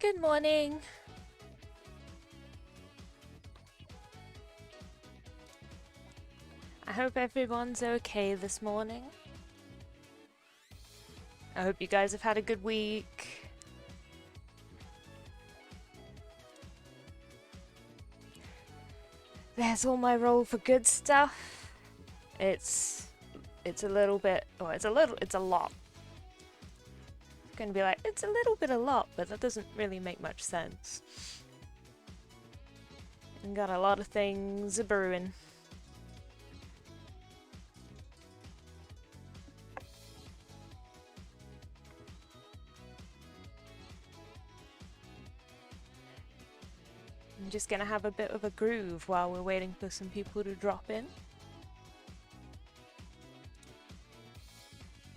Good morning. I hope everyone's okay this morning. I hope you guys have had a good week. There's all my roll for good stuff. It's a little bit, or it's a lot. It's gonna be like, it's a little bit a lot, but that doesn't really make much sense. And got a lot of things a brewing. I'm just gonna have a bit of a groove while we're waiting for some people to drop in.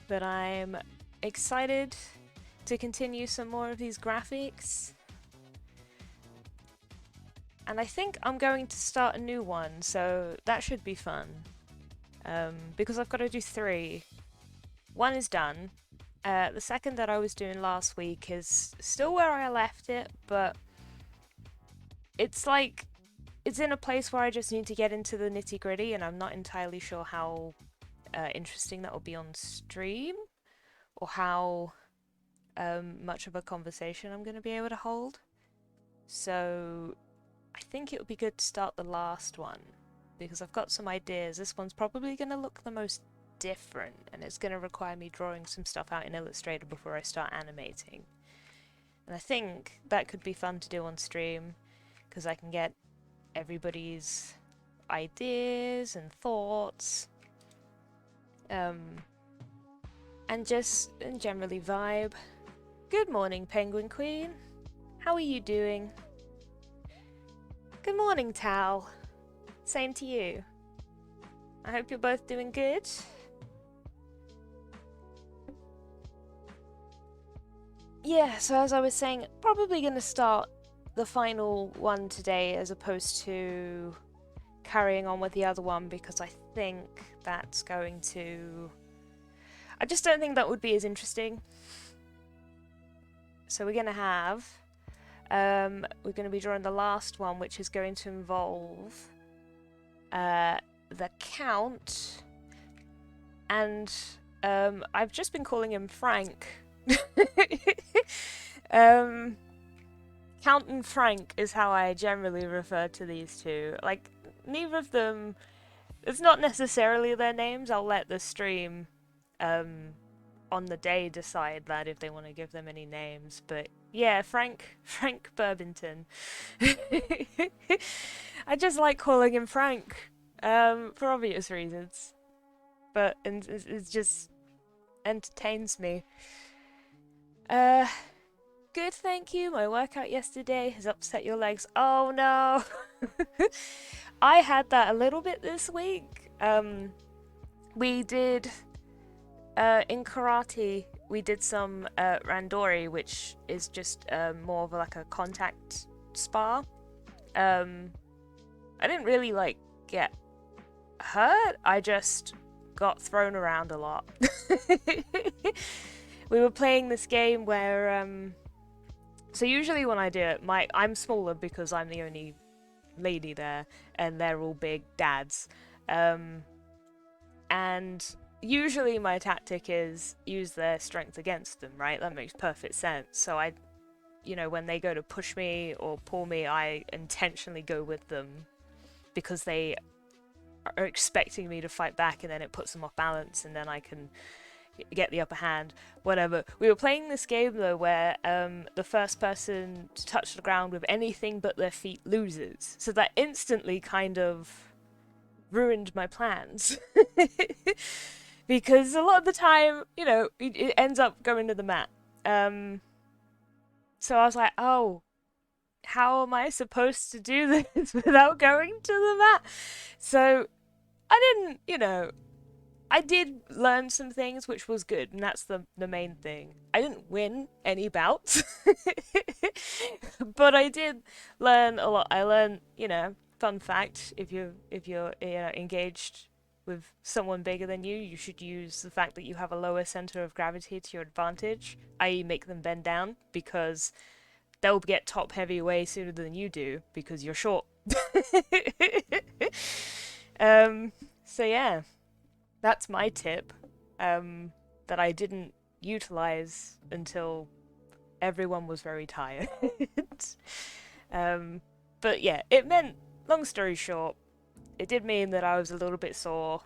But I'm excited to continue some more of these graphics. And I think I'm going to start a new one, so that should be fun. Because I've got to do 3. One is done. The second that I was doing last week is still where I left it, but it's like, it's in a place where I just need to get into the nitty gritty, and I'm not entirely sure how interesting that will be on stream, or how much of a conversation I'm going to be able to hold. So I think it would be good to start the last one, because I've got some ideas. This one's probably going to look the most different, and it's going to require me drawing some stuff out in Illustrator before I start animating. And I think that could be fun to do on stream, because I can get everybody's ideas and thoughts, and generally vibe. Good morning, Penguin Queen. How are you doing? Good morning, Tal. Same to you. I hope you're both doing good. Yeah, so as I was saying, probably going to start the final one today as opposed to carrying on with the other one, because I think that's going to... I just don't think that would be as interesting. So we're going to have... we're going to be drawing the last one, which is going to involve the Count, and I've just been calling him Frank. Count and Frank is how I generally refer to these two. Like, neither of them, it's not necessarily their names. I'll let the stream on the day decide that, if they want to give them any names. But yeah, Frank Burbington. I just like calling him Frank, for obvious reasons. But it just entertains me. Good, thank you. My workout yesterday has upset your legs. Oh no! I had that a little bit this week. We did, in karate, we did some randori, which is just more of like a contact spar. I didn't really like get hurt, I just got thrown around a lot. We were playing this game where, so usually when I do it, I'm smaller because I'm the only lady there, and they're all big dads. And usually my tactic is use their strength against them, right? That makes perfect sense. So when they go to push me or pull me, I intentionally go with them, because they are expecting me to fight back, and then it puts them off balance, and then I can get the upper hand, whatever. We were playing this game though where the first person to touch the ground with anything but their feet loses, so that instantly kind of ruined my plans. Because a lot of the time, it ends up going to the mat. So I was like, oh, how am I supposed to do this without going to the mat? So I didn't, I did learn some things, which was good, and that's the main thing. I didn't win any bouts, but I did learn a lot. I learned, fun fact, if you're engaged with someone bigger than you, you should use the fact that you have a lower center of gravity to your advantage, i.e. make them bend down, because they'll get top heavy way sooner than you do because you're short. So yeah, that's my tip that I didn't utilize until everyone was very tired. But yeah, it meant, long story short, it did mean that I was a little bit sore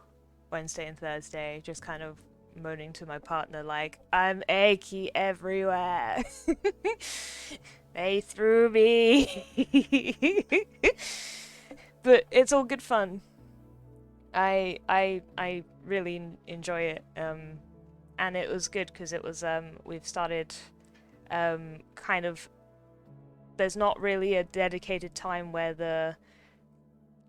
Wednesday and Thursday, just kind of moaning to my partner like, I'm achy everywhere. They threw me. But it's all good fun. I really enjoy it. And it was good because it was we've started kind of, there's not really a dedicated time where the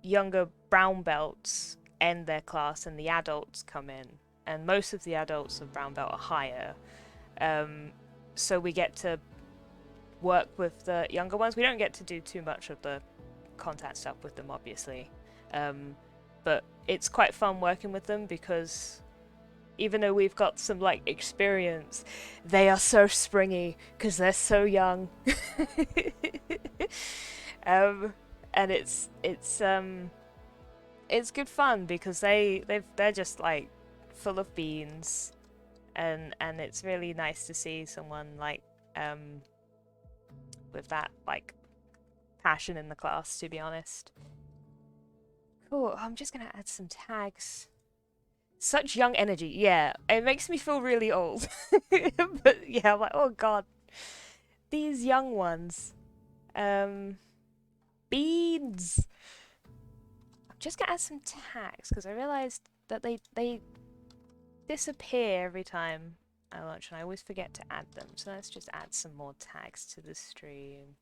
younger brown belts end their class and the adults come in, and most of the adults of brown belt are higher, so we get to work with the younger ones. We don't get to do too much of the contact stuff with them, obviously, but it's quite fun working with them because even though we've got some like experience, they are so springy because they're so young. And it's good fun because they're just like full of beans, and it's really nice to see someone like with that like passion in the class, to be honest. Cool. I'm just gonna add some tags. Such young energy. Yeah, it makes me feel really old. But yeah, I'm like, oh god, these young ones. Beans. I'm just gonna add some tags because I realized that they disappear every time I launch, and I always forget to add them. So let's just add some more tags to the stream,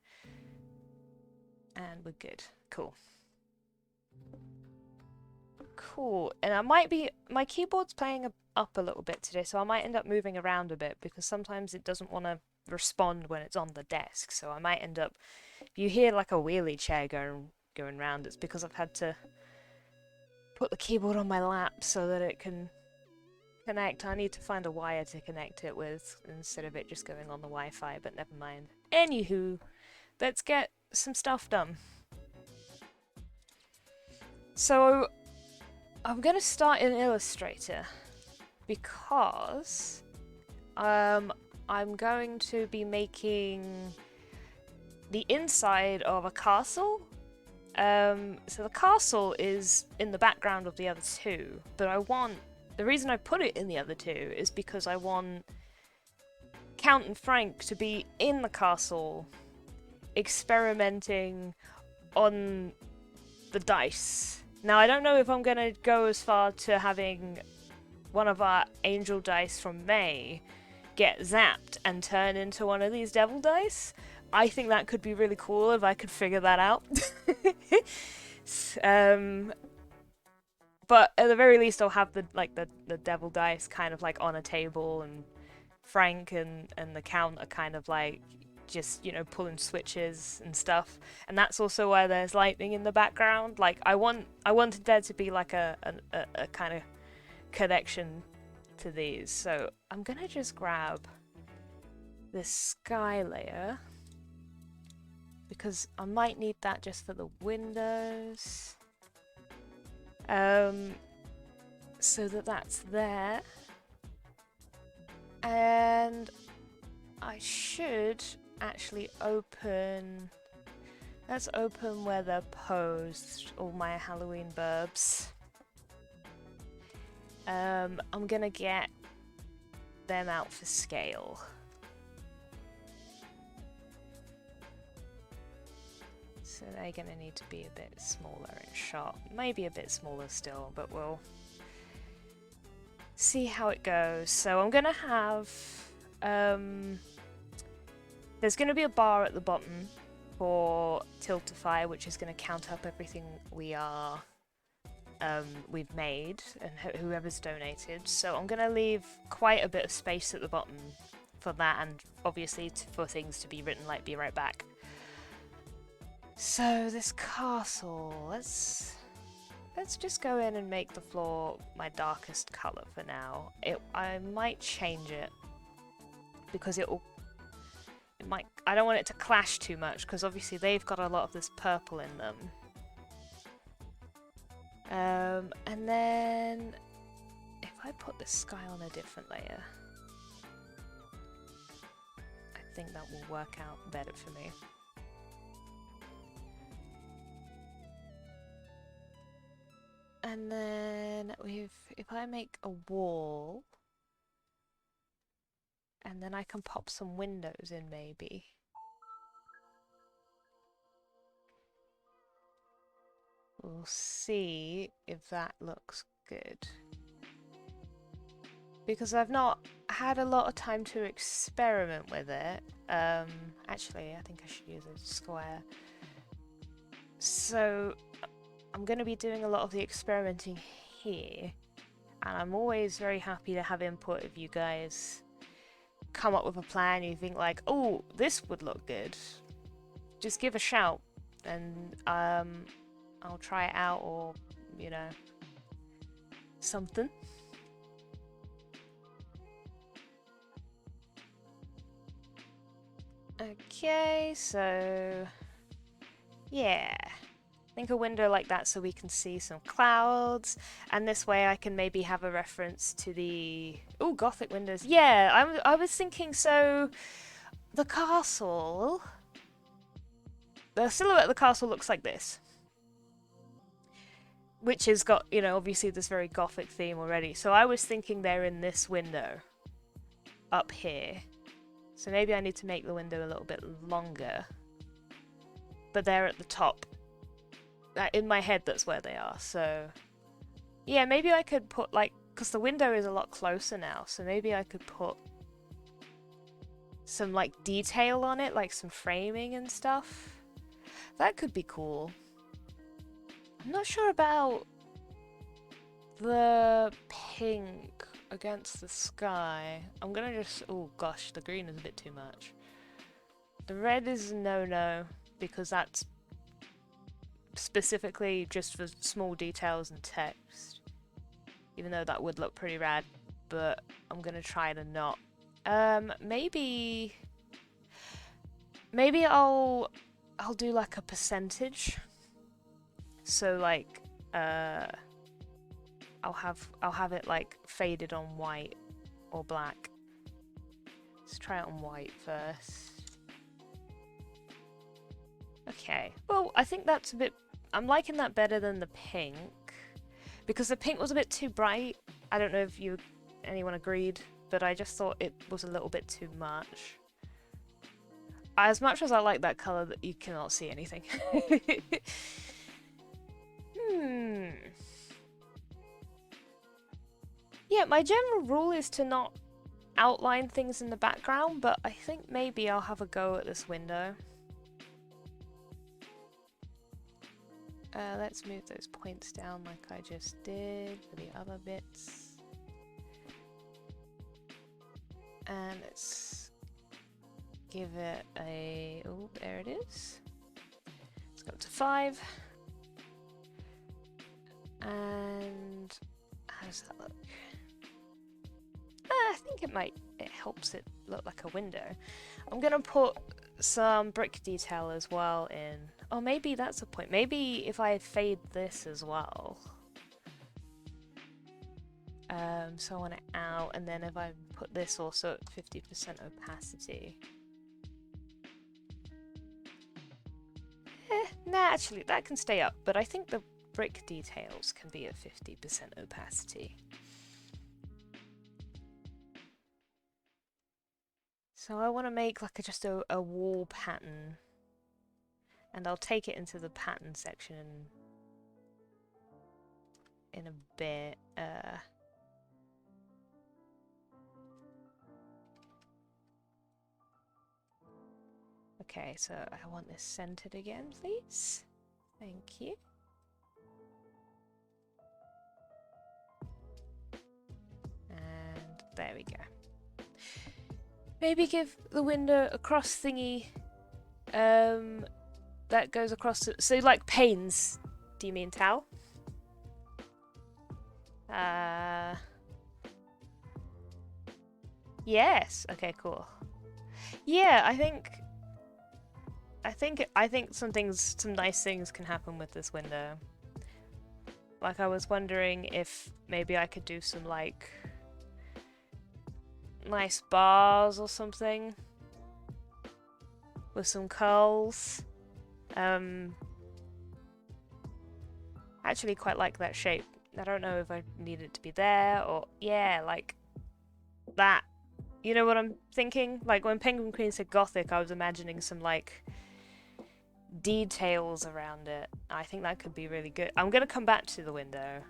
and we're good. Cool. Cool. And my keyboard's playing up a little bit today, so I might end up moving around a bit because sometimes it doesn't want to respond when it's on the desk. So I might end up, if you hear like a wheelie chair going round, it's because I've had to put the keyboard on my lap so that it can connect. I need to find a wire to connect it with instead of it just going on the Wi-Fi, but never mind. Anywho, let's get some stuff done. So I'm gonna start in Illustrator because I'm going to be making the inside of a castle. So the castle is in the background of the other two, but the reason I put it in the other two is because I want Count and Frank to be in the castle experimenting on the dice. Now, I don't know if I'm gonna go as far to having one of our angel dice from May get zapped and turn into one of these devil dice. I think that could be really cool if I could figure that out. But at the very least, I'll have the devil dice kind of like on a table, and Frank and the Count are kind of like just, you know, pulling switches and stuff. And that's also why there's lightning in the background. Like I wanted there to be like a kind of connection to these. So I'm gonna just grab this sky layer because I might need that just for the windows. So that's there. And I should actually open... Let's open where they're posed, all my Halloween burbs. I'm gonna get them out for scale. So they're gonna need to be a bit smaller in shot. Maybe a bit smaller still, but we'll see how it goes. So I'm gonna have... there's gonna be a bar at the bottom for Tiltify, which is gonna count up everything we've made and whoever's donated. So I'm gonna leave quite a bit of space at the bottom for that, and obviously for things to be written like "Be right back." So this castle, let's just go in and make the floor my darkest color for now. I might change it because it might. I don't want it to clash too much because obviously they've got a lot of this purple in them. And then if I put the sky on a different layer, I think that will work out better for me. And then if I make a wall, and then I can pop some windows in maybe. We'll see if that looks good. Because I've not had a lot of time to experiment with it. Actually, I think I should use a square. So I'm going to be doing a lot of the experimenting here. And I'm always very happy to have input if you guys come up with a plan, you think like, oh, this would look good. Just give a shout and I'll try it out, or, you know, something. Okay, so yeah, I think a window like that so we can see some clouds, and this way I can maybe have a reference to the Gothic windows. Yeah, I was thinking, so the castle, the silhouette of the castle looks like this, which has got, you know, obviously this very Gothic theme already. So I was thinking they're in this window up here. So maybe I need to make the window a little bit longer. But they're at the top. In my head, that's where they are. So yeah, maybe I could put like, because the window is a lot closer now, so maybe I could put some like detail on it, like some framing and stuff. That could be cool. I'm not sure about the pink against the sky. I'm gonna just... oh gosh, the green is a bit too much. The red is no-no, because that's specifically just for small details and text. Even though that would look pretty rad, but I'm gonna try to not. Maybe I'll do like a percentage. So like I'll have it like faded on white or black. Let's try it on white first. Okay. Well, I think that's a bit... I'm liking that better than the pink, because the pink was a bit too bright. I don't know if anyone agreed, but I just thought it was a little bit too much. As much as I like that color, that you cannot see anything. Yeah, my general rule is to not outline things in the background, but I think maybe I'll have a go at this window. Let's move those points down like I just did for the other bits. And let's give it a... oh, there it is. Let's go up to 5. And how does that look? I think it helps it look like a window. I'm gonna put some brick detail as well in. Oh, maybe that's a point. Maybe if I fade this as well. So I want it out, and then if I put this also at 50% opacity. Nah, actually, that can stay up, but I think the brick details can be at 50% opacity. So I want to make like just a wall pattern, and I'll take it into the pattern section in a bit. Okay, so I want this centered again, please. Thank you. And there we go. Maybe give the window a cross thingy that goes across the, so like panes, do you mean, Tal? Yes, okay, cool. Yeah, I think some nice things can happen with this window. Like I was wondering if maybe I could do some like nice bars or something with some curls. I actually quite like that shape. I don't know if I need it to be there or yeah, like that. You know what I'm thinking? Like when Penguin Queen said gothic, I was imagining some like details around it. I think that could be really good. I'm gonna come back to the window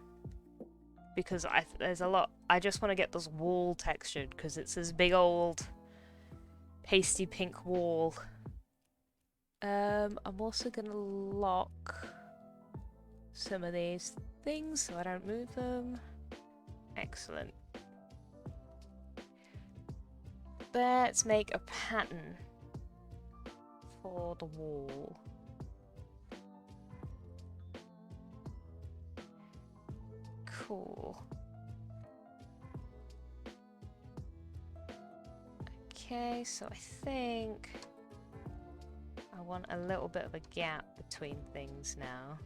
because there's a lot. I just want to get this wall textured because it's this big old pasty pink wall. I'm also gonna lock some of these things so I don't move them. Excellent. Let's make a pattern for the wall. Cool. Okay, so I think I want a little bit of a gap between things now.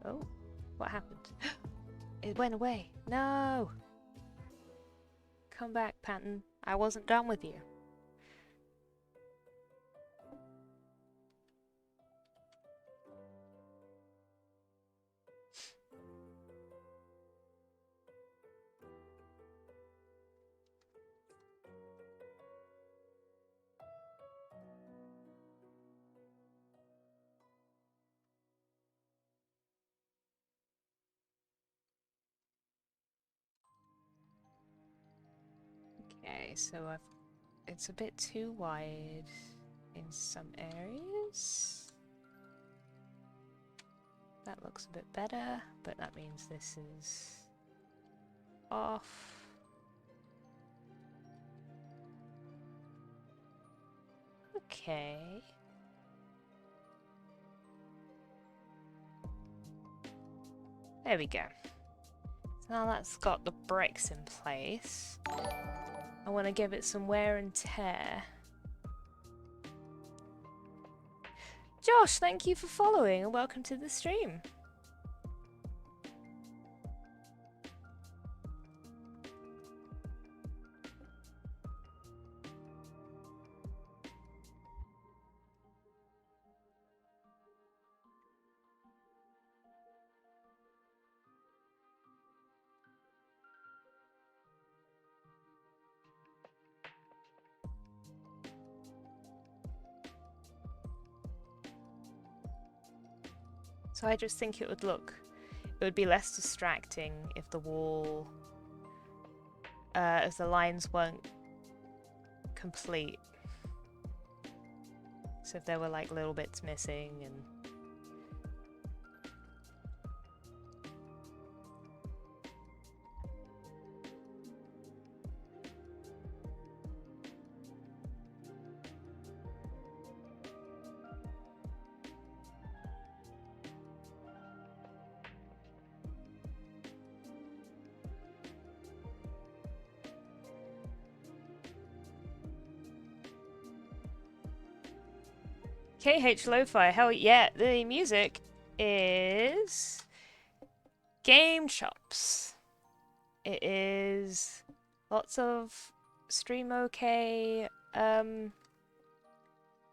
Oh, what happened? It went away. No! Come back, pattern. I wasn't done with you. Okay, so it's a bit too wide in some areas. That looks a bit better, but that means this is off. Okay. There we go. So now that's got the bricks in place. I want to give it some wear and tear. Josh, thank you for following and welcome to the stream. So I just think it would be less distracting if the wall, if the lines weren't complete. So if there were like little bits missing and... KH Lo-Fi, hell yeah, the music is Game Chops. It is lots of Stream OK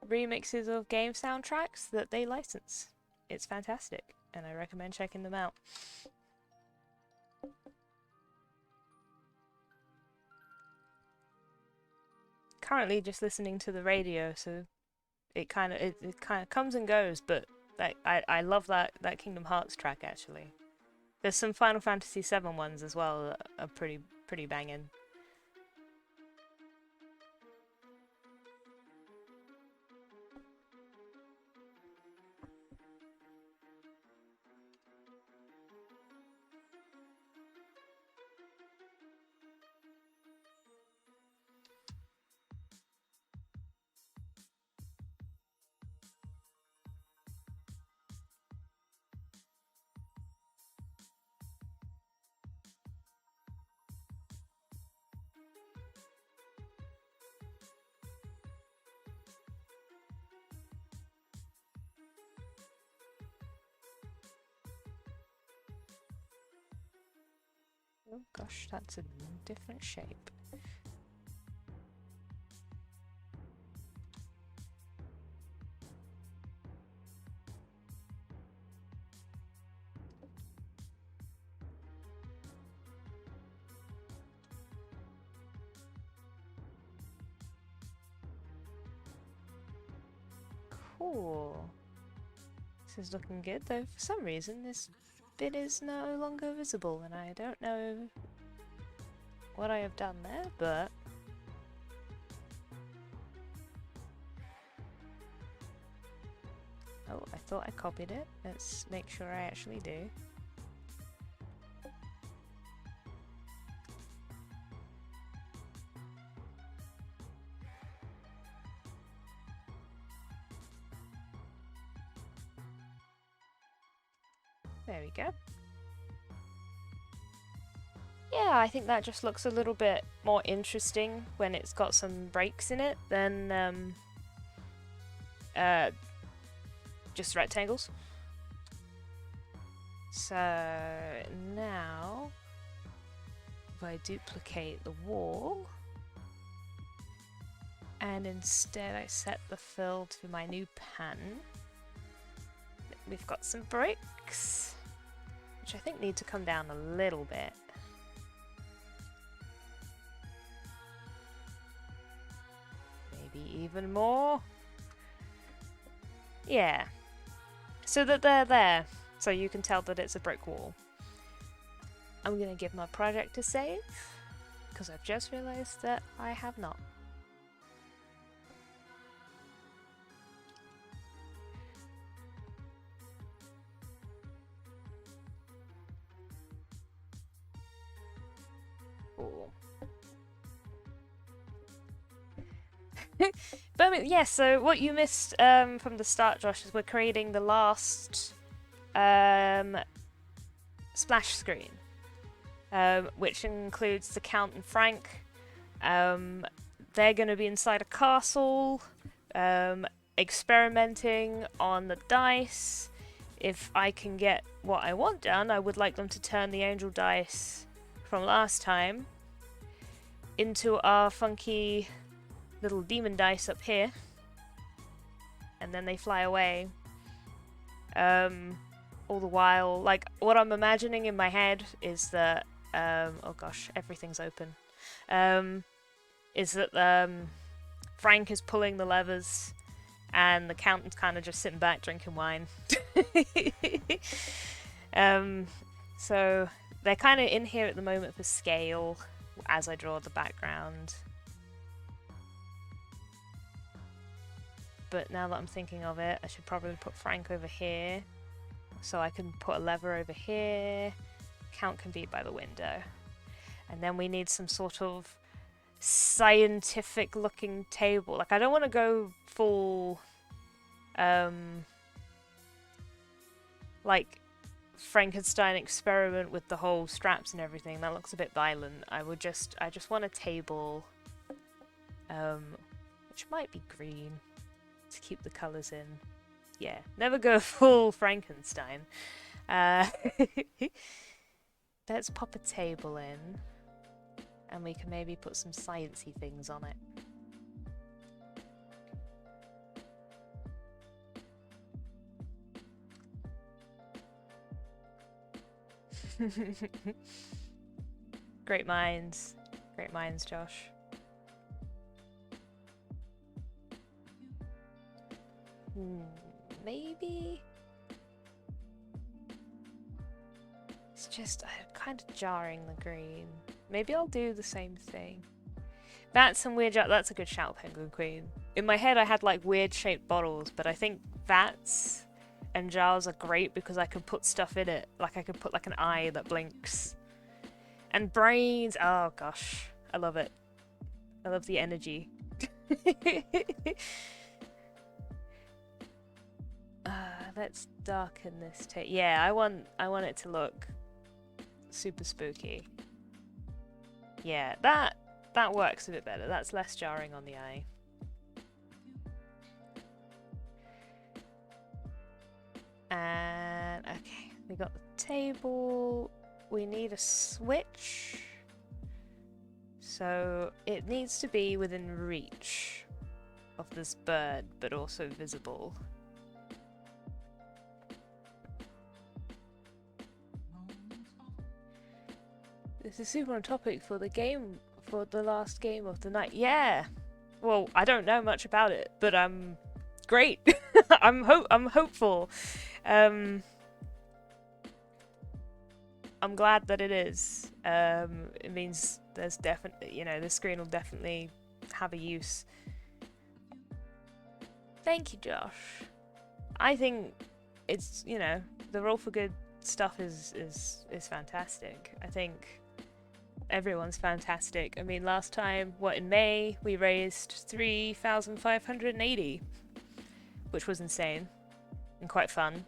remixes of game soundtracks that they license. It's fantastic, and I recommend checking them out. Currently just listening to the radio, so it kind of comes and goes, but I love that Kingdom Hearts track actually. There's some Final Fantasy VII ones as well that are pretty banging. Oh gosh, that's a different shape. Cool. This is looking good, though for some reason this bit is no longer visible, and I don't know what I have done there, but... Oh, I thought I copied it. Let's make sure I actually do. There we go. Yeah, I think that just looks a little bit more interesting when it's got some breaks in it than just rectangles. So now, if I duplicate the wall, and instead I set the fill to my new pan, we've got some bricks, which I think need to come down a little bit. Maybe even more. Yeah. So that they're there, so you can tell that it's a brick wall. I'm gonna give my project a save, because I've just realised that I have not. Cool. But I mean, yeah, so what you missed from the start, Josh, is we're creating the last splash screen, which includes the Count and Frank. They're going to be inside a castle, experimenting on the dice. If I can get what I want done, I would like them to turn the angel dice from last time into our funky little demon dice up here, and then they fly away. All the while, like, what I'm imagining in my head is that oh gosh, everything's open. Is that Frank is pulling the levers and the Count's kind of just sitting back drinking wine. So they're kind of in here at the moment for scale as I draw the background. But now that I'm thinking of it, I should probably put Frank over here, so I can put a lever over here. Count can be by the window. And then we need some sort of scientific looking table. Like, I don't want to go full like Frankenstein experiment with the whole straps and everything. That looks a bit violent. I just want a table which might be green to keep the colours in. Yeah, never go full Frankenstein. Let's pop a table in, and we can maybe put some sciencey things on it. Great minds, Josh. Maybe it's just kind of jarring, the green. Maybe I'll do the same thing. That's some weird. That's a good shout, Penguin Queen. In my head, I had like weird shaped bottles, but I think vats and jars are great because I can put stuff in it. Like I could put like an eye that blinks, and brains. Oh gosh, I love it. I love the energy. Let's darken this tape. Yeah, I want it to look super spooky. Yeah, that works a bit better. That's less jarring on the eye. And okay, we got the table. we need a switch. So it needs to be within reach of this bird, but also visible. This is super on topic for the game, for the last game of the night. Yeah! Well, I don't know much about it, but great. I'm hopeful. I'm glad that it is. It means there's definitely, you know, the screen will definitely have a use. Thank you, Josh. I think it's, you know, the Roll for Good stuff is fantastic. I think everyone's fantastic. I mean, last time, in May, we raised 3,580, which was insane and quite fun.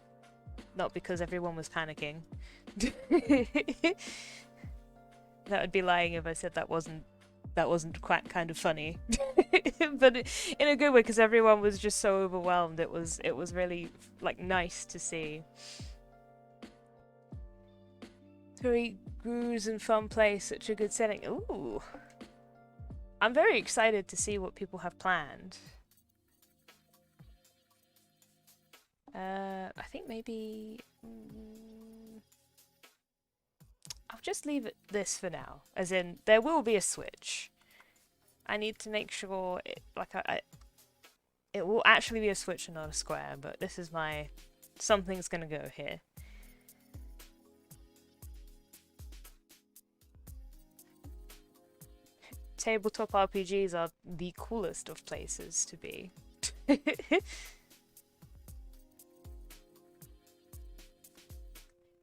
Not because everyone was panicking. That would be lying if I said that wasn't quite kind of funny. But in a good way, because everyone was just so overwhelmed. It was really like nice to see. 3 grooves and fun place, such a good setting. Ooh, I'm very excited to see what people have planned. I think maybe I'll just leave it this for now. As in, there will be a switch. I need to make sure it will actually be a switch and not a square. But this is something's gonna go here. Tabletop RPGs are the coolest of places to be.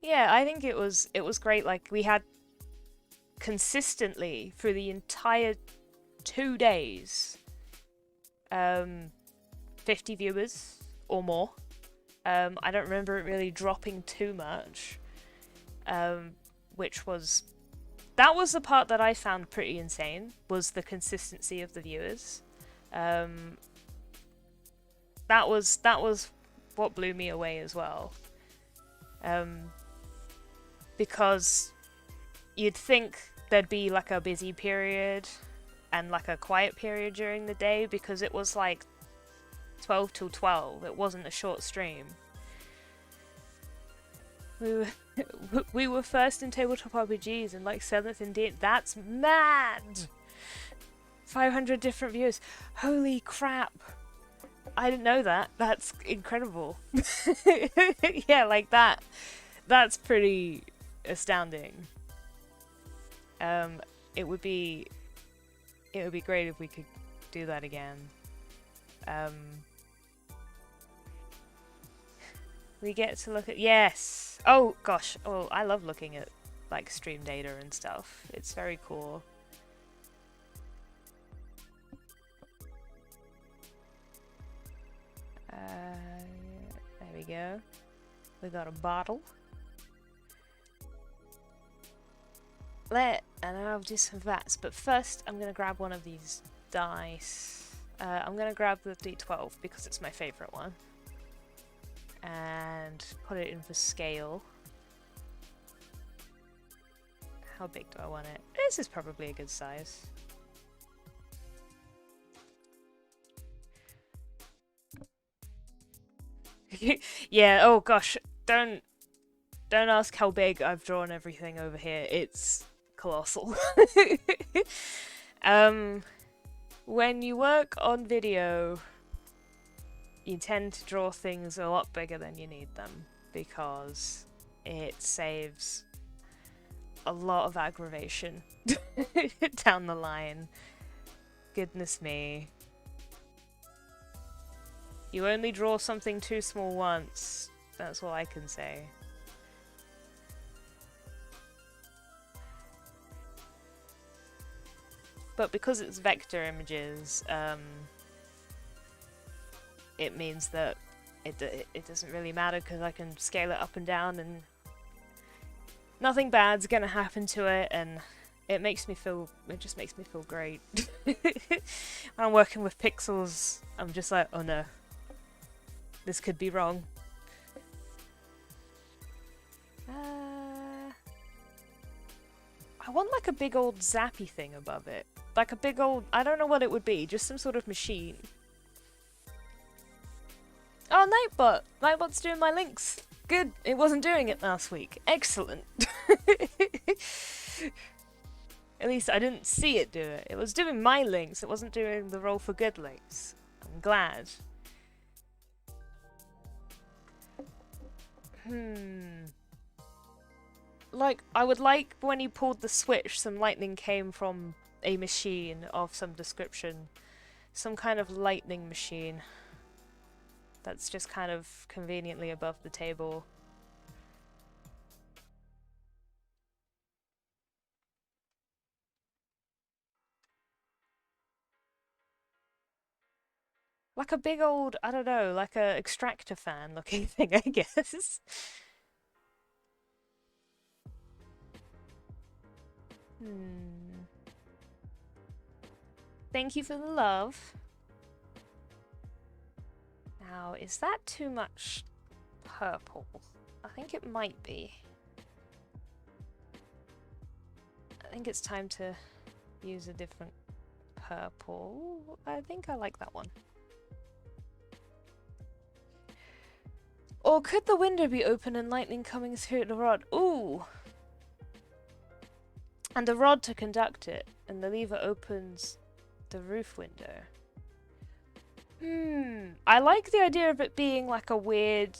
Yeah, I think it was great. Like, we had consistently through the entire 2 days 50 viewers or more. I don't remember it really dropping too much, which was that was the part that I found pretty insane, was the consistency of the viewers. That was what blew me away as well. Because you'd think there'd be like a busy period and like a quiet period during the day, because it was like 12 till 12. It wasn't a short stream. We were first in tabletop RPGs and like 7th in D. That's mad! 500 different viewers. Holy crap! I didn't know that. That's incredible. Yeah, like that. That's pretty astounding. It would be great if we could do that again. We get to look at, yes. Oh gosh. Oh, I love looking at like stream data and stuff. It's very cool. There we go. We got a bottle. And I'll do some VATs, but first I'm gonna grab one of these dice. I'm gonna grab the D12 because it's my favorite one. And put it in for scale. How big do I want it? This is probably a good size. Yeah, oh gosh, don't ask how big I've drawn everything over here. It's colossal. When you work on video, you tend to draw things a lot bigger than you need them, because it saves a lot of aggravation down the line. Goodness me. You only draw something too small once. That's all I can say. But because it's vector images, it means that it doesn't really matter, because I can scale it up and down and nothing bad's gonna happen to it, and it just makes me feel great. When I'm working with pixels, I'm just like, oh no, this could be wrong. I want like a big old zappy thing above it. Like a big old, I don't know what it would be, just some sort of machine. Oh, Nightbot! Nightbot's doing my links. Good, it wasn't doing it last week. Excellent. At least I didn't see it do it. It was doing my links, it wasn't doing the roll for good links. I'm glad. Like, I would like when you pulled the switch, some lightning came from a machine of some description. Some kind of lightning machine. That's just kind of conveniently above the table. Like a big old, I don't know, like a extractor fan looking thing, I guess. Thank you for the love. Now, is that too much purple? I think it might be. I think it's time to use a different purple. I think I like that one. Or could the window be open and lightning coming through the rod? Ooh! And a rod to conduct it, and the lever opens the roof window. I like the idea of it being like a weird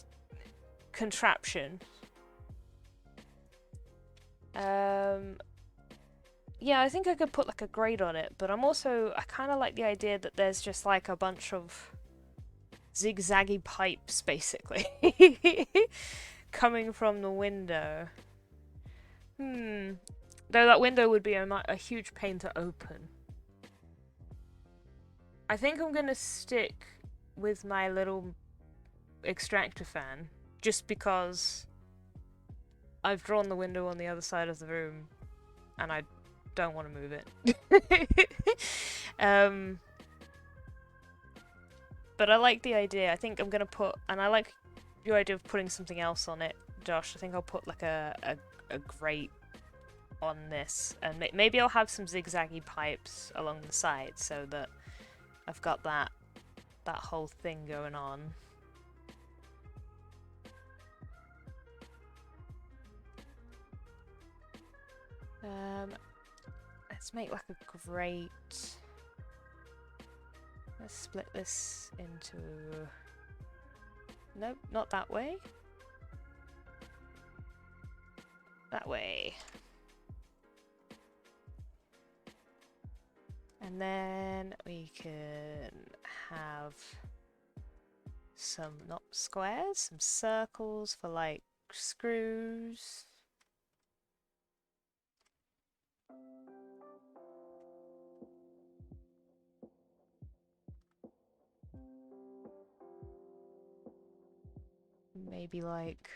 contraption. Yeah, I think I could put like a grate on it, but I kind of like the idea that there's just like a bunch of zigzaggy pipes, basically, coming from the window. Though that window would be a huge pain to open. I think I'm gonna stick with my little extractor fan, just because I've drawn the window on the other side of the room, and I don't want to move it. But I like the idea. I think I'm gonna put, and I like your idea of putting something else on it, Josh. I think I'll put like a grate on this, and maybe I'll have some zigzaggy pipes along the side so that I've got that whole thing going on. Let's make like a grate. Let's split this into... Nope, not that way. That way. And then we can have some, not squares, some circles for like screws. Maybe like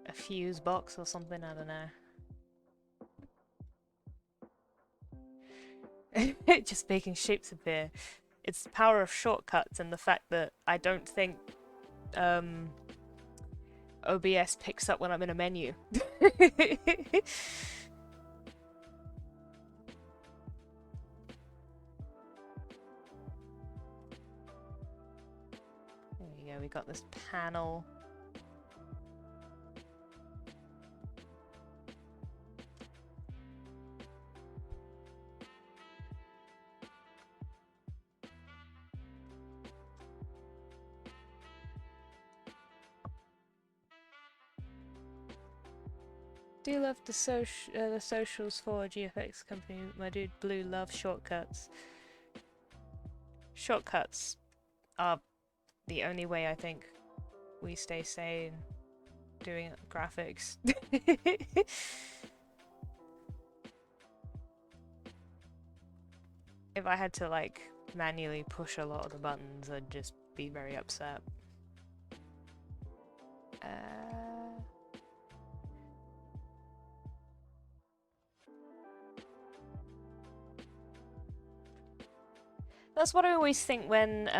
a fuse box or something, I don't know. Just making shapes appear. It's the power of shortcuts and the fact that I don't think OBS picks up when I'm in a menu. There we go, we got this panel. Do love the socials for GFX company. My dude Blue loves shortcuts. Shortcuts are the only way I think we stay sane doing graphics. If I had to like manually push a lot of the buttons, I'd just be very upset. That's what I always think when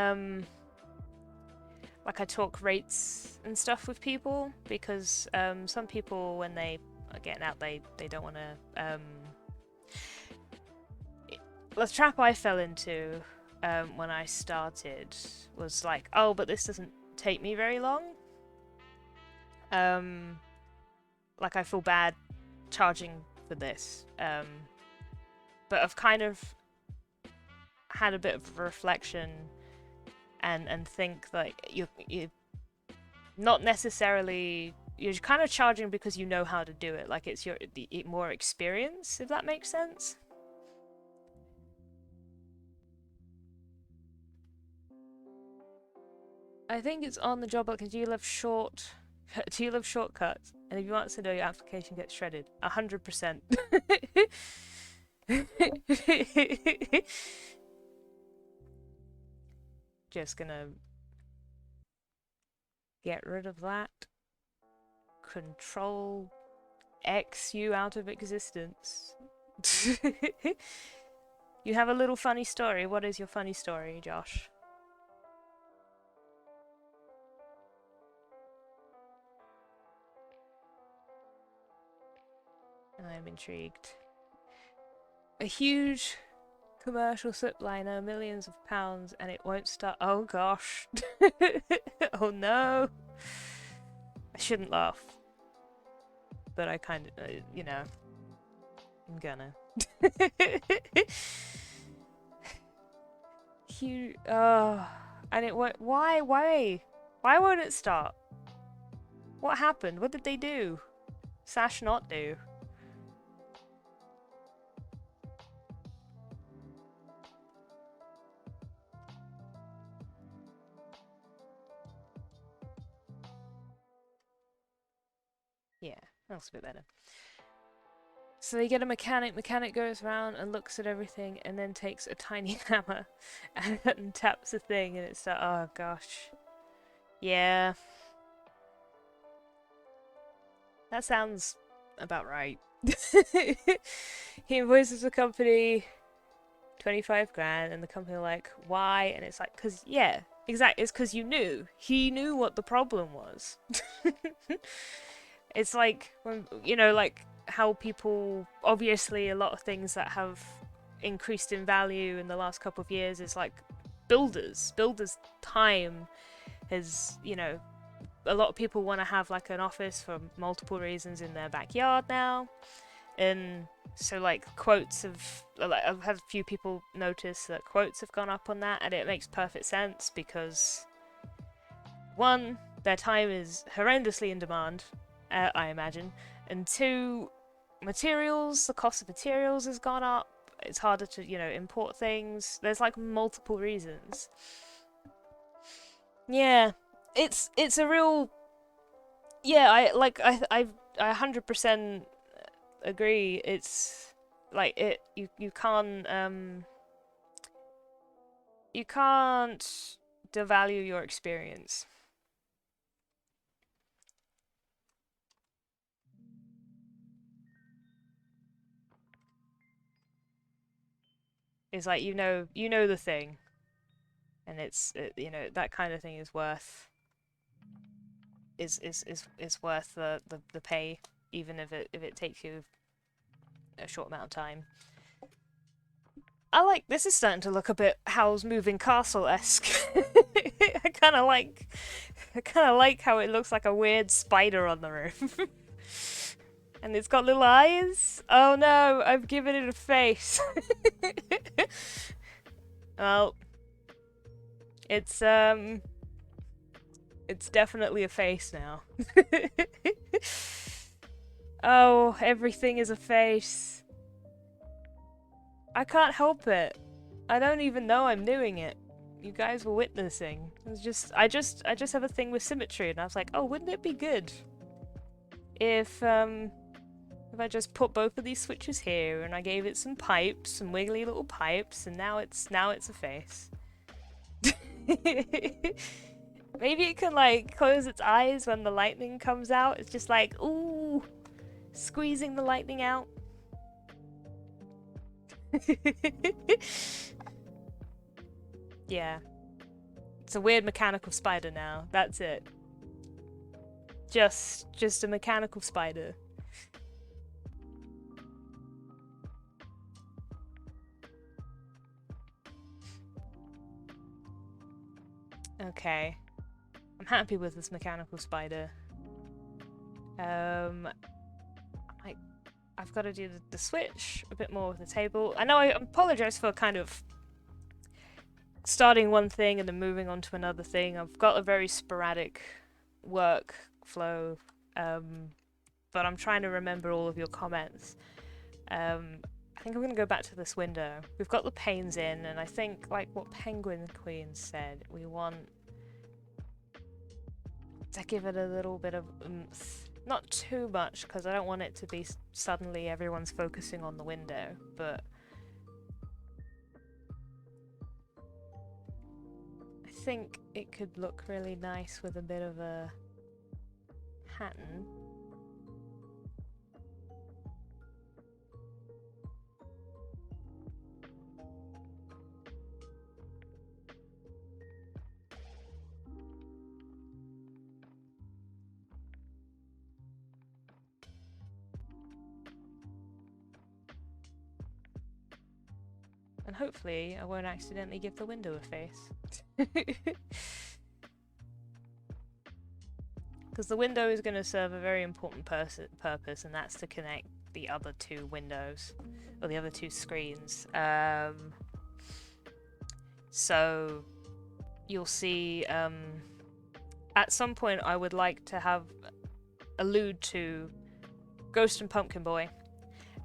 like I talk rates and stuff with people, because some people when they getting out. They don't want to. The trap I fell into when I started was like, oh, but this doesn't take me very long. Like I feel bad charging for this. But I've kind of had a bit of a reflection and think like you not necessarily, you're kind of charging because you know how to do it, like it's your more experience, if that makes sense. I think it's on the job, because do you love shortcuts? And if you want to know, your application gets shredded. 100%. Just gonna get rid of that. Control X you out of existence. You have a little funny story. What is your funny story, Josh? I'm intrigued. A huge commercial slip liner, millions of pounds, and it won't start. Oh gosh. Oh no. I shouldn't laugh. But I kind of, you know, I'm gonna. Huge. Oh. And it won't. Why? Why won't it start? What happened? What did they do? Sash not do? Yeah, that's a bit better. So they get a mechanic. Mechanic goes around and looks at everything, and then takes a tiny hammer and taps the thing, and it's like, oh gosh. Yeah. That sounds about right. He invoices the company 25 grand, and the company are like, why? And it's like, cause yeah, exactly. It's cause you knew. He knew what the problem was. It's like when, you know, like how people, obviously a lot of things that have increased in value in the last couple of years is like builders time has, you know, a lot of people want to have like an office for multiple reasons in their backyard now, and so like quotes have, like, I've had a few people notice that quotes have gone up on that, and it makes perfect sense because one, their time is horrendously in demand, I imagine, and two, materials, the cost of materials has gone up. It's harder to, you know, import things. There's like multiple reasons. Yeah, it's a real, yeah. I 100% agree. It's like you can't devalue your experience. It's like, you know the thing, and you know, that kind of thing is worth worth the pay, even if it takes you a short amount of time. I like, this is starting to look a bit Howl's Moving Castle-esque. I kind of like how it looks like a weird spider on the roof. And it's got little eyes. Oh no, I've given it a face. Well, it's definitely a face now. Oh, everything is a face. I can't help it. I don't even know I'm doing it. You guys were witnessing. It's just, I just have a thing with symmetry, and I was like, oh, wouldn't it be good if I just put both of these switches here, and I gave it some pipes, some wiggly little pipes, and now it's a face. Maybe it can like close its eyes when the lightning comes out. It's just like, ooh, squeezing the lightning out. Yeah. It's a weird mechanical spider now. That's it. Just a mechanical spider. Okay. I'm happy with this mechanical spider. I've got to do the switch a bit more with the table. I know I apologize for kind of starting one thing and then moving on to another thing. I've got a very sporadic workflow, but I'm trying to remember all of your comments. I think I'm going to go back to this window. We've got the panes in, and I think, like what Penguin Queen said, we want to give it a little bit of oomph. Not too much, because I don't want it to be suddenly everyone's focusing on the window, but I think it could look really nice with a bit of a pattern. And hopefully I won't accidentally give the window a face. Because the window is going to serve a very important purpose, and that's to connect the other two windows, or the other two screens. So you'll see at some point I would like to allude to Ghost and Pumpkin Boy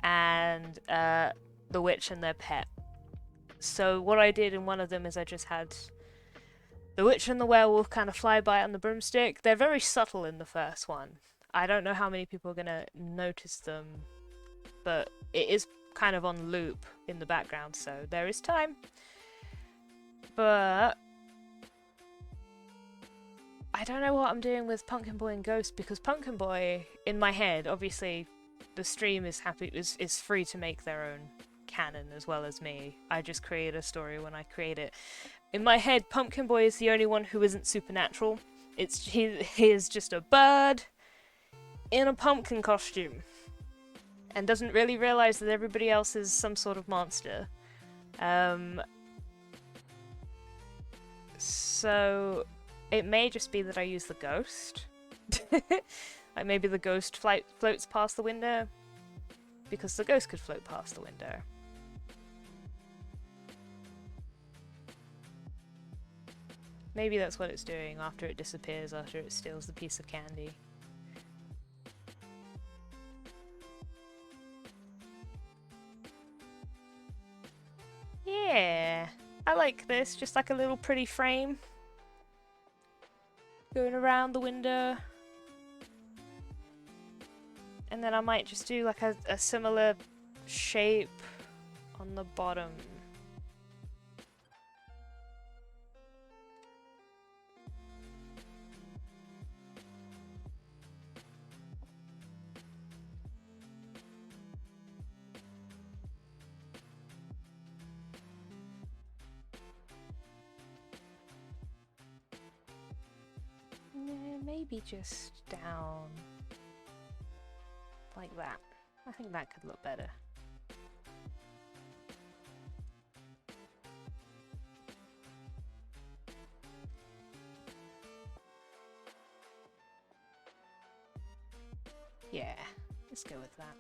and the witch and their pet. So what I did in one of them is I just had the witch and the werewolf kind of fly by on the broomstick. They're very subtle in the first one. I don't know how many people are going to notice them, but it is kind of on loop in the background, so there is time. But I don't know what I'm doing with Pumpkin Boy and Ghost, because Pumpkin Boy, in my head, obviously the stream is free to make their own canon as well as me. I just create a story when I create it. In my head, Pumpkin Boy is the only one who isn't supernatural. He is just a bird in a pumpkin costume and doesn't really realize that everybody else is some sort of monster. So it may just be that I use the ghost. Like maybe the ghost floats past the window, because the ghost could float past the window. Maybe that's what it's doing after it disappears, after it steals the piece of candy. Yeah, I like this, just like a little pretty frame going around the window. And then I might just do like a similar shape on the bottom. Maybe just down like that. I think that could look better. Yeah, let's go with that.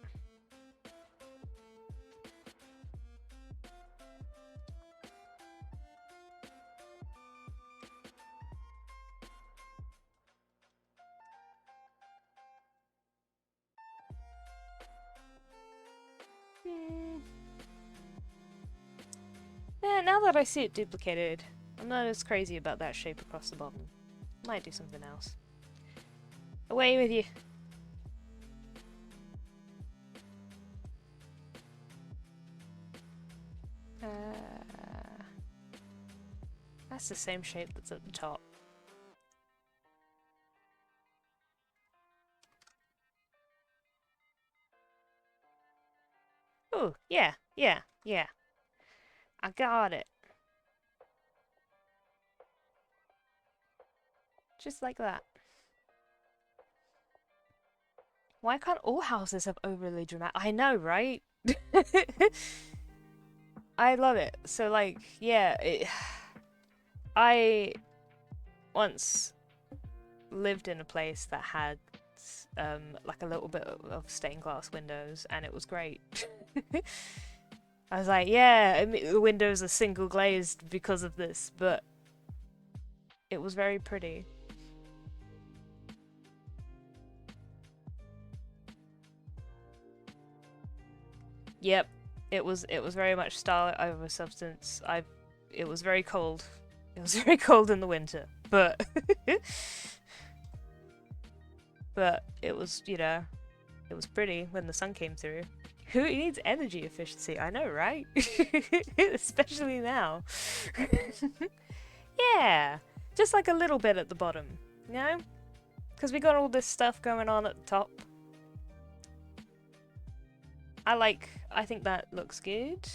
Yeah, now that I see it duplicated, I'm not as crazy about that shape across the bottom. Might do something else. Away with you! That's the same shape that's at the top. Oh, yeah, yeah, yeah. I got it. Just like that. Why can't all houses have overly dramatic? I know, right? I love it. So, like, yeah, once lived in a place that had like a little bit of stained glass windows, and it was great. I was like, yeah, I mean, the windows are single glazed because of this, but it was very pretty. Yep, it was very much style over substance. It was very cold. It was very cold in the winter, but but it was, you know, it was pretty when the sun came through. Who needs energy efficiency? I know, right? Especially now. Yeah, just like a little bit at the bottom, you know? Because we got all this stuff going on at the top. I think that looks good.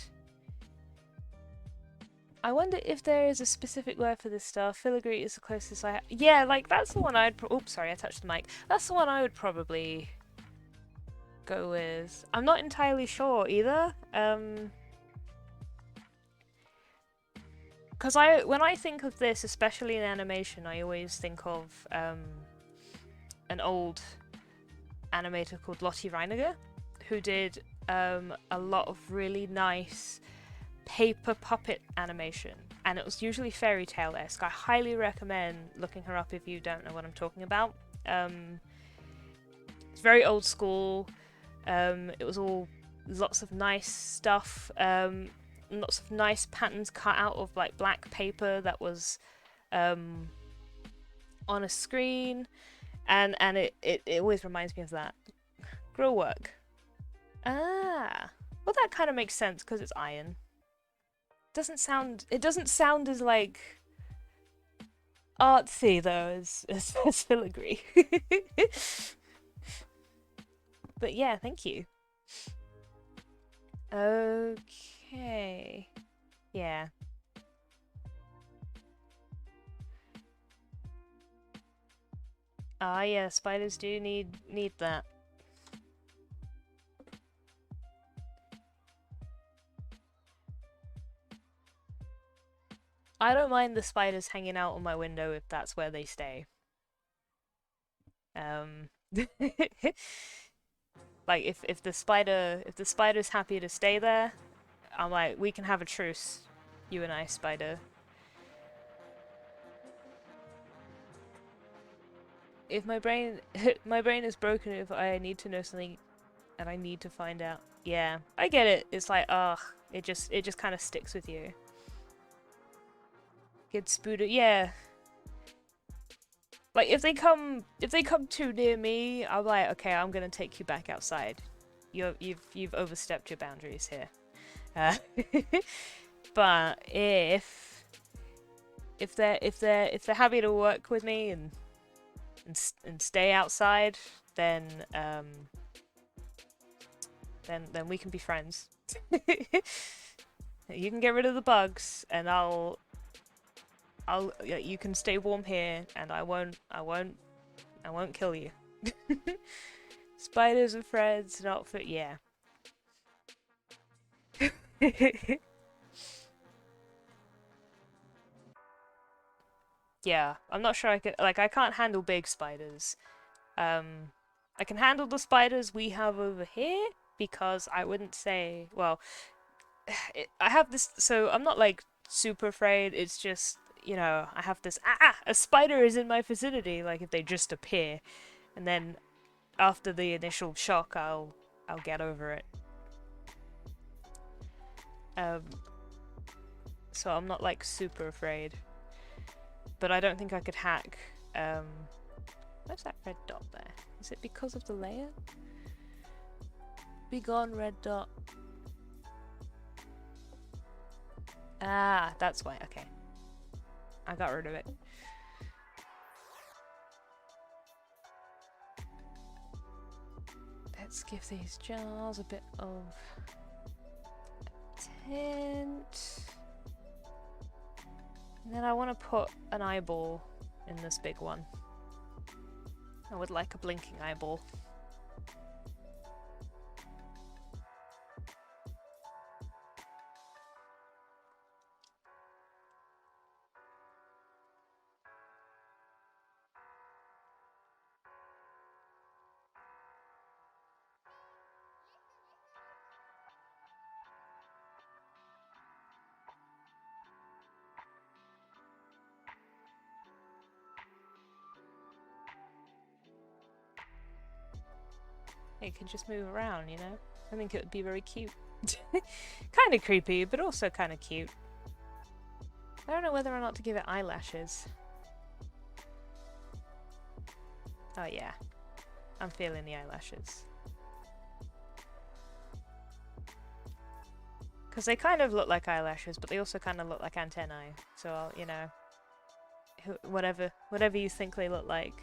I wonder if there is a specific word for this stuff. Filigree is the closest I have. Yeah, like that's the one I'd. Oops, sorry, I touched the mic. That's the one I would probably go with. I'm not entirely sure either. Because when I think of this, especially in animation, I always think of an old animator called Lottie Reiniger, who did a lot of really nice paper puppet animation, and it was usually fairy tale-esque. I highly recommend looking her up if you don't know what I'm talking about. It's very old school. It was all lots of nice stuff, lots of nice patterns cut out of like black paper that was on a screen, and it always reminds me of that. Grill work. Ah, well that kind of makes sense because it's iron. It doesn't sound as like artsy though as filigree. But yeah, thank you. Okay. Yeah. Ah, yeah, spiders do need that. I don't mind the spiders hanging out on my window if that's where they stay. Like if the spider's happy to stay there, I'm like, we can have a truce, you and I, spider. If my brain is broken, if I need to know something and I need to find out. Yeah, I get it. It's like, ugh, it just kind of sticks with you. Get spooded, yeah. Like if they come too near me, I'm like, okay, I'm gonna take you back outside. You've overstepped your boundaries here. But if they're happy to work with me and stay outside, then then we can be friends. You can get rid of the bugs, and you can stay warm here, and I won't kill you. Spiders and friends, not for yeah. Yeah, I'm not sure I could, like, I can't handle big spiders. I can handle the spiders we have over here, because I wouldn't say, well, I have this, so I'm not, like, super afraid, it's just, you know, I have this, a spider is in my vicinity, like, if they just appear, and then after the initial shock, I'll get over it. So I'm not, like, super afraid. But I don't think I could hack. Where's that red dot there? Is it because of the layer? Be gone, red dot. Ah, that's why. Okay. I got rid of it. Let's give these jars a bit of tint. And then I want to put an eyeball in this big one. I would like a blinking eyeball. It can just move around, you know? I think it would be very cute. Kind of creepy, but also kind of cute. I don't know whether or not to give it eyelashes. Oh yeah, I'm feeling the eyelashes. Because they kind of look like eyelashes, but they also kind of look like antennae. So, I'll, you know, whatever you think they look like.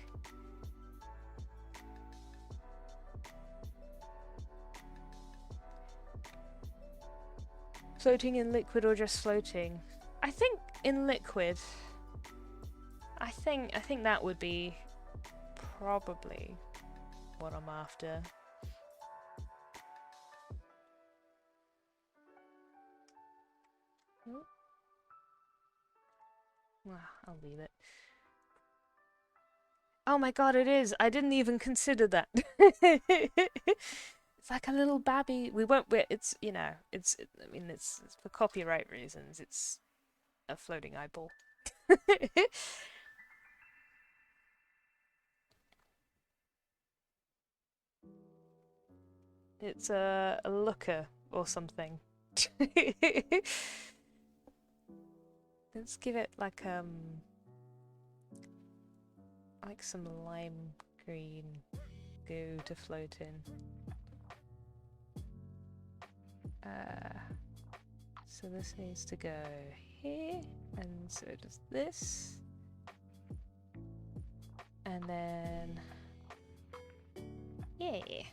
Floating in liquid or just floating? I think in liquid. I think that would be probably what I'm after. Well, I'll leave it. Oh my god, it is! I didn't even consider that. It's like a little babby. We won't. It's, you know. It's. I mean, it's for copyright reasons. It's a floating eyeball. It's a looker or something. Let's give it like some lime green goo to float in. So this needs to go here, and so does this. And then, yeah.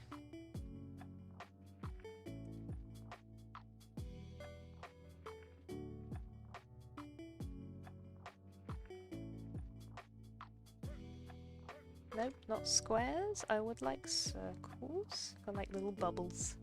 Nope, not squares. I would like circles. I like little bubbles.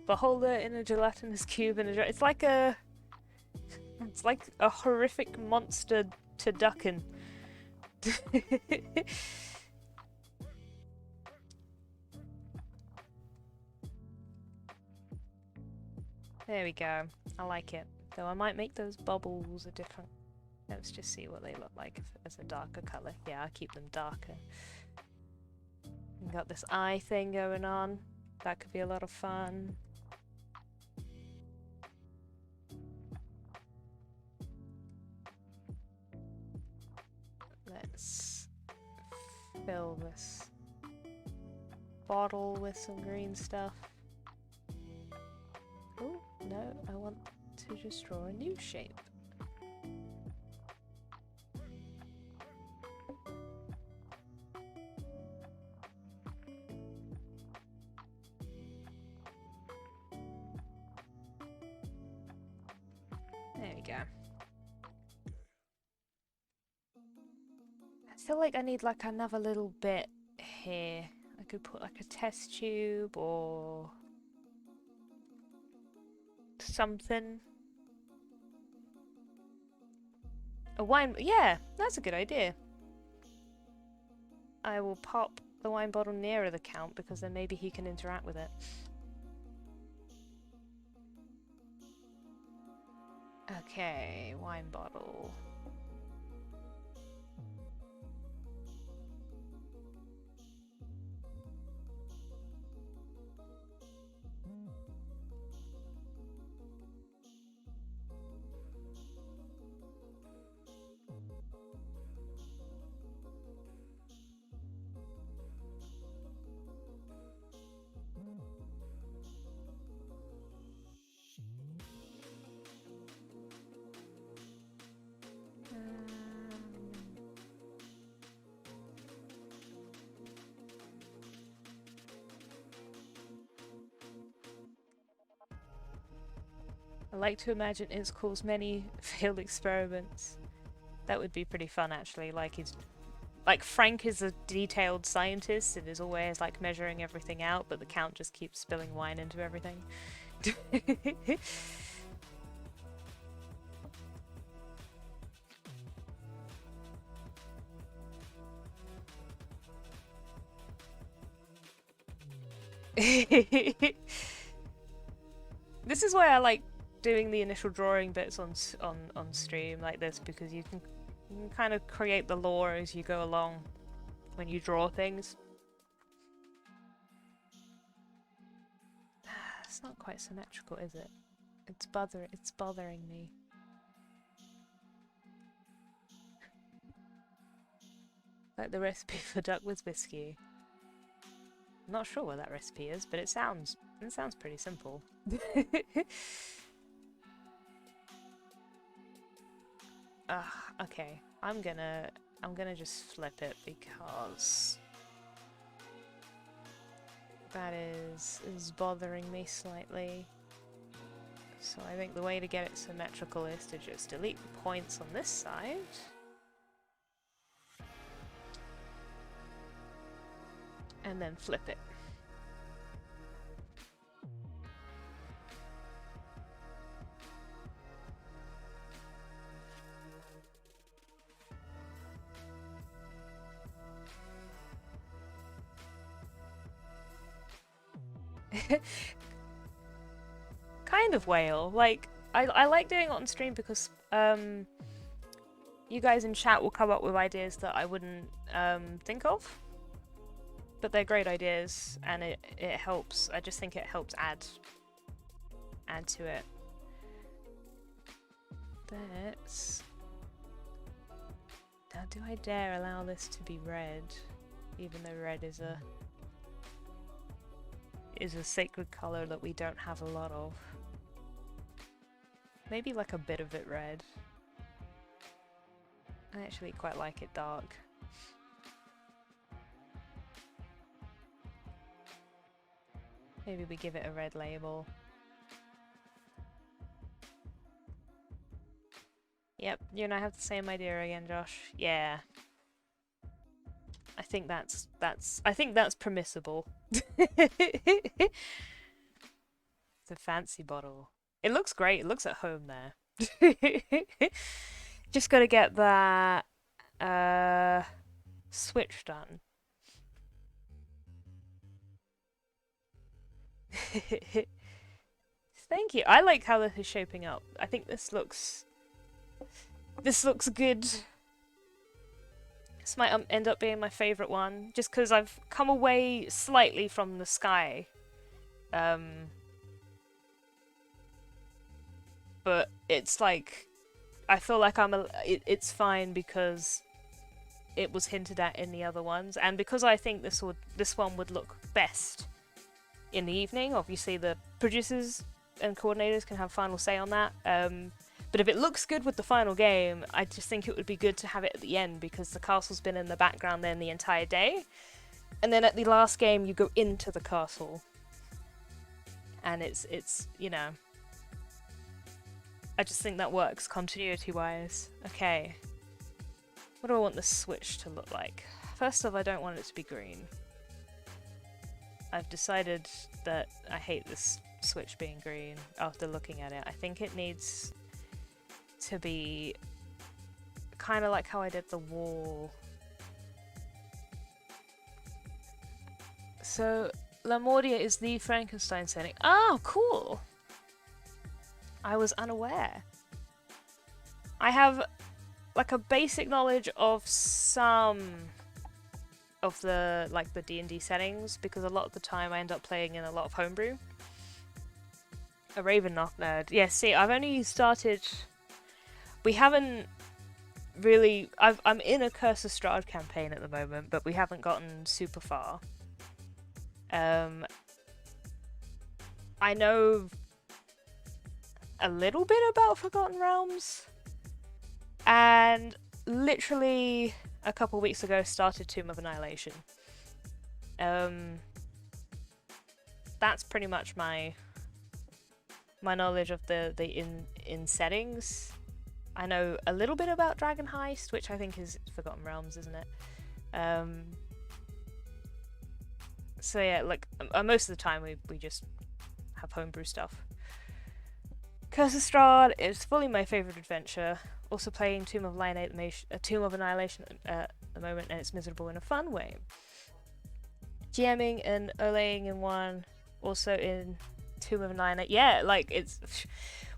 Beholder in a gelatinous cube in a it's like a horrific monster to duckin. There we go. I like it. Though I might make those bubbles a different. Let's just see what they look like as a darker colour. Yeah, I'll keep them darker. We've got this eye thing going on. That could be a lot of fun. Let's fill this bottle with some green stuff. Oh, no, I want to just draw a new shape. There we go. I feel like I need like another little bit here. I could put like a test tube or something. A wine... Yeah, that's a good idea. I will pop the wine bottle nearer the Count because then maybe he can interact with it. Okay, wine bottle. I like to imagine it's caused many failed experiments. That would be pretty fun, actually. Like Frank is a detailed scientist and is always like measuring everything out, but the Count just keeps spilling wine into everything. This is why I like doing the initial drawing bits on stream like this, because you can kind of create the lore as you go along when you draw things. It's not quite symmetrical, is it? It's bothering me. Like the recipe for duck with whiskey. I'm not sure what that recipe is, but it sounds pretty simple. Okay. I'm gonna just flip it because that is bothering me slightly. So I think the way to get it symmetrical is to just delete the points on this side. And then flip it. Kind of whale. Like, I like doing it on stream because you guys in chat will come up with ideas that I wouldn't think of. But they're great ideas, and it helps. I just think it helps add to it. That's... Now, do I dare allow this to be red, even though red is a sacred color that we don't have a lot of? Maybe like a bit of it red. I actually quite like it dark. Maybe we give it a red label. Yep, you and I have the same idea again, Josh. Yeah. I think that's permissible. It's a fancy bottle. It looks great. It looks at home there. Just gotta get that switch done. Thank you. I like how this is shaping up. I think this looks good. This might end up being my favourite one, just because I've come away slightly from the sky. But it's like, I feel like it's fine because it was hinted at in the other ones, and because I think this one would look best in the evening. Obviously the producers and coordinators can have final say on that, but if it looks good with the final game, I just think it would be good to have it at the end, because the castle's been in the background then the entire day, and then at the last game you go into the castle, and it's you know, I just think that works continuity wise. Okay, what do I want the switch to look like? First off, I don't want it to be green. I've decided that I hate this switch being green after looking at it. I think it needs to be kind of like how I did the wall. So, Lamordia is the Frankenstein setting. Oh, cool! I was unaware. I have like a basic knowledge of some of the the D&D settings, because a lot of the time I end up playing in a lot of homebrew. A Ravenloft nerd. Yeah, see, I've only started... We haven't really... I'm in a Curse of Strahd campaign at the moment, but we haven't gotten super far. I know a little bit about Forgotten Realms, and literally a couple weeks ago started Tomb of Annihilation. That's pretty much my knowledge of the in settings. I know a little bit about Dragon Heist, which I think is Forgotten Realms, isn't it? So yeah, like most of the time we just have homebrew stuff. Curse of Strahd is fully my favourite adventure. Also playing Tomb of Annihilation at the moment, and it's miserable in a fun way. GMing and olaying in 1, also in Tomb of Nine. Yeah, like it's.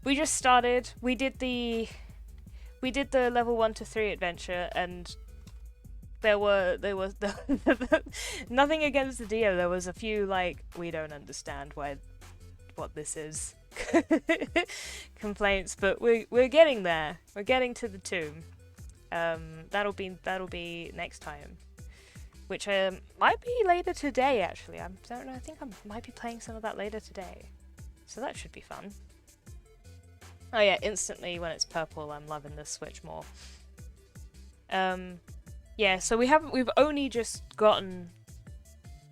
We just started. We did the level 1 to 3 adventure, and there was nothing against the Dio. There was a few like we don't understand what this is complaints, but we're getting there. We're getting to the tomb. That'll be next time, which might be later today. Actually, I don't know. I think I might be playing some of that later today, so that should be fun. Oh yeah, instantly when it's purple, I'm loving this switch more. Yeah, so we've only just gotten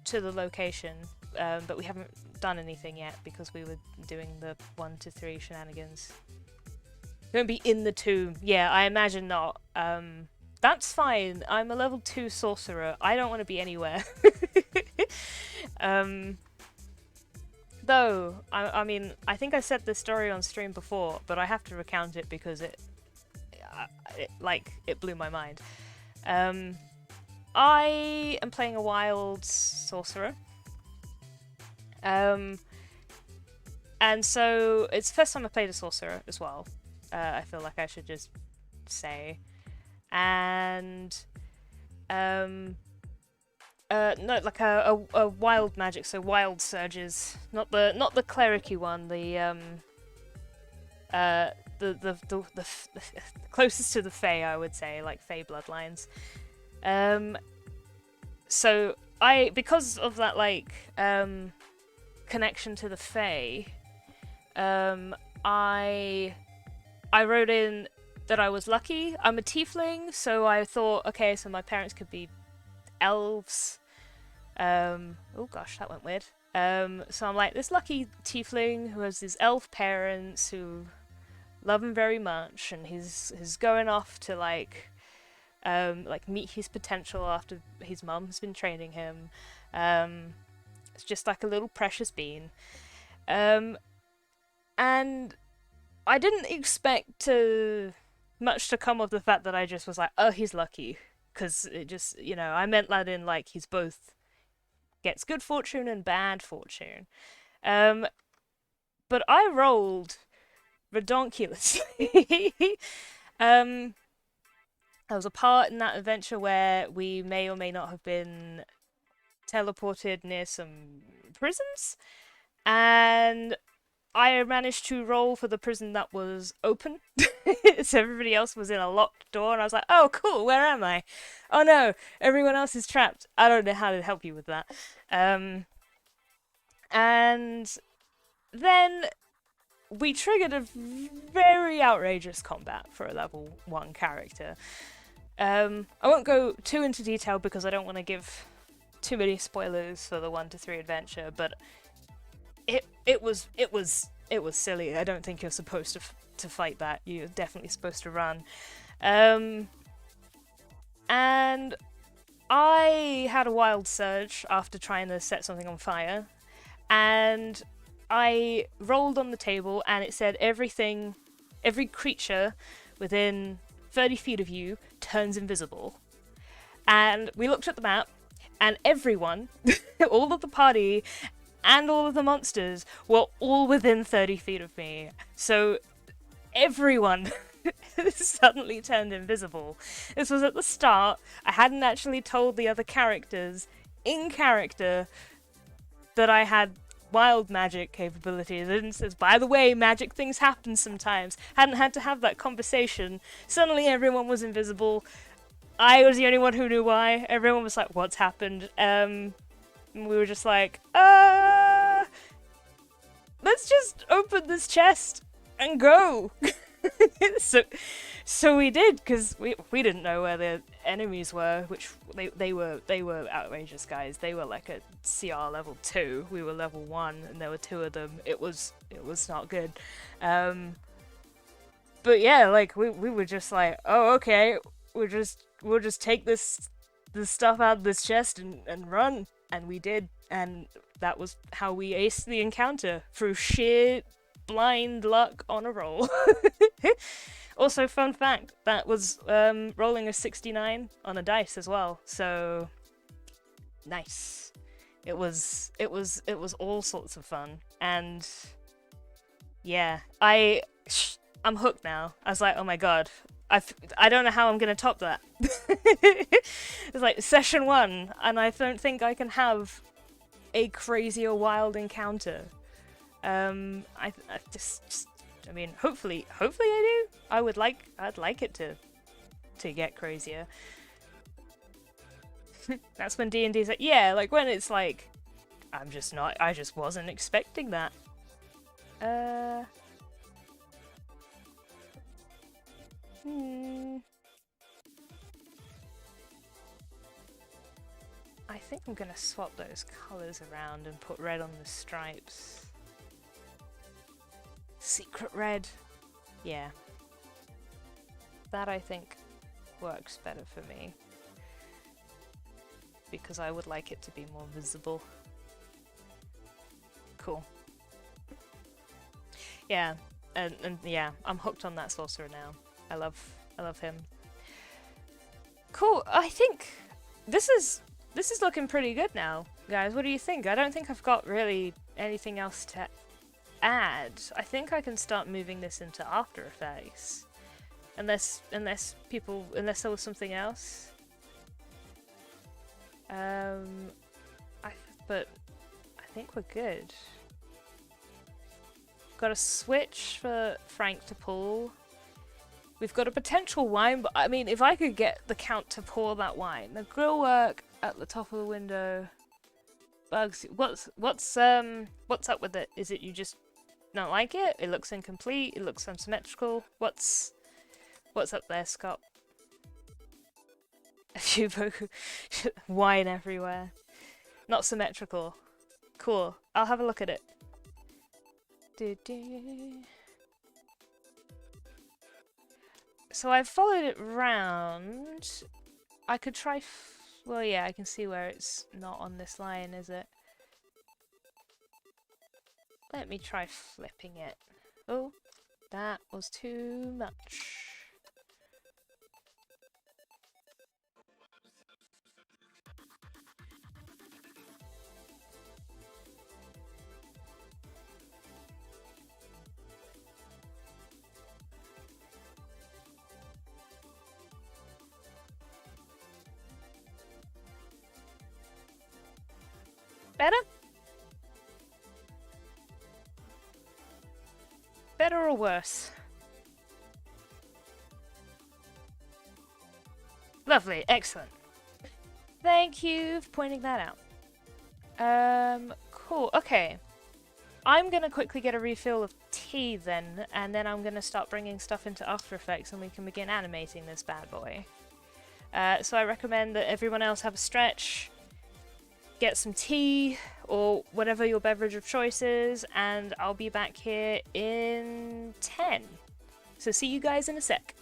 to the location, but we haven't done anything yet because we were doing the 1 to 3 shenanigans. We won't be in the tomb. Yeah, I imagine not. That's fine. I'm a level 2 sorcerer. I don't want to be anywhere. Though, I mean, I think I said this story on stream before, but I have to recount it because it blew my mind. I am playing a wild sorcerer. And so it's the first time I played a sorcerer as well. I feel like I should just say. And no, like a wild magic, so wild surges, not the clericy one, the closest to the Fae, I would say, like Fae bloodlines. So because of that like connection to the Fae, I wrote in that I was lucky. I'm a tiefling, so I thought, okay, so my parents could be elves. Oh gosh, that went weird. So I'm like this lucky tiefling who has these elf parents who love him very much, and he's going off to like meet his potential after his mum has been training him. It's just like a little precious bean. And I didn't expect much to come of the fact that I just was like, oh, he's lucky. Because it just, I meant that in like he's both gets good fortune and bad fortune. But I rolled redonkulously. There was a part in that adventure where we may or may not have been teleported near some prisons, and I managed to roll for the prison that was open. So everybody else was in a locked door, and I was like, oh cool, where am I? Oh no, everyone else is trapped. I don't know how to help you with that. And then we triggered a very outrageous combat for a level 1 character. I won't go too into detail because I don't want to give too many spoilers for the 1 to 3 adventure, but it was silly. I don't think you're supposed to fight that. You're definitely supposed to run. And I had a wild surge after trying to set something on fire, and I rolled on the table and it said every creature within 30 feet of you turns invisible. And we looked at the map, and everyone, all of the party and all of the monsters were all within 30 feet of me. So everyone suddenly turned invisible. This was at the start. I hadn't actually told the other characters in character that I had wild magic capabilities. And says, by the way, magic things happen sometimes. Hadn't had to have that conversation. Suddenly everyone was invisible. I was the only one who knew why. Everyone was like, what's happened? We were just like, let's just open this chest and go. So we did, because we didn't know where the enemies were, which they were outrageous guys. They were like a CR level 2. We were level 1, and there were 2 of them. It was not good. But yeah, like we were just like, oh okay, we'll just take this stuff out of this chest and run. And we did, and that was how we aced the encounter, through sheer blind luck on a roll. Also, fun fact, that was rolling a 69 on a dice as well, so nice. It was all sorts of fun, and yeah, I'm hooked now. I was like, oh my god, I don't know how I'm gonna top that. It's like session 1, and I don't think I can have a crazy or wild encounter. I just, I mean, hopefully I do. I'd like it to get crazier. That's when D&D's like, yeah, like when it's like, I just wasn't expecting that. Uh, hmm. I think I'm gonna swap those colors around and put red on the stripes. Secret red. Yeah. That I think works better for me. Because I would like it to be more visible. Cool. Yeah, and yeah, I'm hooked on that sorcerer now. I love him. Cool. I think this is looking pretty good now, guys. What do you think? I don't think I've got really anything else to add. I think I can start moving this into After Effects, unless there was something else. But I think we're good. Got a switch for Frank to pull. We've got a potential wine, but I mean, if I could get the Count to pour that wine, the grill work at the top of the window. Bugs, what's up with it? Is it you just don't like it? It looks incomplete. It looks unsymmetrical. What's up there, Scott? A few wine everywhere. Not symmetrical. Cool. I'll have a look at it. So I've followed it round. I could try. Well, yeah, I can see where it's not on this line, is it? Let me try flipping it. Oh, that was too much. Better? Better or worse? Lovely, excellent. Thank you for pointing that out. Cool, okay. I'm gonna quickly get a refill of tea then, and then I'm gonna start bringing stuff into After Effects and we can begin animating this bad boy. So I recommend that everyone else have a stretch, get some tea, or whatever your beverage of choice is, and I'll be back here in 10. So see you guys in a sec.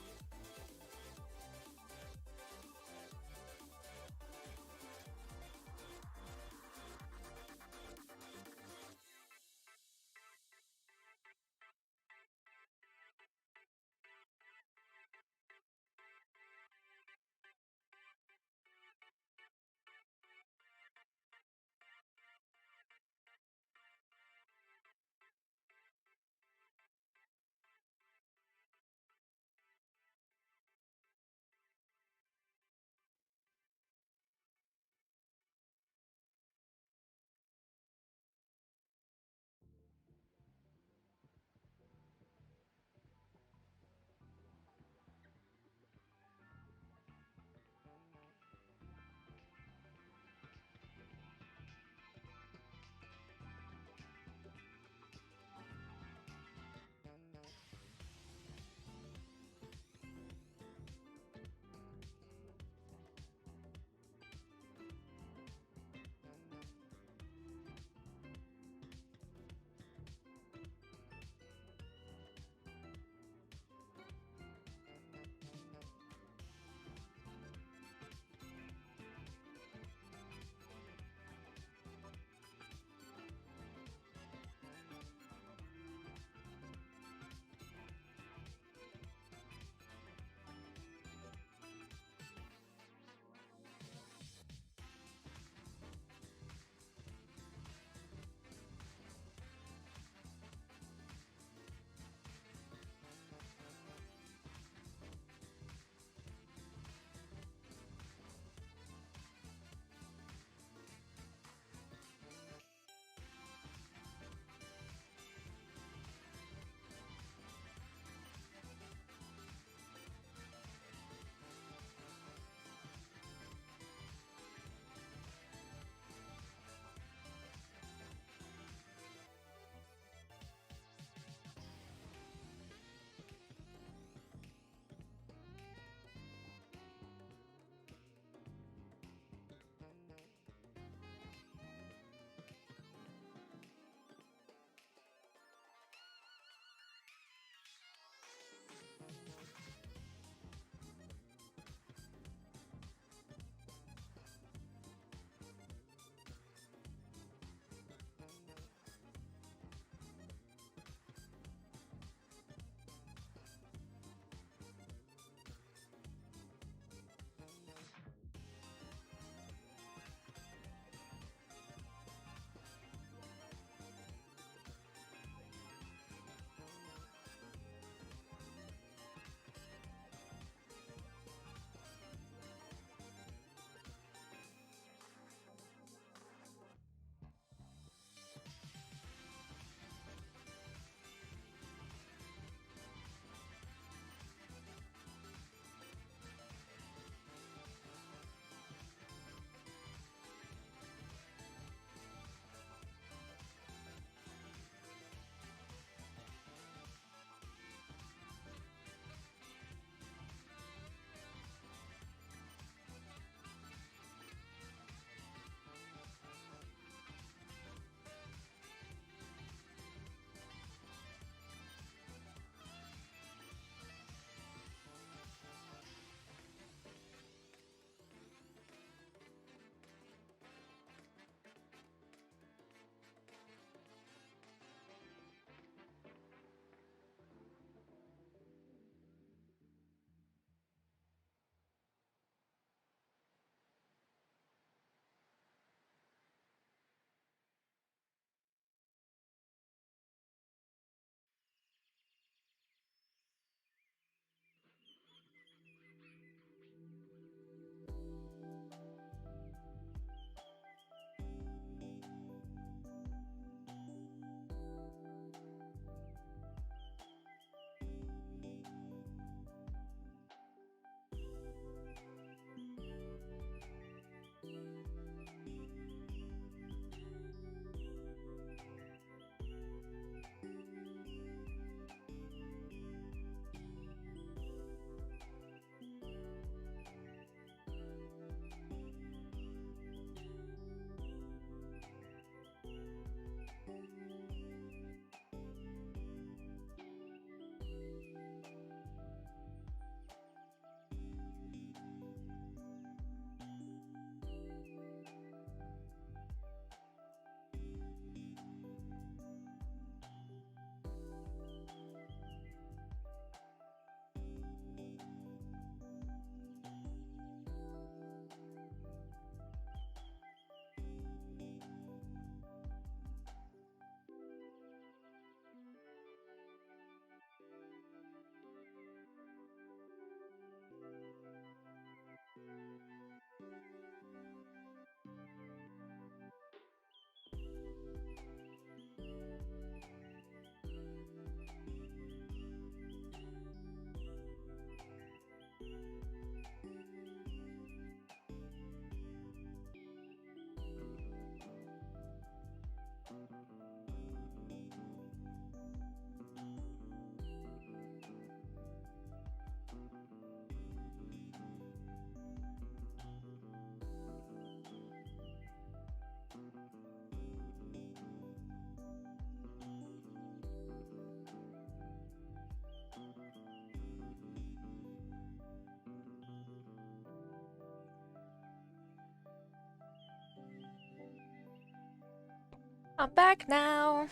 I'm back now.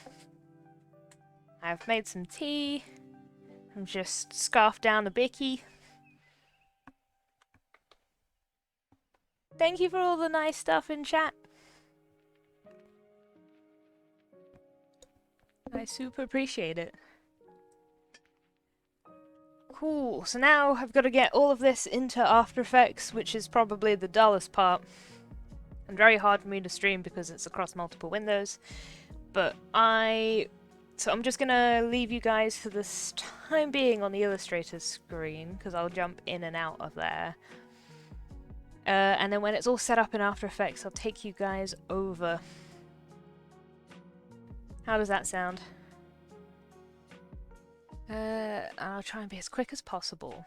I've made some tea. I'm just scarfed down a bicky. Thank you for all the nice stuff in chat. I super appreciate it. Cool, so now I've got to get all of this into After Effects, which is probably the dullest part. And very hard for me to stream because it's across multiple windows. But so I'm just gonna leave you guys for this time being on the Illustrator screen, because I'll jump in and out of there. And then when it's all set up in After Effects, I'll take you guys over. How does that sound? I'll try and be as quick as possible.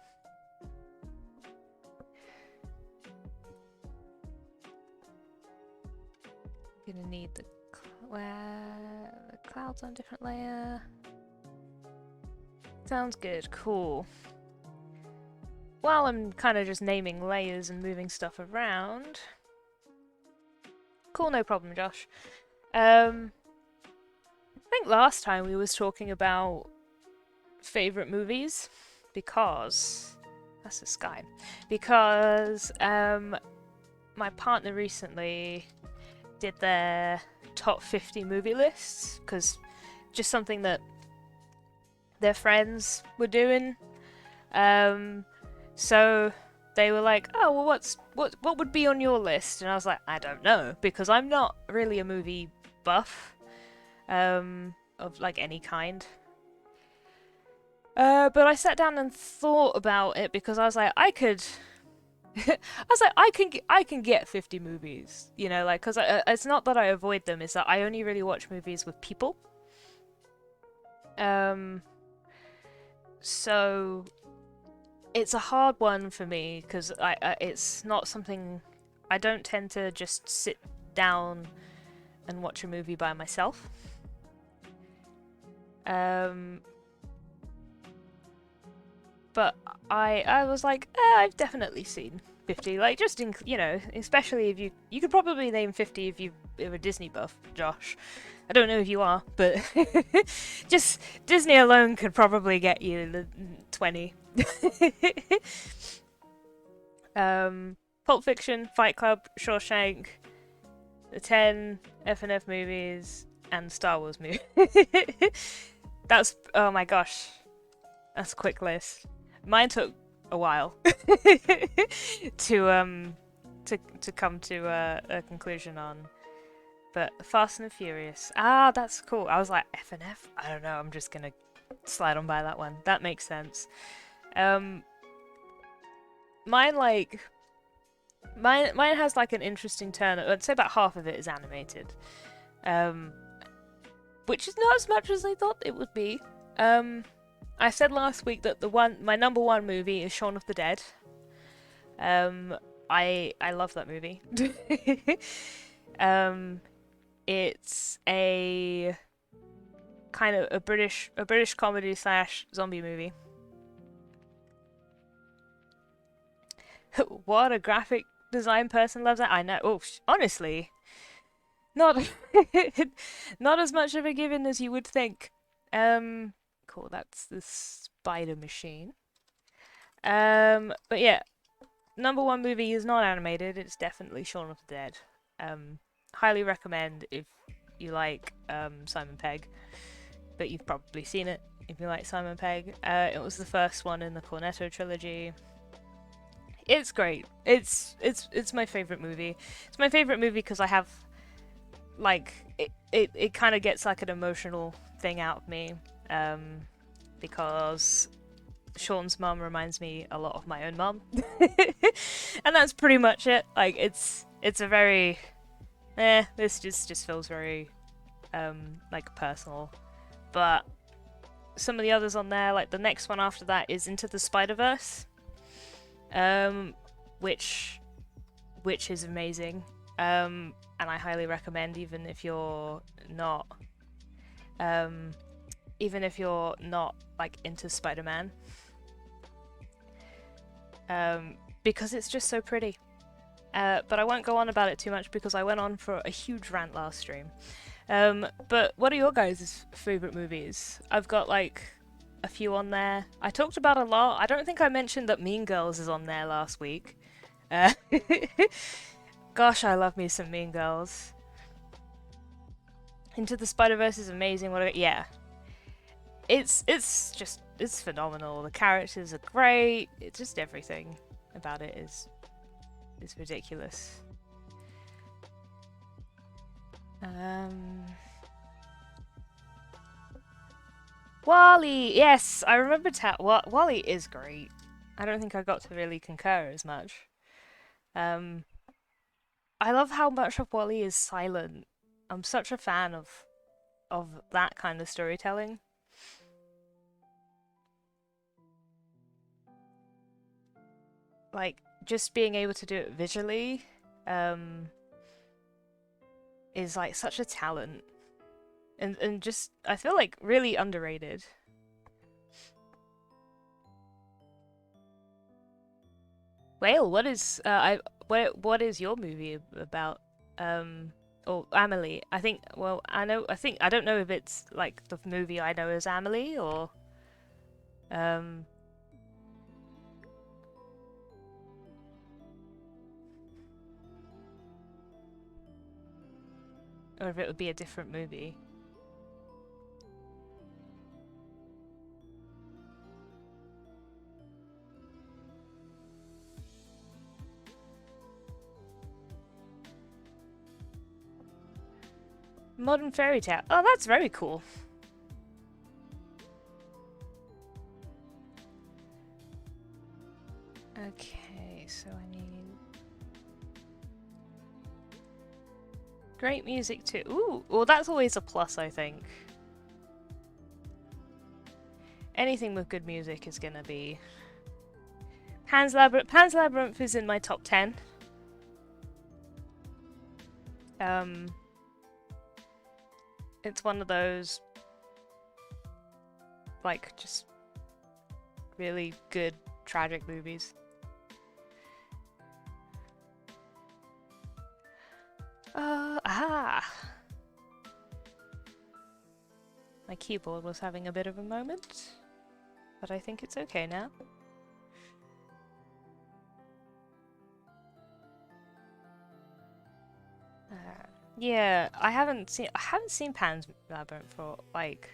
Gonna need the clouds on a different layer. Sounds good, cool. While I'm kind of just naming layers and moving stuff around. Cool, no problem, Josh. I think last time we was talking about favorite movies because that's the sky. Because my partner recently did their top 50 movie lists, because just something that their friends were doing. So they were like, oh, well, what would be on your list? And I was like, I don't know, because I'm not really a movie buff of like any kind. But I sat down and thought about it, because I was like, I can get 50 movies, you know, like, because it's not that I avoid them, it's that I only really watch movies with people. So it's a hard one for me, because it's not something I don't tend to just sit down and watch a movie by myself. But I was like, I've definitely seen 50. Like, just in, you know, especially if you could probably name 50 if you're a Disney buff, Josh. I don't know if you are, but just Disney alone could probably get you the 20. Pulp Fiction, Fight Club, Shawshank, the 10 F&F movies, and Star Wars movies. That's, oh my gosh, that's a quick list. Mine took a while to come to a conclusion on. But Fast and the Furious. Ah, that's cool. I was like, F&F? I don't know, I'm just gonna slide on by that one. That makes sense. Mine has like an interesting turn. I'd say about half of it is animated. Which is not as much as I thought it would be. I said last week that my number one movie is Shaun of the Dead. I love that movie. It's a kind of a British comedy / zombie movie. What a graphic design person loves that. I know. Oh, honestly, not not as much of a given as you would think. Cool, that's the spider machine. But yeah, number one movie is not animated. It's definitely Shaun of the Dead. Highly recommend if you like Simon Pegg, but you've probably seen it if you like Simon Pegg. It was the first one in the Cornetto trilogy. It's great. It's my favorite movie. It's my favorite movie because I have like it kind of gets like an emotional thing out of me. Because Sean's mum reminds me a lot of my own mum. And that's pretty much it. Like, it's a very this just feels very like personal. But some of the others on there, like the next one after that is Into the Spider-Verse, which is amazing, and I highly recommend, even if you're not like into Spider-Man, because it's just so pretty. But I won't go on about it too much because I went on for a huge rant last stream. But what are your guys' favorite movies? I've got like a few on there. I talked about a lot. I don't think I mentioned that Mean Girls is on there last week. Uh, Gosh, I love me some Mean Girls. Into the Spider-Verse is amazing. Yeah, it's phenomenal. The characters are great. It's just everything about it is ridiculous. Wally, yes, I remember. Wally is great. I don't think I got to really concur as much. Um, I love how much of Wally is silent. I'm such a fan of that kind of storytelling. Like just being able to do it visually, um, is like such a talent, and just I feel like really underrated. Whale, what is your movie about? Or Amelie? I think. Well, I know. I don't know if it's like the movie I know as Amelie um, or if it would be a different movie. Modern fairy tale. Oh, that's very cool. Okay, so I need great music too. Ooh, well, that's always a plus, I think. Anything with good music is gonna be. Pan's Labyrinth is in my top 10. It's one of those, like, just really good tragic movies. Aha! My keyboard was having a bit of a moment, but I think it's okay now. Yeah, I haven't seen Pan's Labyrinth for like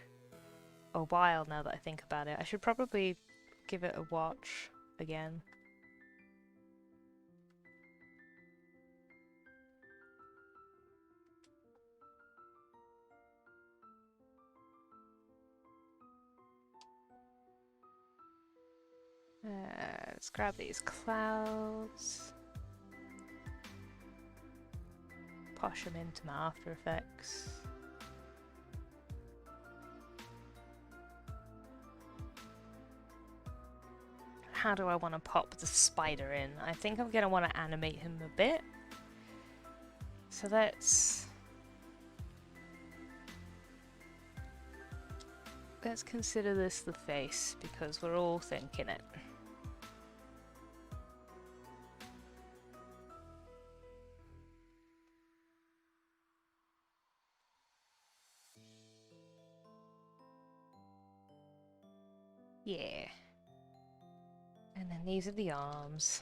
a while now that I think about it. I should probably give it a watch again. Let's grab these clouds. Posh them into my After Effects. How do I want to pop the spider in? I think I'm going to want to animate him a bit. So let's consider this the face, because we're all thinking it. Yeah. And then these are the arms.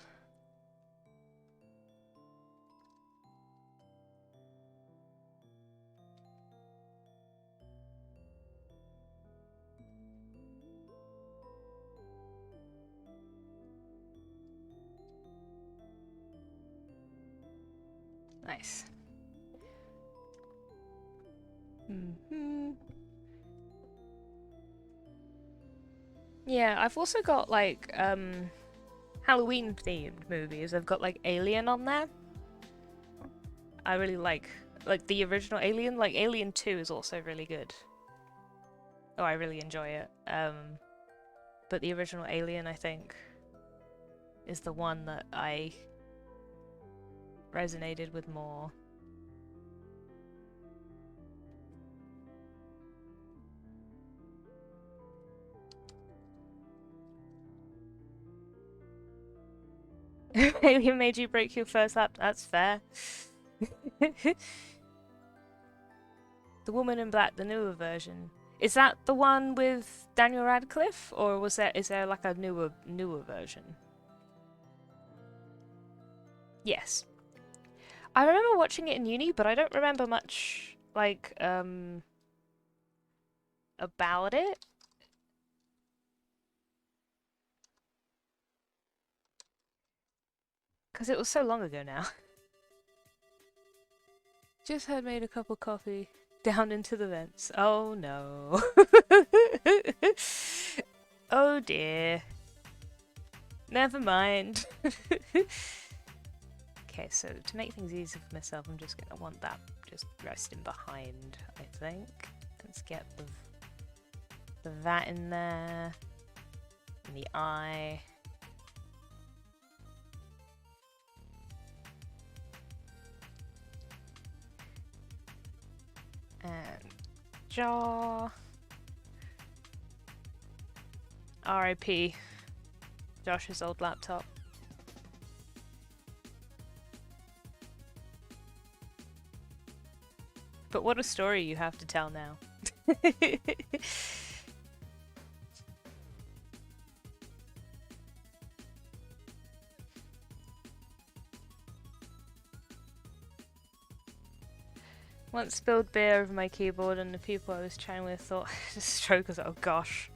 Nice. Yeah, I've also got like Halloween themed movies. I've got like Alien on there. I really like the original Alien. Like Alien 2 is also really good. Oh, I really enjoy it. But the original Alien, I think, is the one that I resonated with more. Alien made you break your first lap. That's fair. The Woman in Black, the newer version. Is that the one with Daniel Radcliffe, or is there like a newer version? Yes. I remember watching it in uni, but I don't remember much like about it. Because it was so long ago now. Just had made a cup of coffee. Down into the vents. Oh no. Oh dear. Never mind. Okay, so to make things easier for myself, I'm just gonna want that just resting behind, I think. Let's get that in there. And the eye. And jaw. RIP. Josh's old laptop. But what a story you have to tell now. Once spilled beer over my keyboard and the people I was chatting with thought strokers, oh gosh.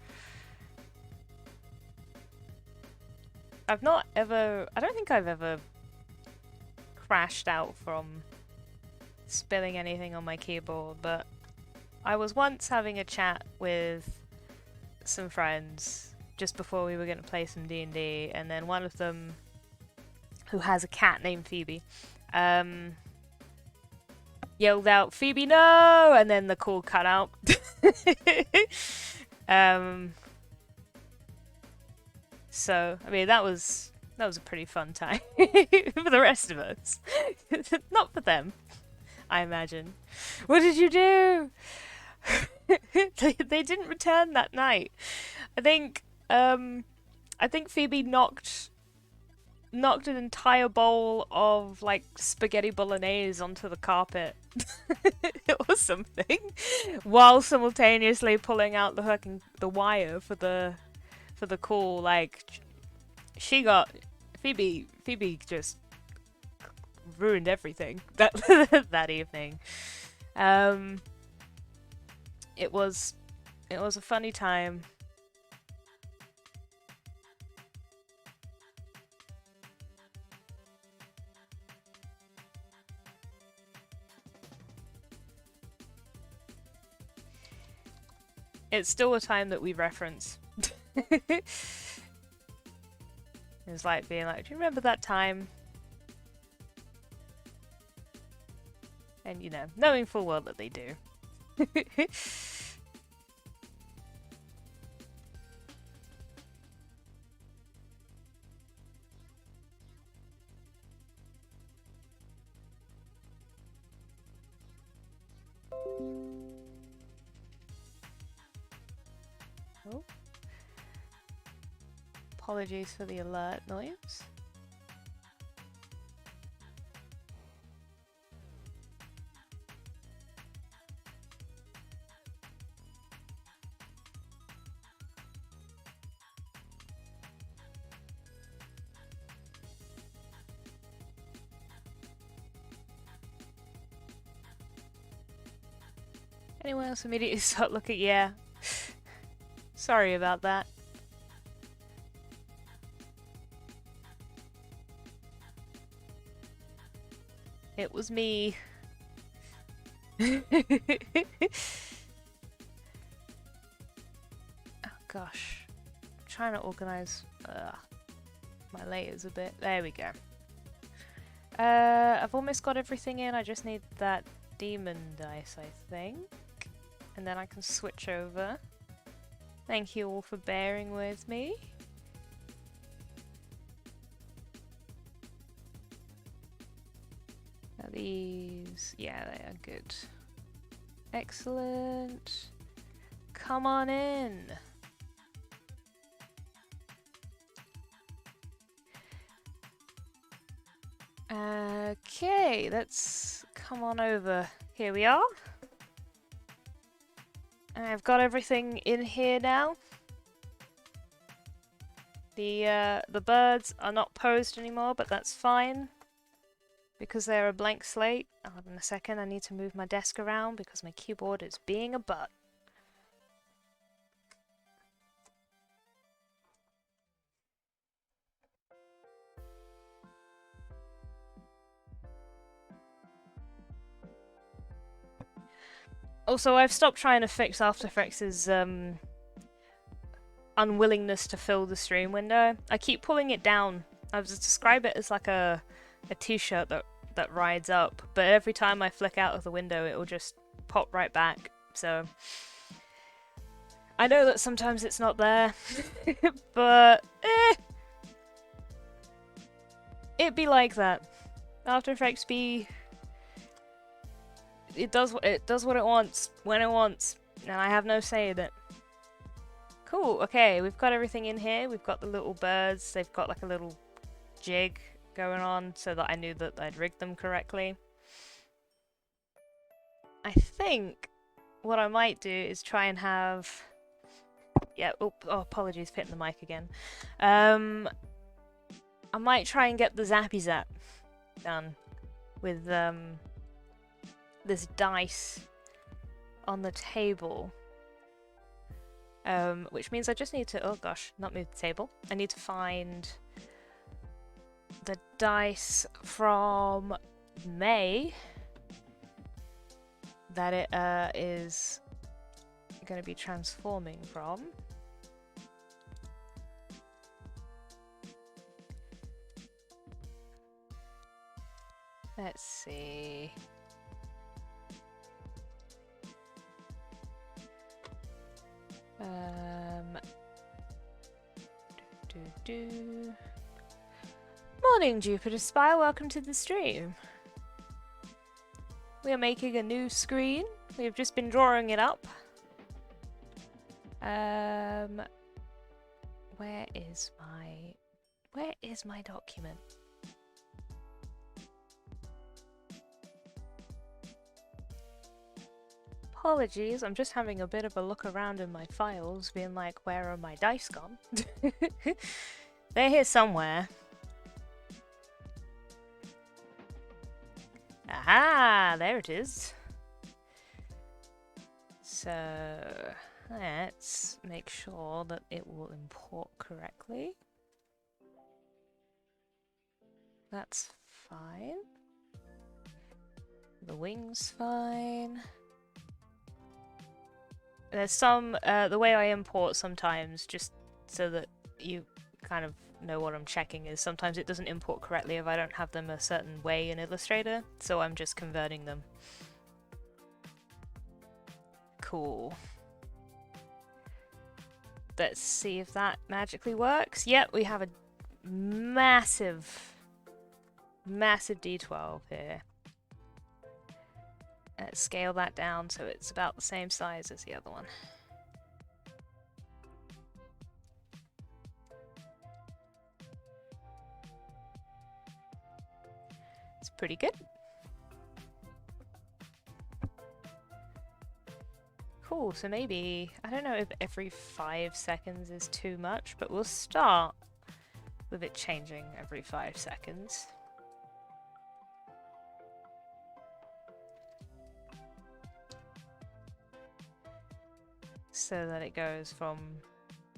I don't think I've ever crashed out from spilling anything on my keyboard, but I was once having a chat with some friends just before we were going to play some D&D, and then one of them, who has a cat named Phoebe, yelled out, "Phoebe, no!" And then the call cut out. So, I mean, that was a pretty fun time for the rest of us. Not for them, I imagine. What did you do? They didn't return that night. I think Phoebe knocked an entire bowl of like spaghetti bolognese onto the carpet or something, while simultaneously pulling out the wire for the call. Like, Phoebe just ruined everything that evening. It was a funny time. It's still a time that we reference. It's like being like, do you remember that time? And, you know, knowing full well that they do. Oh. Apologies for the alert noise. Anyone else immediately start looking? Yeah. Sorry about that. It was me. Oh gosh. I'm trying to organize my layers a bit. There we go. I've almost got everything in. I just need that demon dice, I think. And then I can switch over. Thank you all for bearing with me. Are these... yeah, they are good. Excellent. Come on in. Okay, let's come on over. Here we are. I've got everything in here now. The birds are not posed anymore, but that's fine. Because they're a blank slate. Hold on a second, I need to move my desk around because my keyboard is being a butt. Also, I've stopped trying to fix After Effects' unwillingness to fill the stream window. I keep pulling it down. I would describe it as like a t-shirt that rides up, but every time I flick out of the window it will just pop right back. So I know that sometimes it's not there, but it'd be like that. After Effects it does what it wants when it wants, and I have no say in it. Cool. Okay, we've got everything in here. We've got the little birds. They've got like a little jig going on so that I knew that I'd rigged them correctly. I think what I might do is try and have... Yeah, oh, apologies for hitting the mic again. I might try and get the Zappy Zap done with this dice on the table. Which means I just need to... Oh gosh, not move the table. I need to find the dice from May that it is going to be transforming from. Let's see. Morning, Jupiter Spire. Welcome to the stream. We are making a new screen. We have just been drawing it up. Where is my document? Apologies, I'm just having a bit of a look around in my files, being like, where are my dice gone? They're here somewhere. Aha! There it is. So, let's make sure that it will import correctly. That's fine. The wing's fine. There's some, the way I import sometimes, just so that you kind of know what I'm checking, is sometimes it doesn't import correctly if I don't have them a certain way in Illustrator, so I'm just converting them. Cool. Let's see if that magically works. Yep, we have a massive D12 here. Let's scale that down so it's about the same size as the other one. It's pretty good. Cool, so maybe, I don't know if every 5 seconds is too much, but we'll start with it changing every 5 seconds. So that it goes from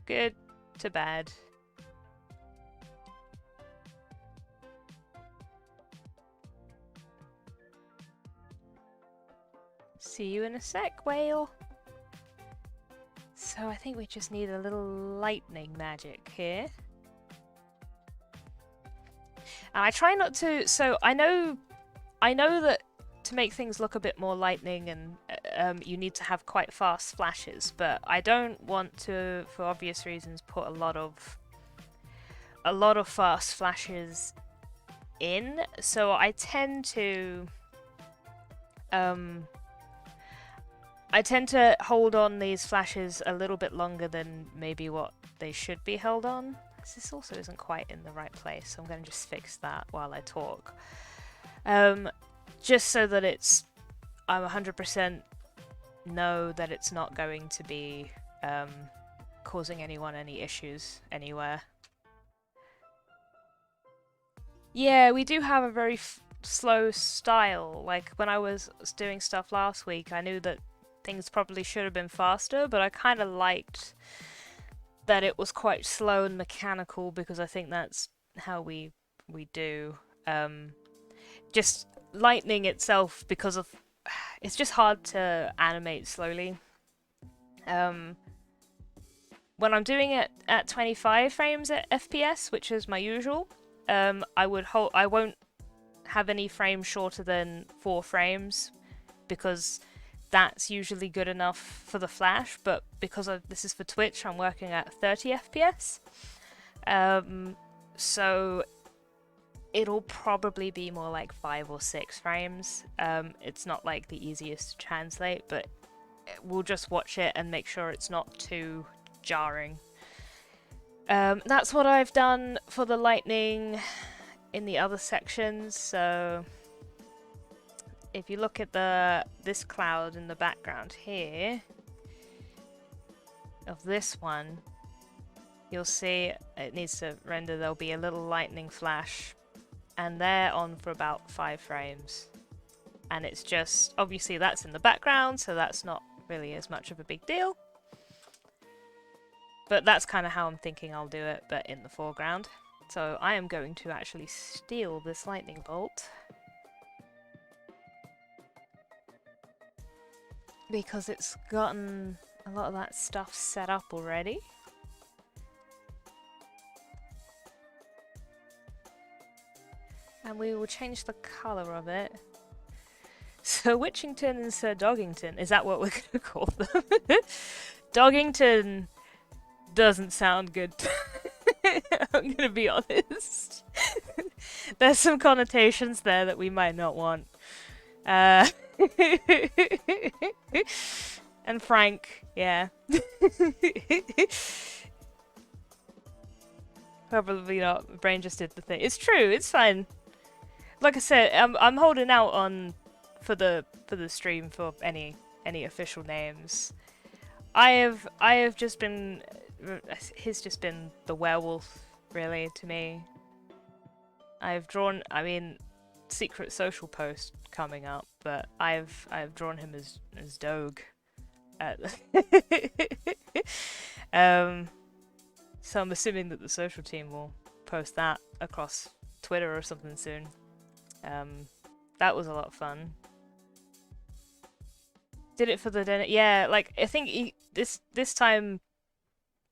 good to bad. See you in a sec, whale. So I think we just need a little lightning magic here. And I try not to, so I know that to make things look a bit more lightning and you need to have quite fast flashes, but I don't want to, for obvious reasons, put a lot of fast flashes in. So I tend to hold on these flashes a little bit longer than maybe what they should be held on. This also isn't quite in the right place, so I'm going to just fix that while I talk. Just so that I'm 100% know that it's not going to be causing anyone any issues anywhere. Yeah, we do have a very slow style. Like, when I was doing stuff last week, I knew that things probably should have been faster, but I kind of liked that it was quite slow and mechanical, because I think that's how we do. Just lightning itself, because of it's just hard to animate slowly. When I'm doing it at 25 frames at FPS, which is my usual, I won't have any frames shorter than 4 frames, because that's usually good enough for the flash. But because this is for Twitch, I'm working at 30 FPS. So it'll probably be more like 5 or 6 frames. It's not like the easiest to translate, but we'll just watch it and make sure it's not too jarring. That's what I've done for the lightning in the other sections. So if you look at this cloud in the background here of this one, you'll see it needs to render. There'll be a little lightning flash, and they're on for about 5 frames. And it's just, obviously that's in the background, so that's not really as much of a big deal. But that's kind of how I'm thinking I'll do it, but in the foreground. So I am going to actually steal this lightning bolt, because it's gotten a lot of that stuff set up already. And we will change the colour of it. Sir Witchington and Sir Doggington. Is that what we're going to call them? Doggington doesn't sound good. I'm going to be honest. There's some connotations there that we might not want. And Frank, yeah. Probably not. My brain just did the thing. It's true. It's fine. Like I said, I'm holding out on for the stream for any official names. I have just been. He's just been the werewolf, really, to me. I've drawn. I mean, secret social post coming up, but I've drawn him as Dogue. So I'm assuming that the social team will post that across Twitter or something soon. That was a lot of fun. Did it for the dinner? Yeah, like I think this time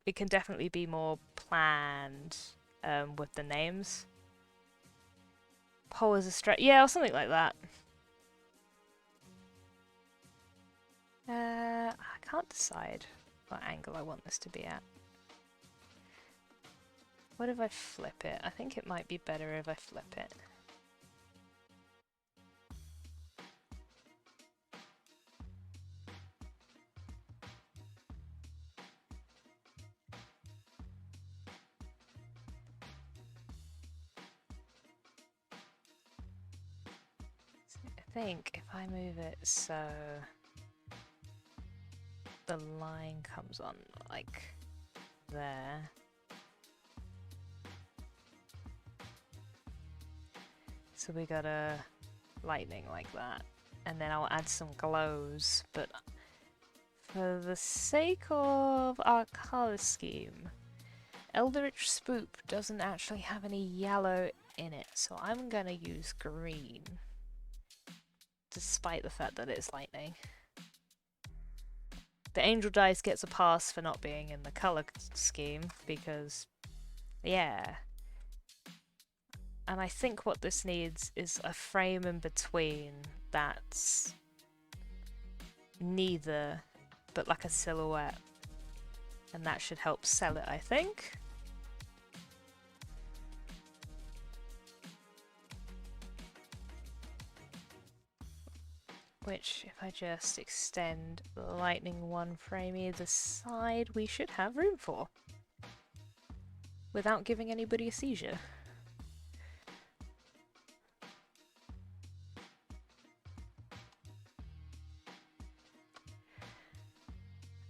it can definitely be more planned with the names. Poe as a stretch, yeah, or something like that. I can't decide what angle I want this to be at. What if I flip it? I think it might be better if I flip it. I think if I move it so the line comes on like there. So we got a lightning like that, and then I'll add some glows, but for the sake of our color scheme, Eldritch Spoop doesn't actually have any yellow in it, so I'm gonna use green, despite the fact that it's lightning. The Angel Dice gets a pass for not being in the color scheme, because, yeah. And I think what this needs is a frame in between that's neither, but like a silhouette. And that should help sell it, I think. Which, if I just extend the lightning one frame either side, we should have room for. Without giving anybody a seizure.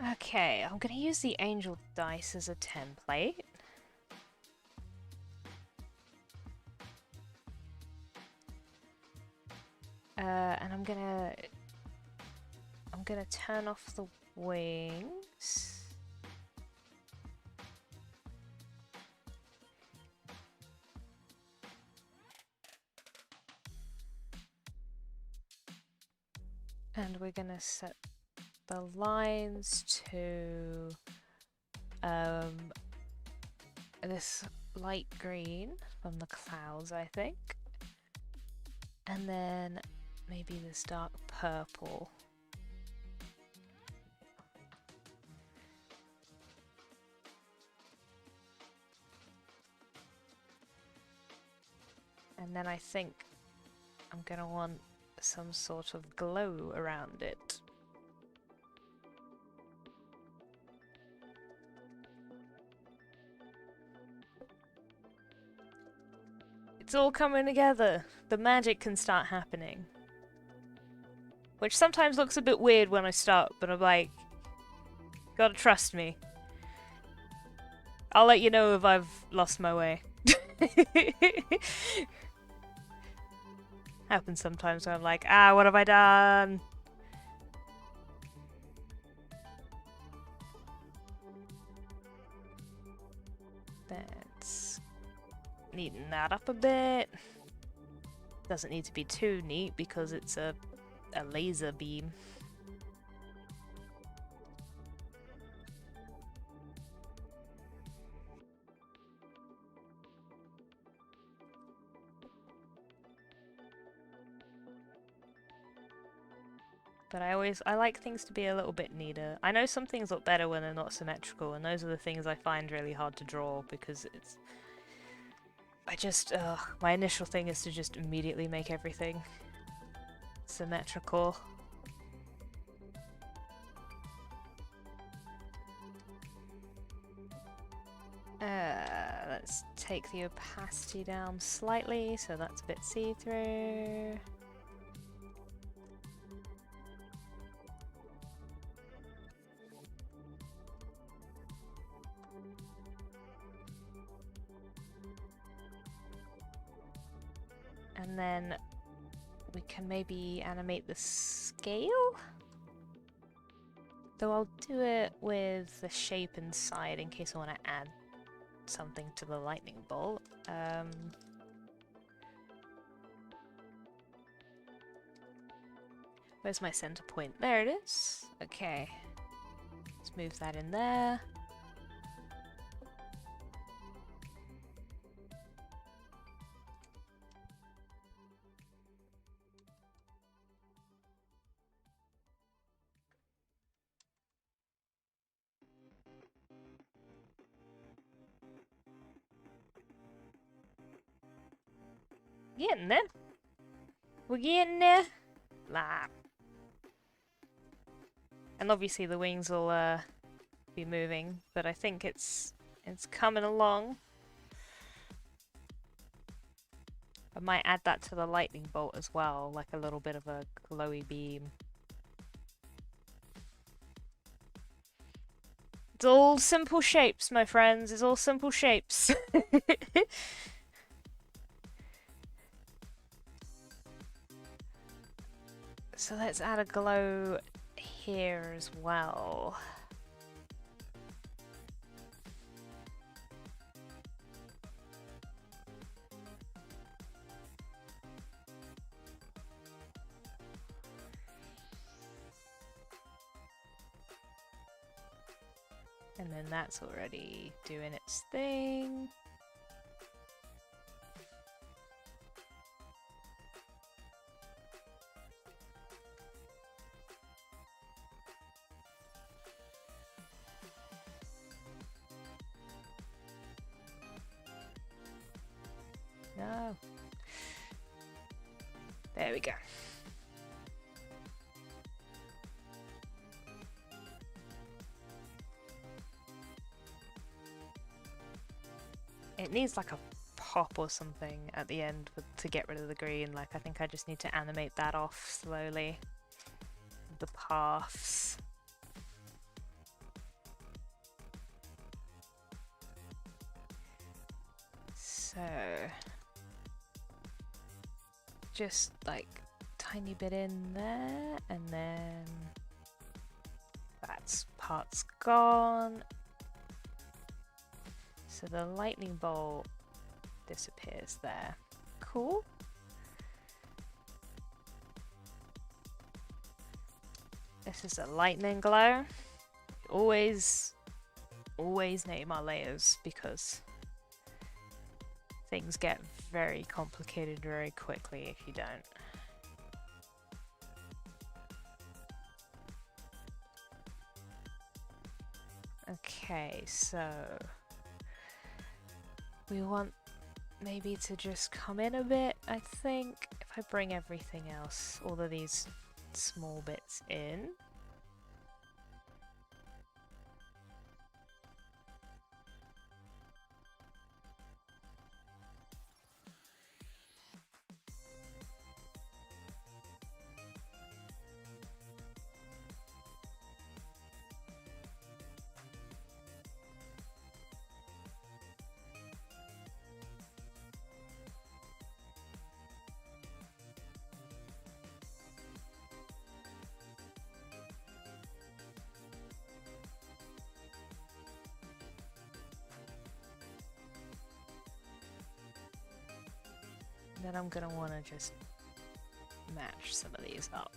Okay, I'm gonna use the angel dice as a template. And I'm gonna turn off the wings. And we're gonna set the lines to this light green from the clouds, I think. And then maybe this dark purple. And then I think I'm gonna want some sort of glow around it. It's all coming together. The magic can start happening. Which sometimes looks a bit weird when I start, but I'm like, gotta trust me. I'll let you know if I've lost my way. Happens sometimes where I'm like, what have I done? Let's neaten that up a bit. Doesn't need to be too neat because it's a laser beam. But I like things to be a little bit neater. I know some things look better when they're not symmetrical, and those are the things I find really hard to draw because it's... my initial thing is to just immediately make everything symmetrical. Let's take the opacity down slightly so that's a bit see-through. And then we can maybe animate the scale? Though I'll do it with the shape inside in case I want to add something to the lightning bolt. Where's my center point? There it is. Okay. Let's move that in there. Getting there. We're getting there. Nah. And obviously the wings will be moving, but I think it's coming along. I might add that to the lightning bolt as well, like a little bit of a glowy beam. It's all simple shapes, my friends. It's all simple shapes. So let's add a glow here as well. And then that's already doing its thing. No. There we go. It needs like a pop or something at the end to get rid of the green. Like I think I just need to animate that off slowly. The paths. So just like tiny bit in there, and then that part's gone. So the lightning bolt disappears there. Cool. This is a lightning glow. Always name our layers because things get very complicated very quickly if you don't. Okay, so we want maybe to just come in a bit, I think. If I bring everything else, all of these small bits in. Then I'm gonna want to just match some of these up.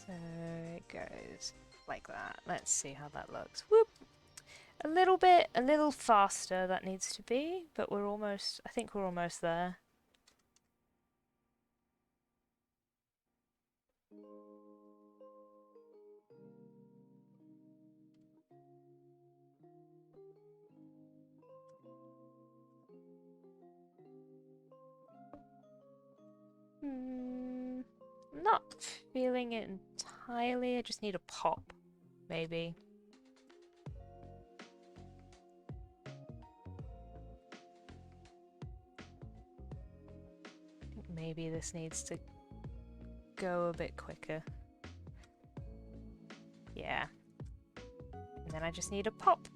So it goes like that. Let's see how that looks. Whoop! A little faster that needs to be, but we're almost, I think we're almost there. Not feeling it entirely. I just need a pop, maybe. Maybe this needs to go a bit quicker. Yeah. And then I just need a pop.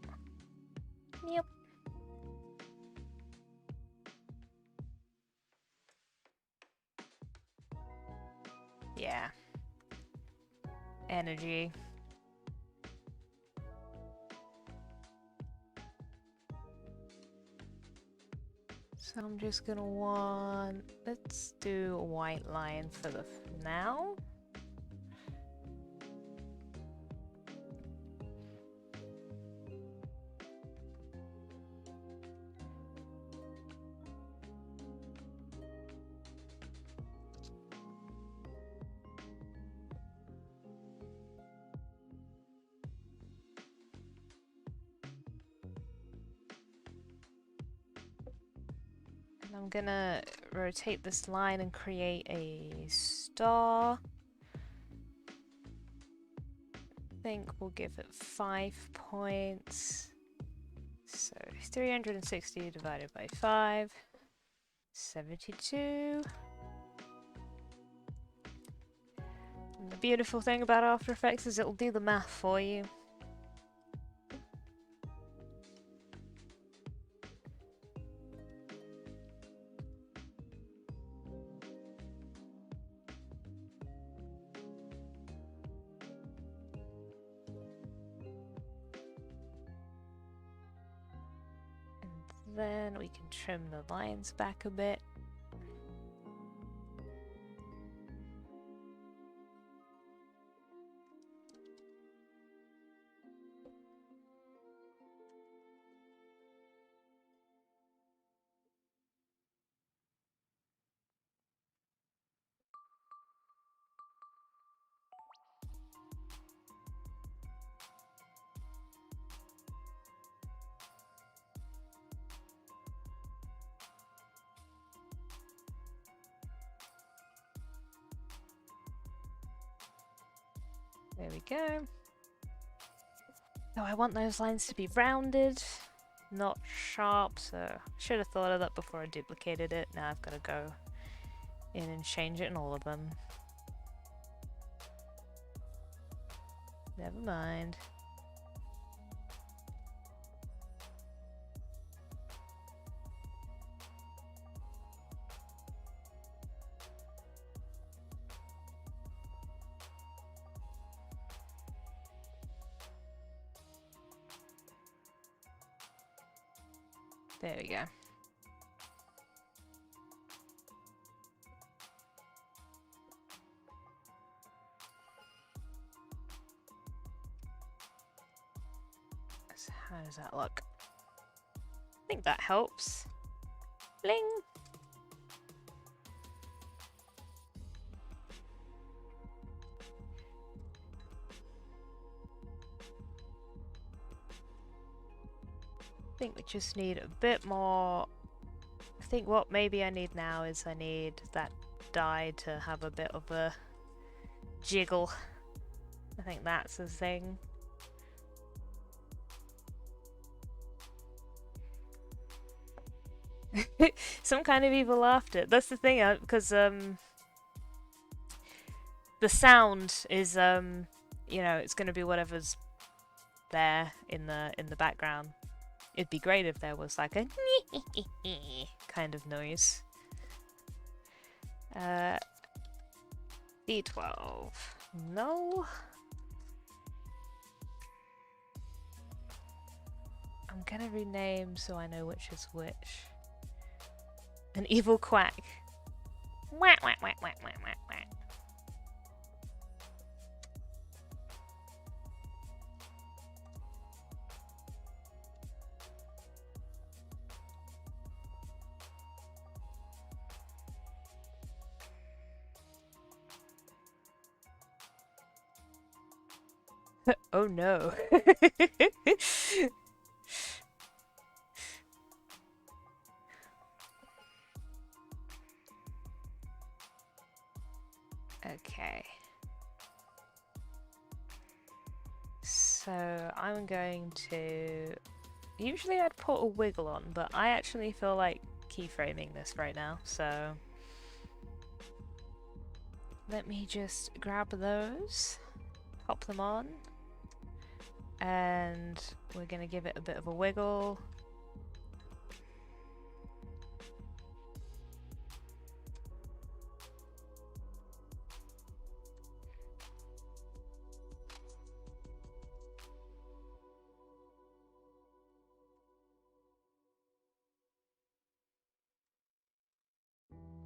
Yep. Yeah. Energy. So I'm just gonna want, let's do a white line for the now. I'm gonna rotate this line and create a star. I think we'll give it 5 points. So 360 divided by 5, 72. And the beautiful thing about After Effects is it'll do the math for you. Then we can trim the lines back a bit. There we go. Oh, I want those lines to be rounded, not sharp, so I should have thought of that before I duplicated it. Now I've got to go in and change it in all of them. Never mind. There we go. So how does that look? I think that helps. Bling! I think we just need a bit more. I think what maybe I need now is I need that die to have a bit of a jiggle. I think that's the thing. Some kind of evil laughter. That's the thing, because the sound is you know, it's going to be whatever's there in the background. It'd be great if there was like a kind of noise. D12. No. I'm gonna rename so I know which is which. An evil quack. Whack, whack, whack, whack, whack, whack, whack. Oh no. Okay. So I'm going to... Usually I'd put a wiggle on, but I actually feel like keyframing this right now, so... Let me just grab those, pop them on, and we're going to give it a bit of a wiggle.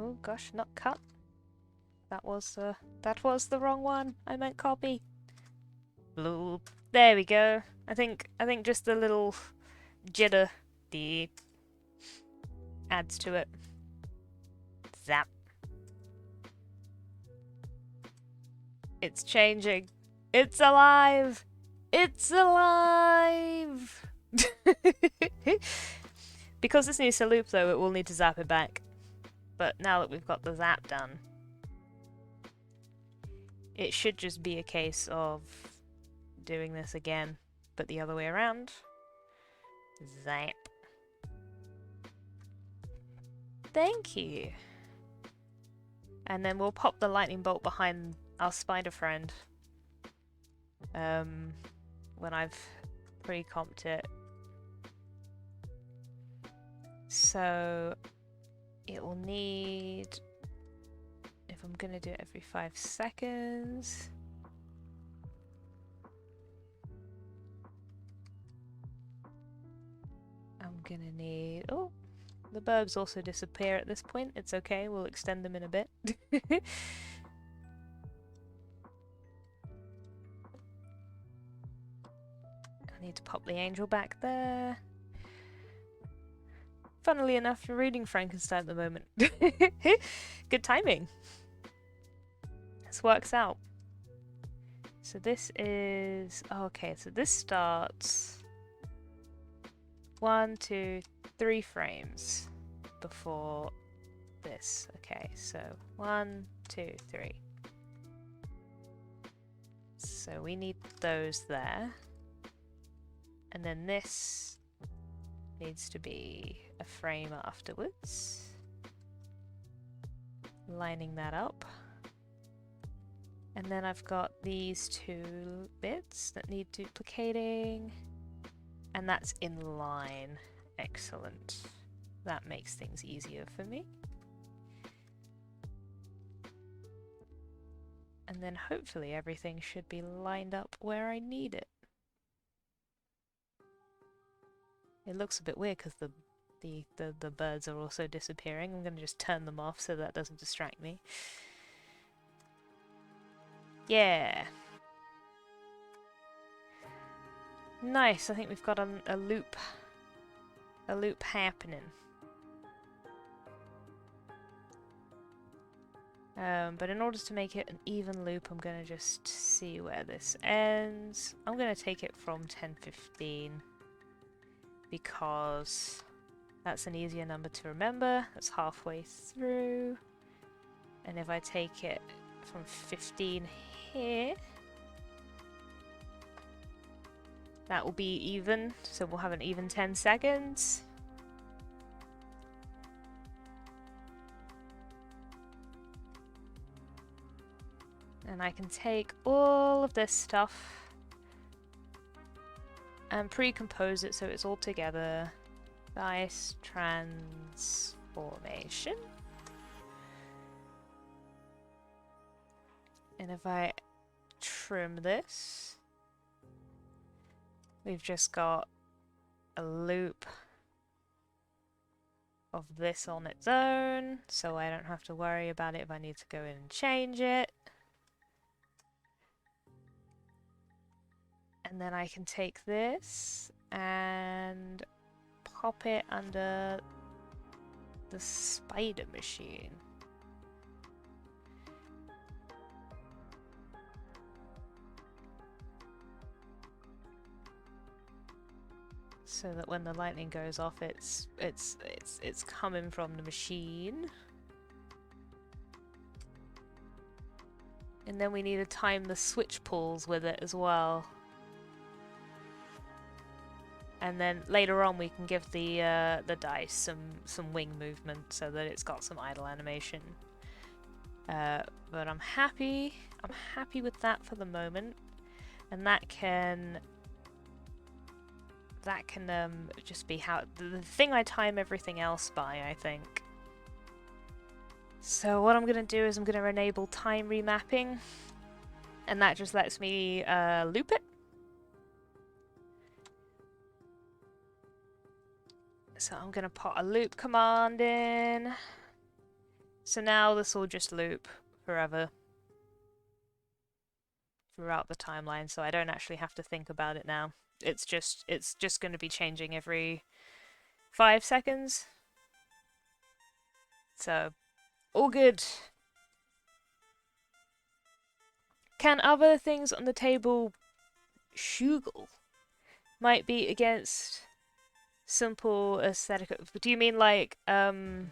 Oh gosh, not cut. That was the wrong one. I meant copy. Bloop. There we go. I think just a little jitter adds to it. Zap. It's changing. It's alive. It's alive. Because this needs to loop though, it will need to zap it back. But now that we've got the zap done, it should just be a case of doing this again, but the other way around. Zap. Thank you. And then we'll pop the lightning bolt behind our spider friend when I've pre-comped it. So it will need, if I'm gonna do it every 5 seconds, I'm gonna need, oh, the burbs also disappear at this point. It's okay, we'll extend them in a bit. I need to pop the angel back there. Funnily enough, you're reading Frankenstein at the moment. Good timing. This works out. So this is... Oh, okay, so this starts 1, 2, 3 frames before this. Okay, so 1, 2, 3. So we need those there. And then this needs to be a frame afterwards. Lining that up. And then I've got these two bits that need duplicating. And that's in line. Excellent. That makes things easier for me. And then hopefully everything should be lined up where I need it. It looks a bit weird because the birds are also disappearing. I'm going to just turn them off so that doesn't distract me. Yeah. Nice. I think we've got a loop happening. But in order to make it an even loop, I'm going to just see where this ends. I'm going to take it from 10:15 because that's an easier number to remember. That's halfway through. And if I take it from 15 here, that will be even. So we'll have an even 10 seconds. And I can take all of this stuff and pre-compose it so it's all together. Nice transformation. And if I trim this, we've just got a loop of this on its own, so I don't have to worry about it if I need to go in and change it. And then I can take this and pop it under the spider machine. So that when the lightning goes off, it's coming from the machine. And then we need to time the switch pulls with it as well. And then later on we can give the dice some wing movement so that it's got some idle animation. But I'm happy with that for the moment, and that can just be how the thing I time everything else by, I think. So what I'm gonna do is I'm gonna enable time remapping, and that just lets me loop it. So I'm going to put a loop command in. So now this will just loop forever throughout the timeline, so I don't actually have to think about it now. It's just going to be changing every 5 seconds. So, all good. Can other things on the table shuggle? Might be against simple aesthetic. Do you mean like get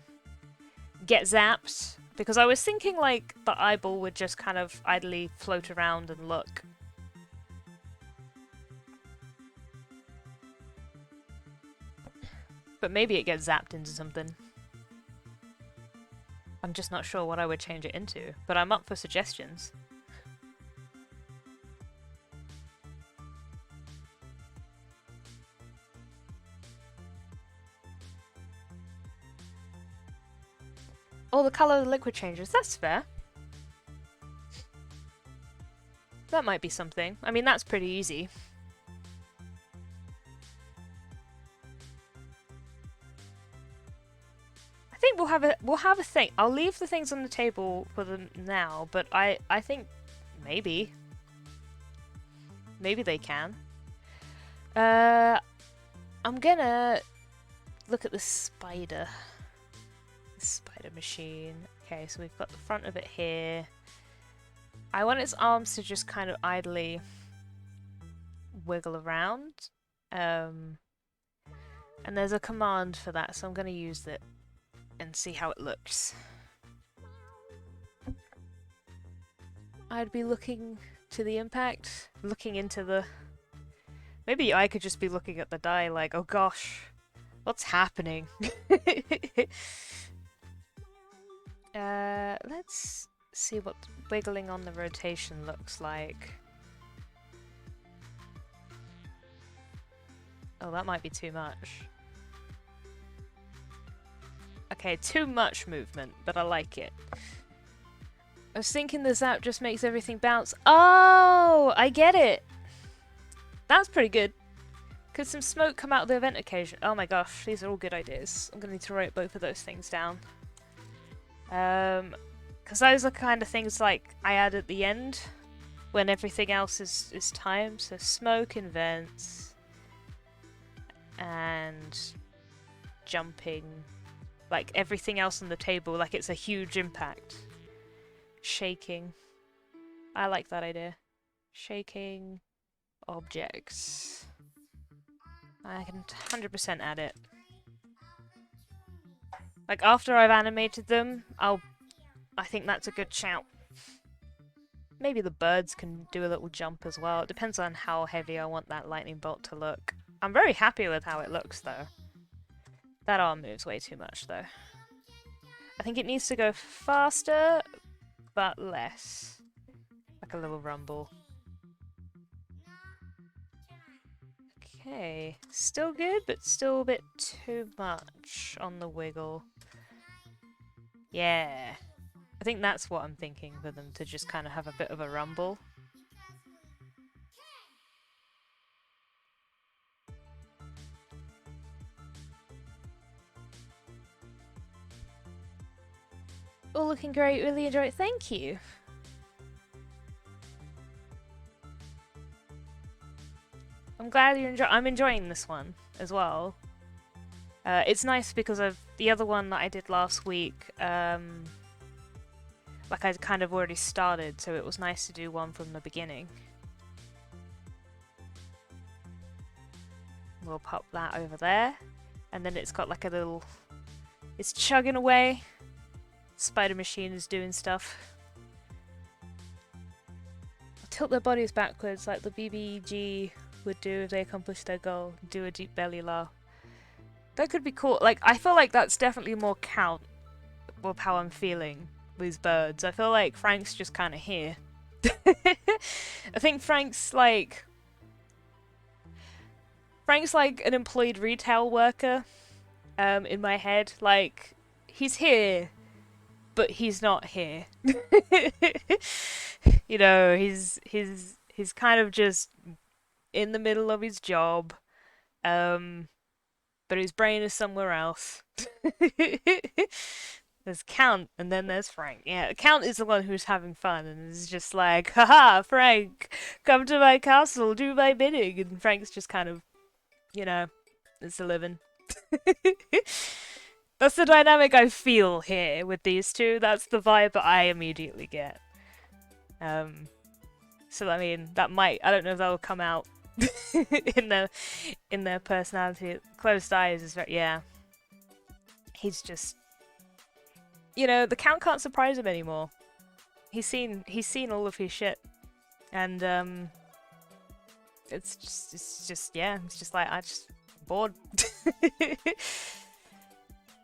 zapped? Because I was thinking like the eyeball would just kind of idly float around and look. But maybe it gets zapped into something. I'm just not sure what I would change it into, but I'm up for suggestions. Oh, the colour of the liquid changes. That's fair. That might be something. I mean, that's pretty easy. I think we'll have a thing. I'll leave the things on the table for them now, but I think maybe they can. I'm gonna look at the spider. Spider machine. Okay, so we've got the front of it here. I want its arms to just kind of idly wiggle around. And there's a command for that, so I'm going to use it and see how it looks. I'd be looking to the impact, looking into the... Maybe I could just be looking at the die like, oh gosh, what's happening? Let's see what wiggling on the rotation looks like. Oh, that might be too much. Okay, too much movement, but I like it. I was thinking the zap just makes everything bounce. Oh, I get it. That's pretty good. Could some smoke come out of the event occasion? Oh my gosh, these are all good ideas. I'm gonna need to write both of those things down. Because those are kind of things like I add at the end when everything else is timed. So smoke in vents and jumping, like everything else on the table, like it's a huge impact. Shaking. I like that idea. Shaking objects. I can 100% add it. Like after I've animated them, I think that's a good shout. Maybe the birds can do a little jump as well. It depends on how heavy I want that lightning bolt to look. I'm very happy with how it looks though. That arm moves way too much though. I think it needs to go faster, but less. Like a little rumble. Okay, still good, but still a bit too much on the wiggle. Yeah. I think that's what I'm thinking, for them to just kind of have a bit of a rumble. All looking great, really enjoy it. Thank you. I'm glad you're I'm enjoying this one as well. It's nice because of the other one that I did last week. Like I'd kind of already started, so it was nice to do one from the beginning. We'll pop that over there, and then it's got like a little... It's chugging away. Spider Machine is doing stuff. Tilt their bodies backwards like the BBG would do if they accomplished their goal. Do a deep belly laugh. That could be cool. Like, I feel like that's definitely more count of how I'm feeling with birds. I feel like Frank's just kind of here. I think Frank's like an employed retail worker in my head. Like, he's here, but he's not here. You know, he's kind of just in the middle of his job, but his brain is somewhere else. There's Count, and then there's Frank. Yeah, Count is the one who's having fun, and is just like, haha, Frank, come to my castle, do my bidding. And Frank's just kind of, you know, it's a living. That's the dynamic I feel here with these two. That's the vibe that I immediately get. So I mean, that might, I don't know if that will come out in their personality. Closed eyes is very, yeah. He's just, you know, the Count can't surprise him anymore. He's seen all of his shit, and it's just yeah, it's just like, I just bored.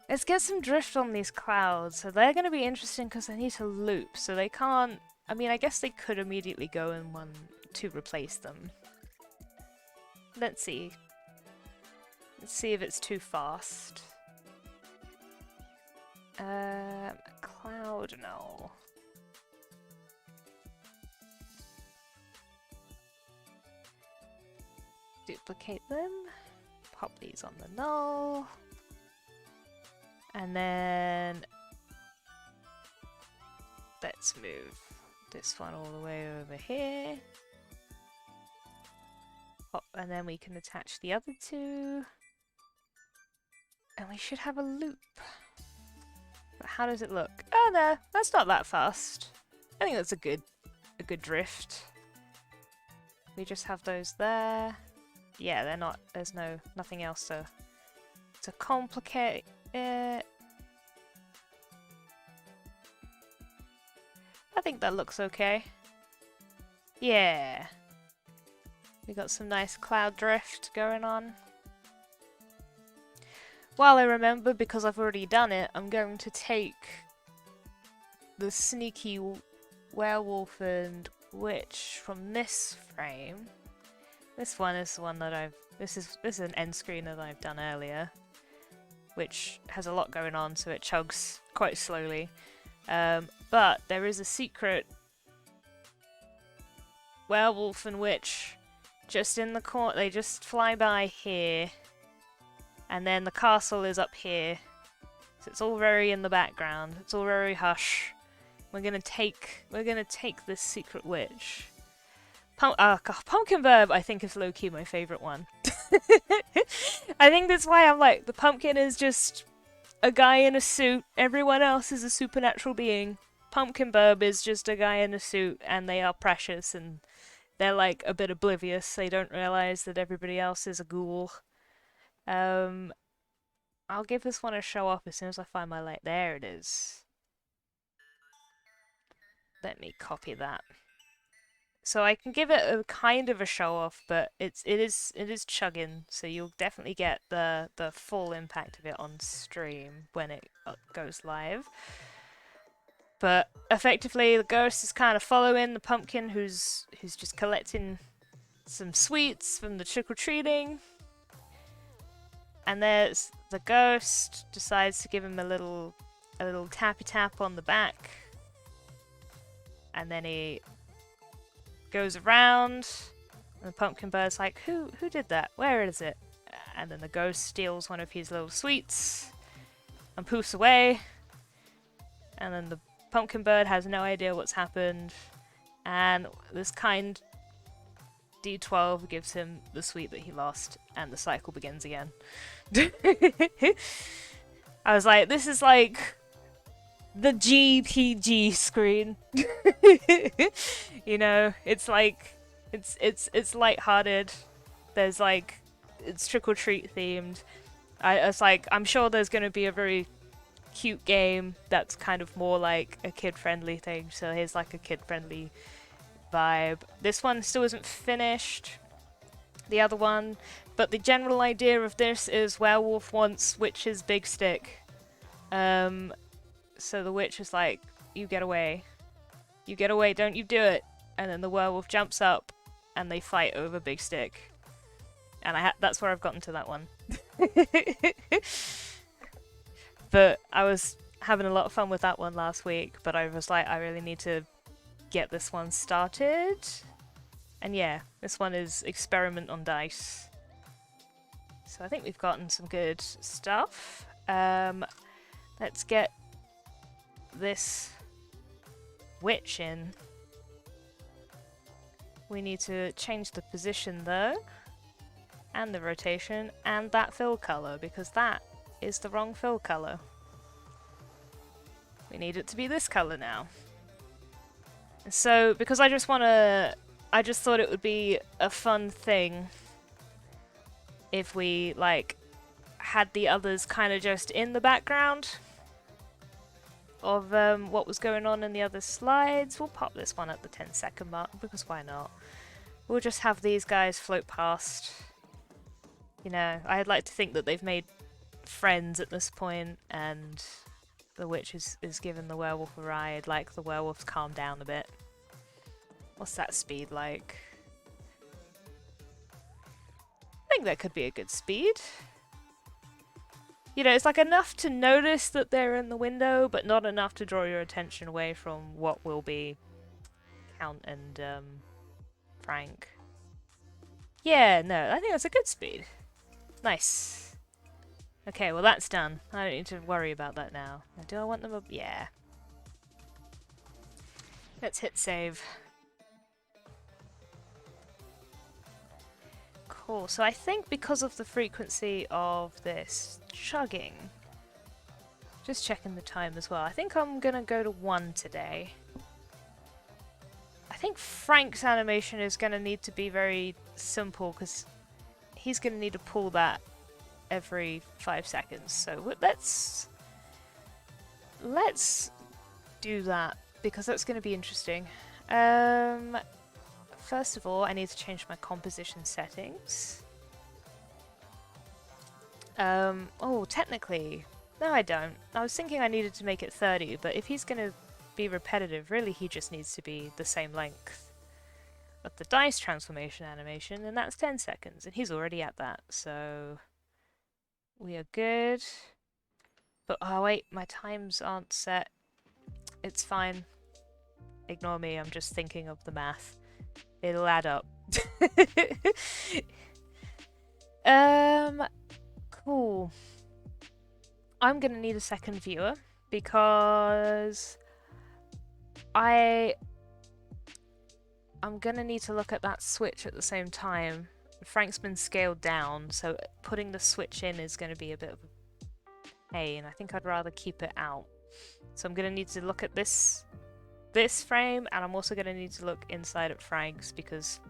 Let's get some drift on these clouds. So they're going to be interesting because they need to loop, so they can't. I mean, I guess they could immediately go in one to replace them. Let's see. Let's see if it's too fast. Cloud, no. Duplicate them. Pop these on the null. And then let's move this one all the way over here. Pop, and then we can attach the other two. And we should have a loop. But how does it look? Oh no, that's not that fast. I think that's a good drift. We just have those there. Yeah, they're not, there's nothing else to complicate it. I think that looks okay. Yeah. We got some nice cloud drift going on. While I remember, because I've already done it, I'm going to take the sneaky werewolf and witch from this frame. This one is the one that I've... This is an end screen that I've done earlier, which has a lot going on, so it chugs quite slowly. But there is a secret werewolf and witch just in the corner. They just fly by here, and then the castle is up here. So it's all very in the background. It's all very hush. We're gonna take this secret witch. Pumpkin Burb, I think, is low-key my favourite one. I think that's why I'm like, the pumpkin is just a guy in a suit. Everyone else is a supernatural being. Pumpkin Burb is just a guy in a suit, and they are precious, and they're like a bit oblivious. They don't realise that everybody else is a ghoul. I'll give this one a show off as soon as I find my light. There it is. Let me copy that. So I can give it a kind of a show off, but it is chugging, so you'll definitely get the full impact of it on stream when it goes live. But effectively, the ghost is kind of following the pumpkin, who's just collecting some sweets from the trick-or-treating. And there's the ghost decides to give him a little tappy tap on the back, and then he goes around, and the pumpkin bird's like, who did that? Where is it? And then the ghost steals one of his little sweets and poofs away, and then the pumpkin bird has no idea what's happened, and this kind D12 gives him the sweet that he lost, and the cycle begins again. I was like, this is like the GPG screen. You know, it's like it's lighthearted. There's like, it's trick or treat themed. It's like, I'm sure there's gonna be a very cute game that's kind of more like a kid-friendly thing. So here's like a kid-friendly vibe. This one still isn't finished. The other one, but the general idea of this is werewolf wants witch's big stick. So the witch is like, you get away, don't you do it. And then the werewolf jumps up and they fight over big stick. And that's where I've gotten to that one. But I was having a lot of fun with that one last week, but I was like, I really need to get this one started. And yeah, this one is experiment on dice. So I think we've gotten some good stuff. Let's get this witch in. We need to change the position though, and the rotation, and that fill color, because that is the wrong fill color. We need it to be this color now. So, because I just thought it would be a fun thing if we, like, had the others kind of just in the background of what was going on in the other slides. We'll pop this one at the 10-second mark, because why not? We'll just have these guys float past. You know, I'd like to think that they've made friends at this point, and the witch is giving the werewolf a ride, like the werewolf's calmed down a bit. What's that speed like? I think that could be a good speed. You know, it's like enough to notice that they're in the window, but not enough to draw your attention away from what will be Count and Frank. Yeah, no, I think that's a good speed. Nice. Okay, well that's done. I don't need to worry about that now. Do I want them up? Yeah. Let's hit save. Cool, so I think because of the frequency of this chugging, just checking the time as well, I think I'm gonna go to 1 today. I think Frank's animation is gonna need to be very simple, because he's gonna need to pull that every 5 seconds, so let's do that, because that's gonna be interesting. first of all, I need to change my composition settings. Oh, technically, no I don't. I was thinking I needed to make it 30, but if he's gonna be repetitive, really he just needs to be the same length of the dice transformation animation, and that's 10 seconds, and he's already at that, so we are good. But oh wait, my times aren't set. It's fine. Ignore me, I'm just thinking of the math. It'll add up. Cool. I'm gonna need a second viewer because I'm gonna need to look at that switch at the same time. Frank's been scaled down, so putting the switch in is gonna be a bit of a pain. I think I'd rather keep it out. So I'm gonna need to look at this frame, and I'm also gonna need to look inside at Frank's because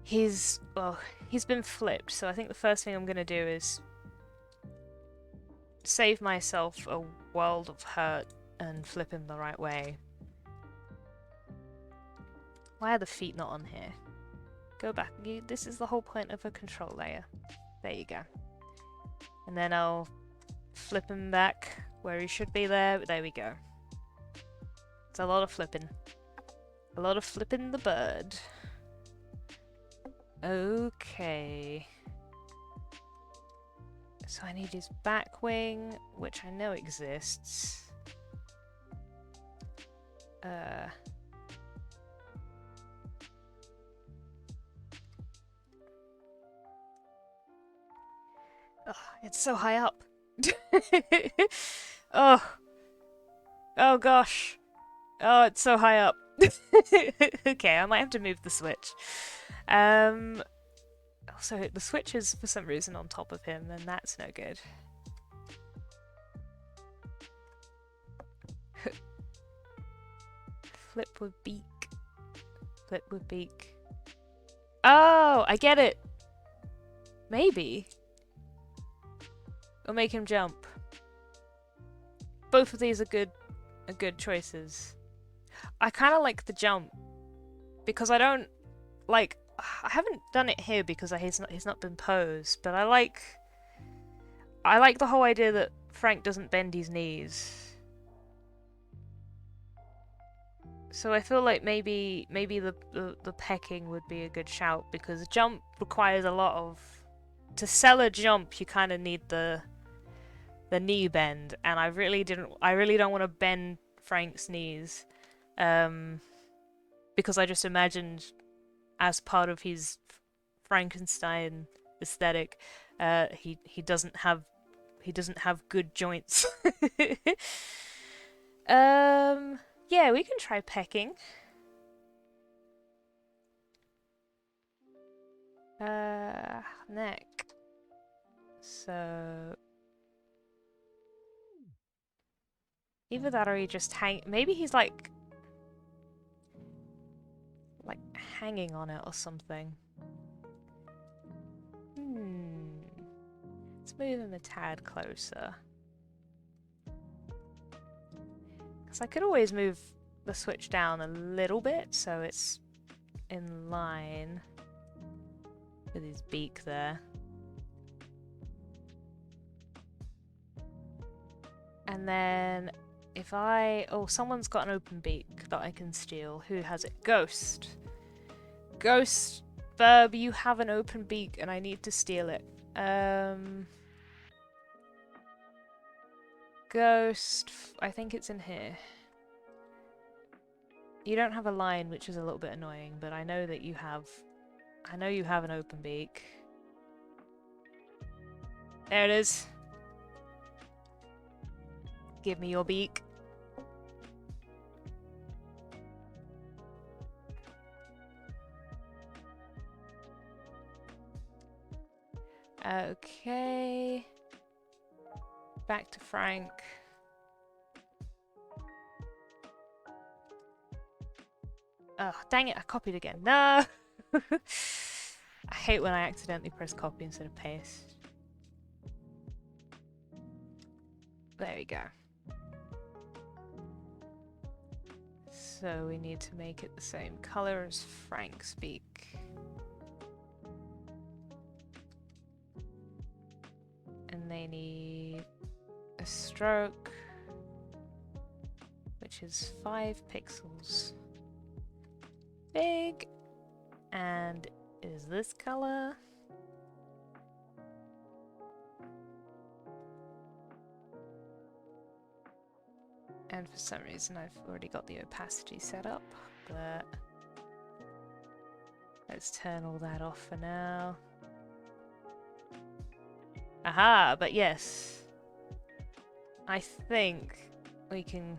he's been flipped. So I think the first thing I'm gonna do is save myself a world of hurt and flip him the right way. Why are the feet not on here? Go back. This is the whole point of a control layer. There you go. And then I'll flip him back where he should be there. There we go. It's a lot of flipping. A lot of flipping the bird. Okay. So I need his back wing, which I know exists. Oh, it's so high up. Oh gosh. Oh, it's so high up. Okay, I might have to move the switch. Also, the switch is for some reason on top of him, and that's no good. Flip with beak. Flip with beak. Oh, I get it. Maybe. Or make him jump. Both of these are good choices. I kind of like the jump because I don't like. I haven't done it here because he's not been posed, but I like the whole idea that Frank doesn't bend his knees. So I feel like maybe the pecking would be a good shout because a jump requires a lot of. To sell a jump, you kind of need the knee bend, and I really don't want to bend Frank's knees, because I just imagined as part of his Frankenstein aesthetic, he doesn't have good joints. Yeah, we can try pecking. Neck. So either that or he just maybe he's like hanging on it or something. Let's move him a tad closer. Because I could always move the switch down a little bit so it's in line with his beak there. And then if someone's got an open beak that I can steal. Who has it? Ghost. Ghost, Verb, you have an open beak and I need to steal it. Ghost, I think it's in here. You don't have a line, which is a little bit annoying, but I know that you have. I know you have an open beak. There it is. Give me your beak. Okay. Back to Frank. Oh, dang it, I copied again. No! I hate when I accidentally press copy instead of paste. There we go. So we need to make it the same color as Frank's beak. And they need a stroke, which is 5 pixels big, and is this color. And for some reason I've already got the opacity set up, but let's turn all that off for now. Aha, but yes, I think we can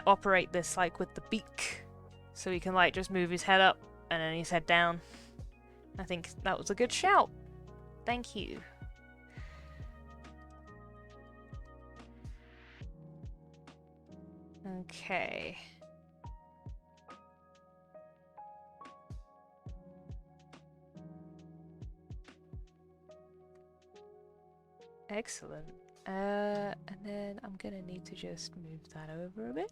operate this like with the beak, so we can like just move his head up and then his head down. I think that was a good shout. Thank you. Okay. Excellent. And then I'm gonna need to just move that over a bit.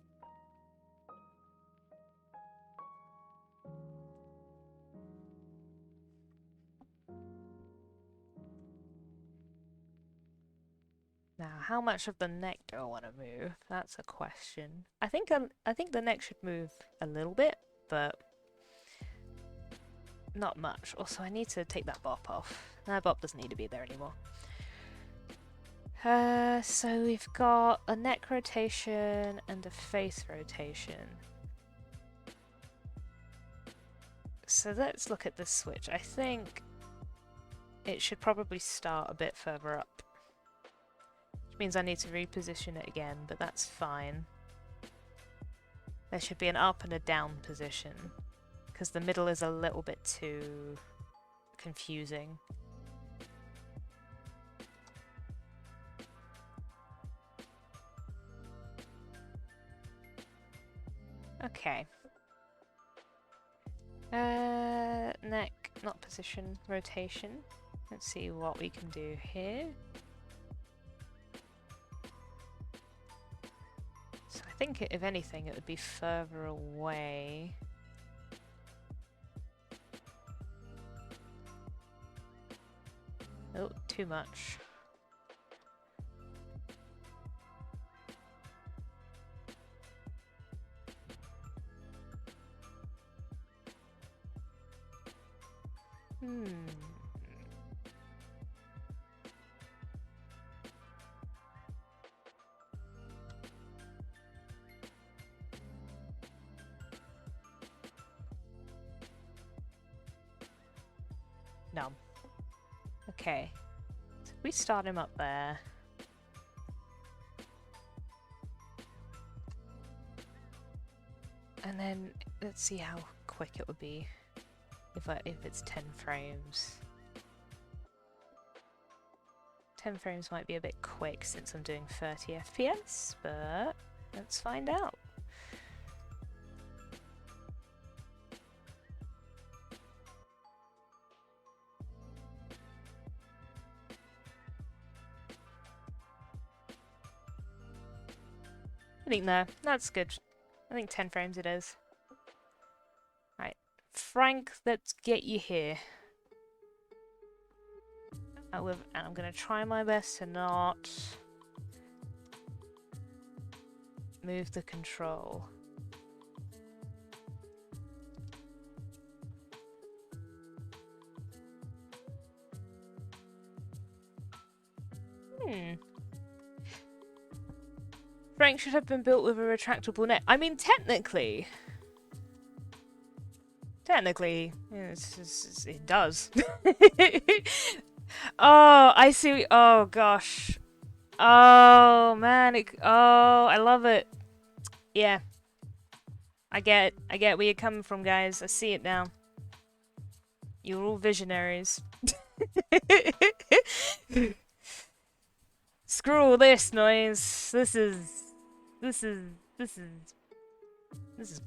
Now, how much of the neck do I want to move? That's a question. I think the neck should move a little bit, but not much. Also, I need to take that bop off. That bop doesn't need to be there anymore. So we've got a neck rotation and a face rotation. So let's look at this switch. I think it should probably start a bit further up. Which means I need to reposition it again, but that's fine. There should be an up and a down position, because the middle is a little bit too confusing. Okay. Neck, not position, rotation. Let's see what we can do here. So I think, if anything, it would be further away. Oh, too much. No. Okay. So we start him up there. And then let's see how quick it would be if it's 10 frames. 10 frames might be a bit quick since I'm doing 30 FPS, but let's find out. I think no, that's good. I think 10 frames it is. Right, Frank, let's get you here. And I'm gonna try my best to not move the control. Frank should have been built with a retractable neck. I mean, technically, it does. Oh, I see. Oh gosh. Oh man. Oh, I love it. Yeah. I get where you're coming from, guys. I see it now. You're all visionaries. Screw all this noise. This is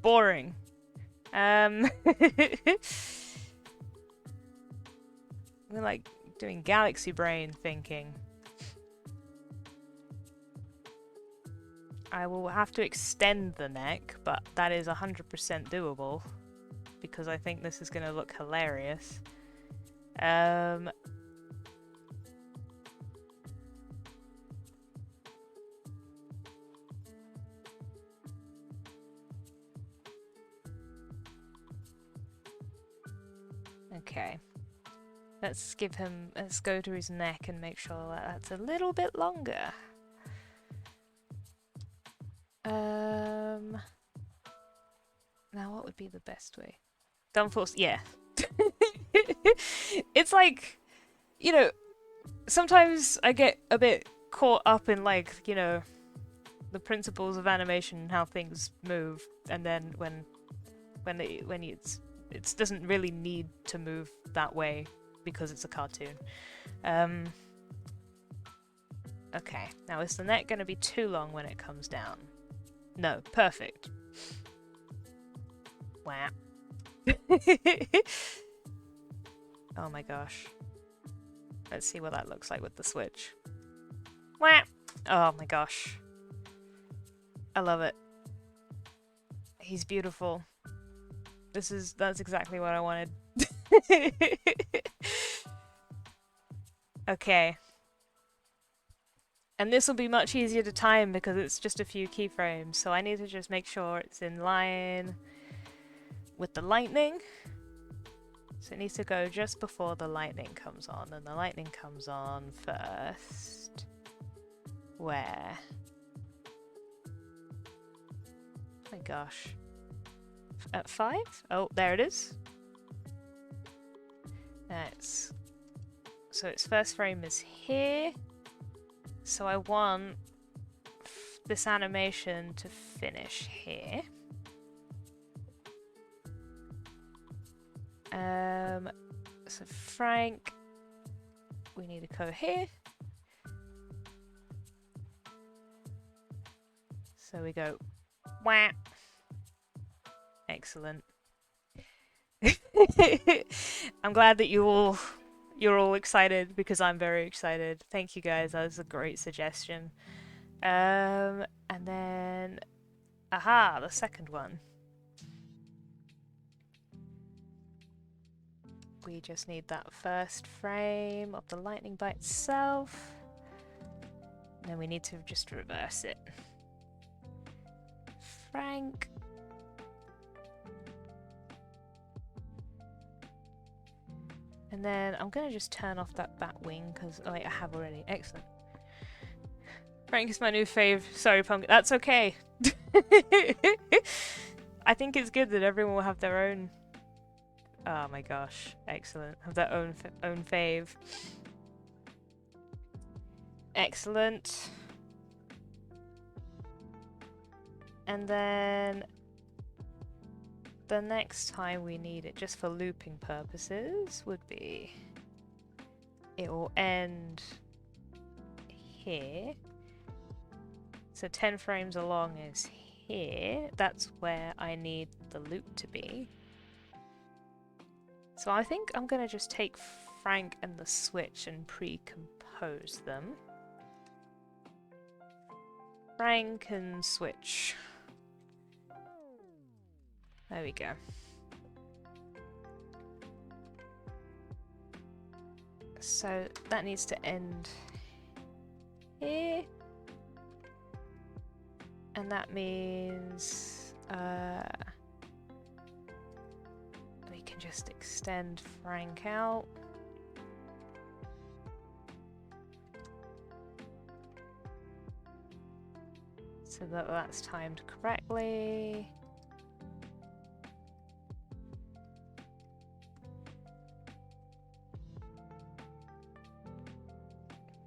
boring. We're like doing galaxy brain thinking. I will have to extend the neck, but that is 100% doable because I think this is going to look hilarious. Okay. Let's go to his neck and make sure that that's a little bit longer. Now what would be the best way? Gun force, yeah. It's like, you know, sometimes I get a bit caught up in like, you know, the principles of animation and how things move, and then when it doesn't really need to move that way because it's a cartoon. Okay, now is the neck going to be too long when it comes down? No, perfect. Wow. Oh my gosh. Let's see what that looks like with the switch. Wow. Oh my gosh. I love it. He's beautiful. That's exactly what I wanted. Okay. And this will be much easier to time because it's just a few keyframes, so I need to just make sure it's in line with the lightning. So it needs to go just before the lightning comes on, and the lightning comes on first. Where? Oh my gosh. At 5? Oh, there it is. So its first frame is here. So I want this animation to finish here. So Frank, we need to go here. So we go, wah. Excellent. I'm glad that you're all excited because I'm very excited. Thank you guys, that was a great suggestion. And then, aha, the second one. We just need that first frame of the lightning by itself. And then we need to just reverse it. Frank. And then I'm going to just turn off that bat wing because, oh wait, I have already. Excellent. Frank is my new fave. Sorry, Pumpkin. That's okay. I think it's good that everyone will have their own. Oh my gosh. Excellent. Have their own fave. Excellent. And then the next time we need it, just for looping purposes, would be it will end here. So 10 frames along is here. That's where I need the loop to be. So I think I'm going to just take Frank and the switch and pre-compose them. Frank and switch. There we go. So that needs to end here. And that means we can just extend Frank out. So that that's timed correctly.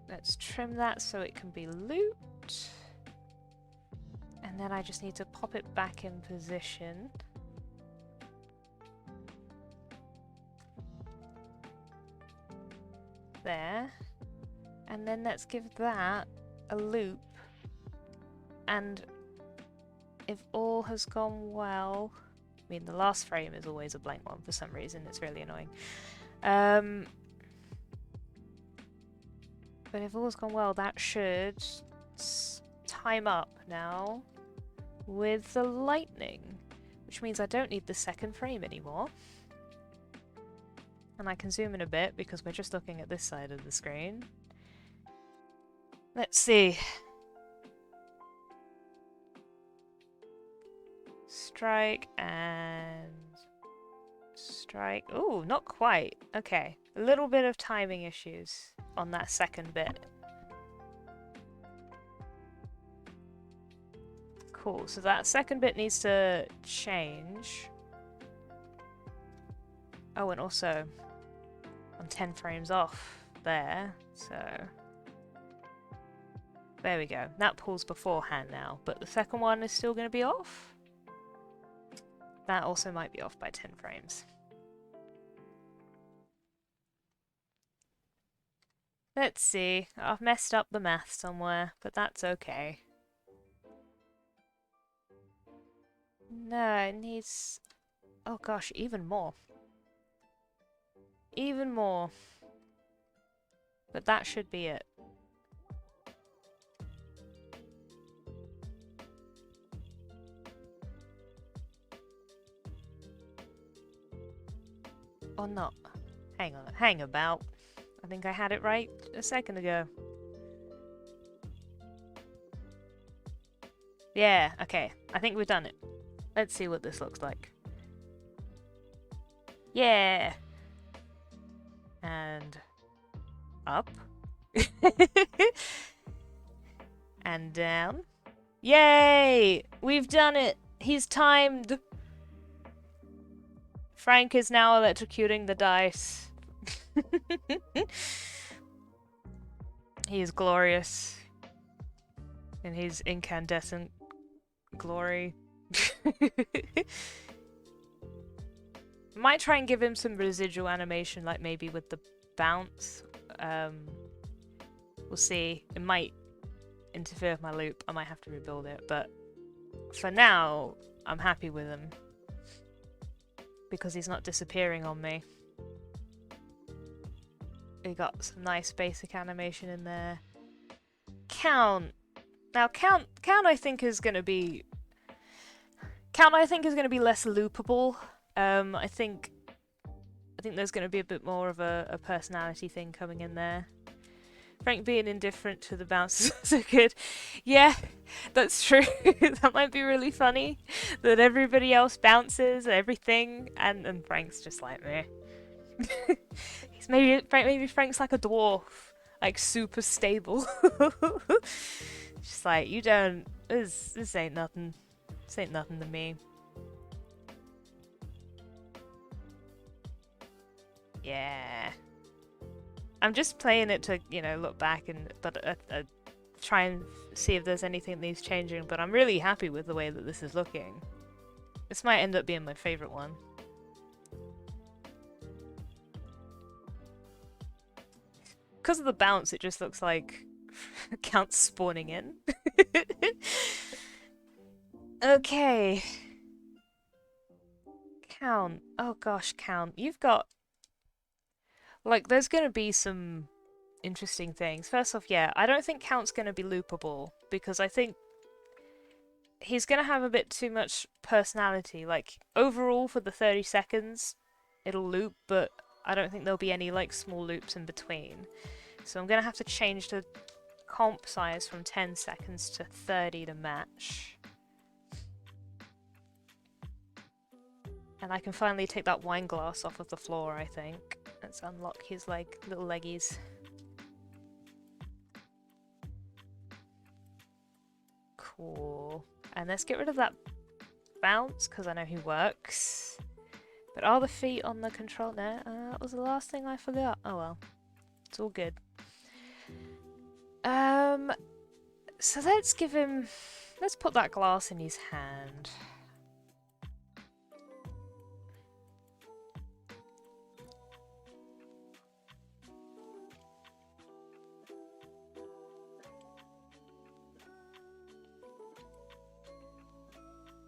Let's trim that so it can be looped. And then I just need to pop it back in position. There. And then let's give that a loop. And if all has gone well, I mean the last frame is always a blank one for some reason, it's really annoying. But if all's gone well, that should time up now with the lightning, which means I don't need the second frame anymore. And I can zoom in a bit because we're just looking at this side of the screen. Let's see. Strike and strike. Ooh, not quite. Okay. A little bit of timing issues on that second bit. Cool. So that second bit needs to change. Oh, and also I'm 10 frames off there, so there we go. That pulls beforehand now, but the second one is still going to be off. That also might be off by 10 frames. Let's see. I've messed up the math somewhere, but that's okay. No, it needs... Oh gosh, even more. Even more. But that should be it. Or not. Hang on, hang about. I think I had it right a second ago. Yeah, okay. I think we've done it. Let's see what this looks like. Yeah! And... up. And down. Yay! We've done it! He's timed! Frank is now electrocuting the dice. He is glorious in his incandescent glory. Might try and give him some residual animation, like maybe with the bounce. We'll see. It might interfere with my loop. I might have to rebuild it, but for now, I'm happy with him. Because he's not disappearing on me. We got some nice basic animation in there. Count. Now count I think is gonna be less loopable. I think there's gonna be a bit more of a personality thing coming in there. Frank being indifferent to the bounces is so good. Yeah, that's true. That might be really funny. That everybody else bounces everything, and Frank's just like meh. He's maybe Frank's like a dwarf, like super stable. Just like you don't. This ain't nothing. This ain't nothing to me. Yeah. I'm just playing it to, you know, look back and try and see if there's anything that needs changing, but I'm really happy with the way that this is looking. This might end up being my favourite one. Because of the bounce, it just looks like Count spawning in. Okay. Count. Oh gosh, Count. You've got... Like, there's gonna be some interesting things. First off, yeah, I don't think Count's gonna be loopable, because I think he's gonna have a bit too much personality. Like, overall, for the 30 seconds, it'll loop, but I don't think there'll be any, like, small loops in between. So I'm gonna have to change the comp size from 10 seconds to 30 to match. And I can finally take that wine glass off of the floor, I think. Let's unlock his, like, little leggies. Cool. And let's get rid of that bounce, because I know he works. But are the feet on the control there? That was the last thing I forgot. Oh well. It's all good. So let's give him... Let's put that glass in his hand.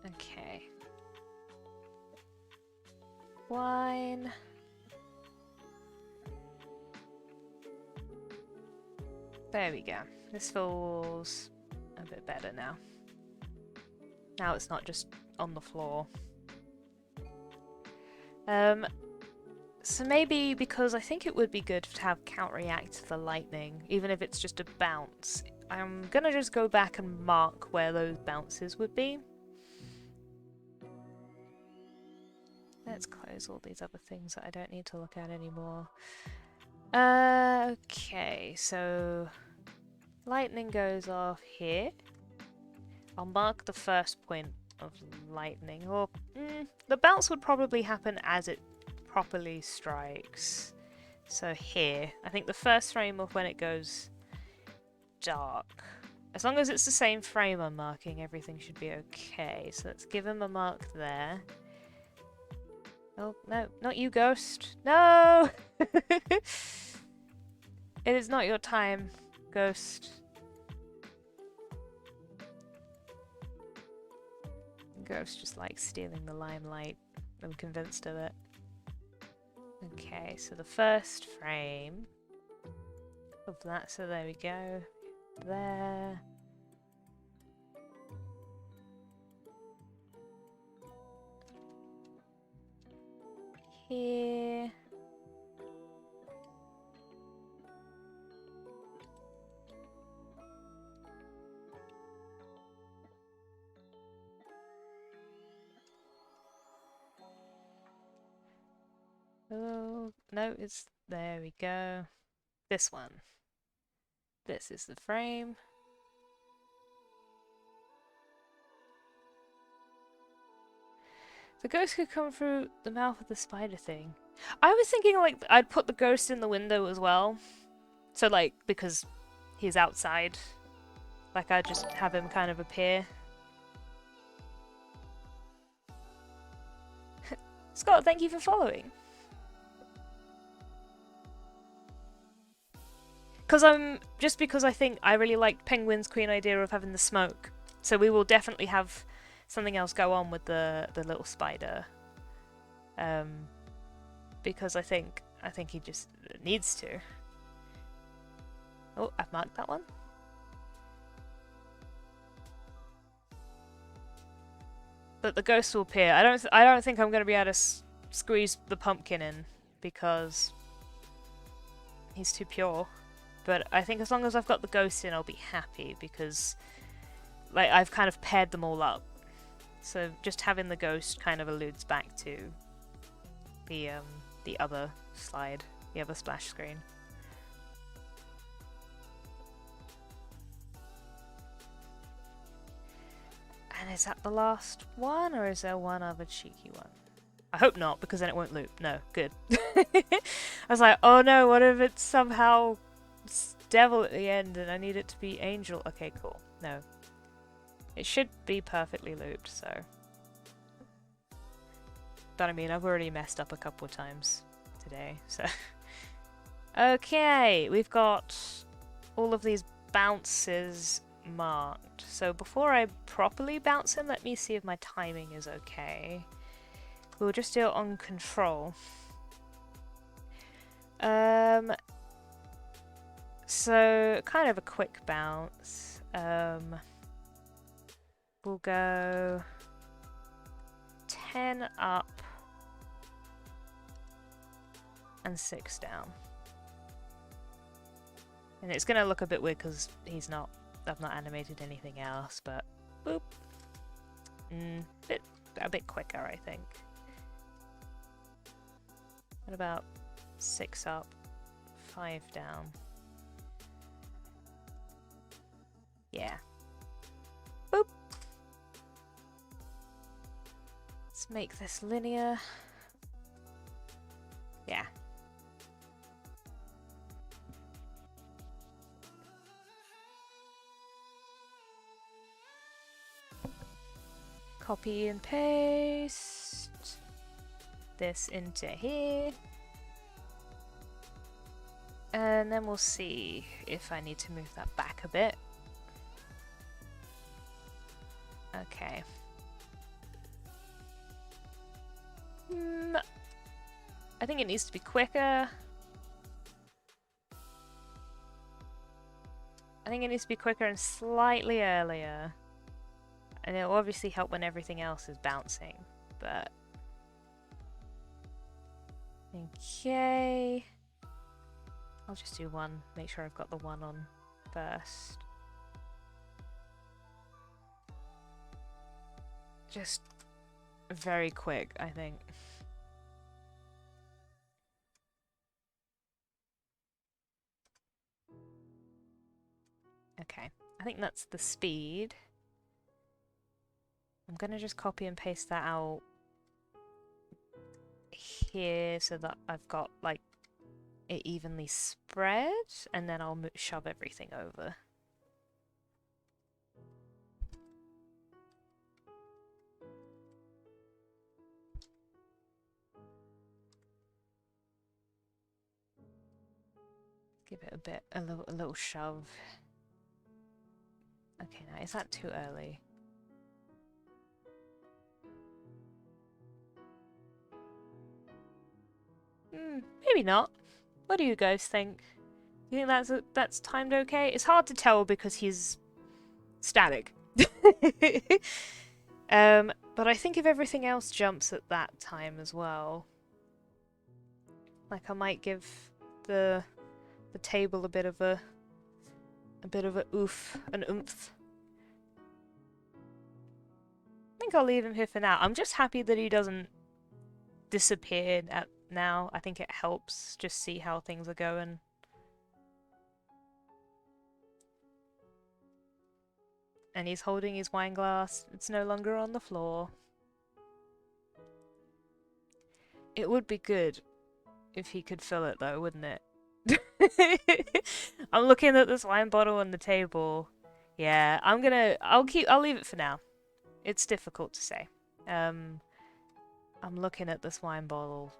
Okay. Wine. There we go. This feels a bit better now. Now it's not just on the floor. So maybe because I think it would be good to have count-react to the lightning, even if it's just a bounce. I'm gonna just go back and mark where those bounces would be. Let's close all these other things that I don't need to look at anymore. Okay, so lightning goes off here. I'll mark the first point of lightning, or the bounce would probably happen as it properly strikes. So here, I think the first frame of when it goes dark. As long as it's the same frame I'm marking, everything should be okay. So let's give him a mark there. Oh, no, not you, Ghost. No! It is not your time, Ghost. Ghost just likes stealing the limelight. I'm convinced of it. Okay, so the first frame of that, so there we go. There. Here. Oh, no, it's... there we go. This one. This is the frame. The ghost could come through the mouth of the spider thing. I was thinking, like, I'd put the ghost in the window as well. So, like, because he's outside. Like, I'd just have him kind of appear. Scott, thank you for following. Just because I think I really liked Penguin's queen idea of having the smoke. So we will definitely have something else go on with the little spider. Because I think he just needs to. Oh, I've marked that one. But the ghost will appear. I don't think I'm going to be able to squeeze the pumpkin in because he's too pure. But I think as long as I've got the ghost in, I'll be happy because, like, I've kind of paired them all up. So just having the ghost kind of alludes back to the other slide, the other splash screen. And is that the last one, or is there one other cheeky one? I hope not, because then it won't loop. No, good. I was like, oh no, what if it's somehow devil at the end and I need it to be angel? Okay, cool. No. It should be perfectly looped, so. But I mean, I've already messed up a couple of times today, so. Okay, we've got all of these bounces marked. So before I properly bounce him, let me see if my timing is okay. We'll just do it on control. So kind of a quick bounce. We'll go 10 up and 6 down. And it's gonna look a bit weird because I've not animated anything else, but boop. A bit quicker, I think. What about 6 up, 5 down? Yeah. Boop. Let's make this linear. Yeah. Copy and paste this into here. And then we'll see if I need to move that back a bit. Okay. I think it needs to be quicker. think it needs to be quicker and slightly earlier. And it'll obviously help when everything else is bouncing, but... Okay... I'll just do one, make sure I've got the one on first. Just very quick, I think. Okay, I think that's the speed. I'm gonna just copy and paste that out here so that I've got like it evenly spread, and then I'll shove everything over. Give it a little shove. Okay, now is that too early? Maybe not. What do you guys think? You think that's timed okay? It's hard to tell because he's static. But I think if everything else jumps at that time as well, like I might give the table a bit of a oomph. I think I'll leave him here for now. I'm just happy that he doesn't disappear now. I think it helps just see how things are going. And he's holding his wine glass. It's no longer on the floor. It would be good if he could fill it though, wouldn't it? I'm looking at this wine bottle on the table. Yeah, I'll leave it for now. It's difficult to say. I'm looking at this wine bottle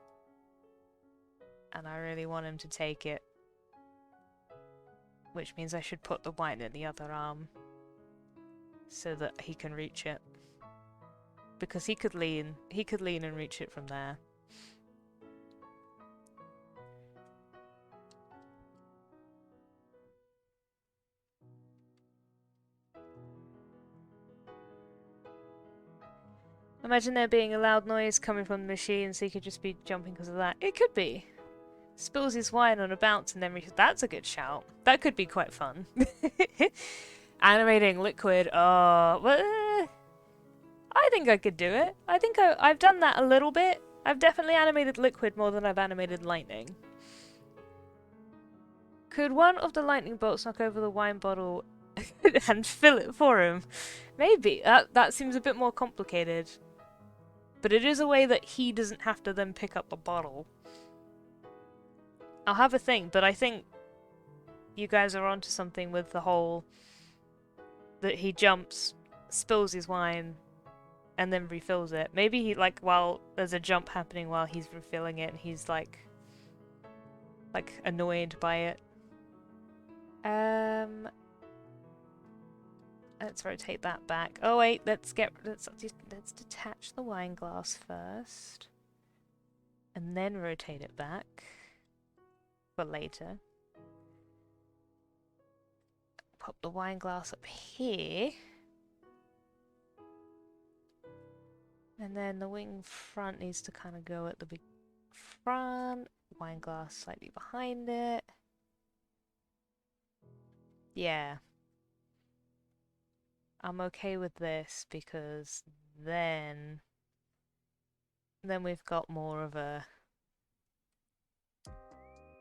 and I really want him to take it. Which means I should put the wine in the other arm so that he can reach it. Because he could lean and reach it from there. Imagine there being a loud noise coming from the machine, so he could just be jumping because of that. It could be. Spills his wine on a bounce and then that's a good shout. That could be quite fun. Animating liquid. Oh, but I think I could do it. I think I've done that a little bit. I've definitely animated liquid more than I've animated lightning. Could one of the lightning bolts knock over the wine bottle and fill it for him? Maybe. That seems a bit more complicated. But it is a way that he doesn't have to then pick up the bottle. I'll have a think, but I think you guys are onto something with the whole that he jumps, spills his wine, and then refills it. Maybe he, like, while there's a jump happening while he's refilling it, and he's like annoyed by it. Let's rotate that back. Oh wait, let's detach the wine glass first, and then rotate it back for later. Pop the wine glass up here, and then the wing front needs to kind of go at the big front. Wine glass slightly behind it. Yeah. I'm okay with this because then we've got more of a...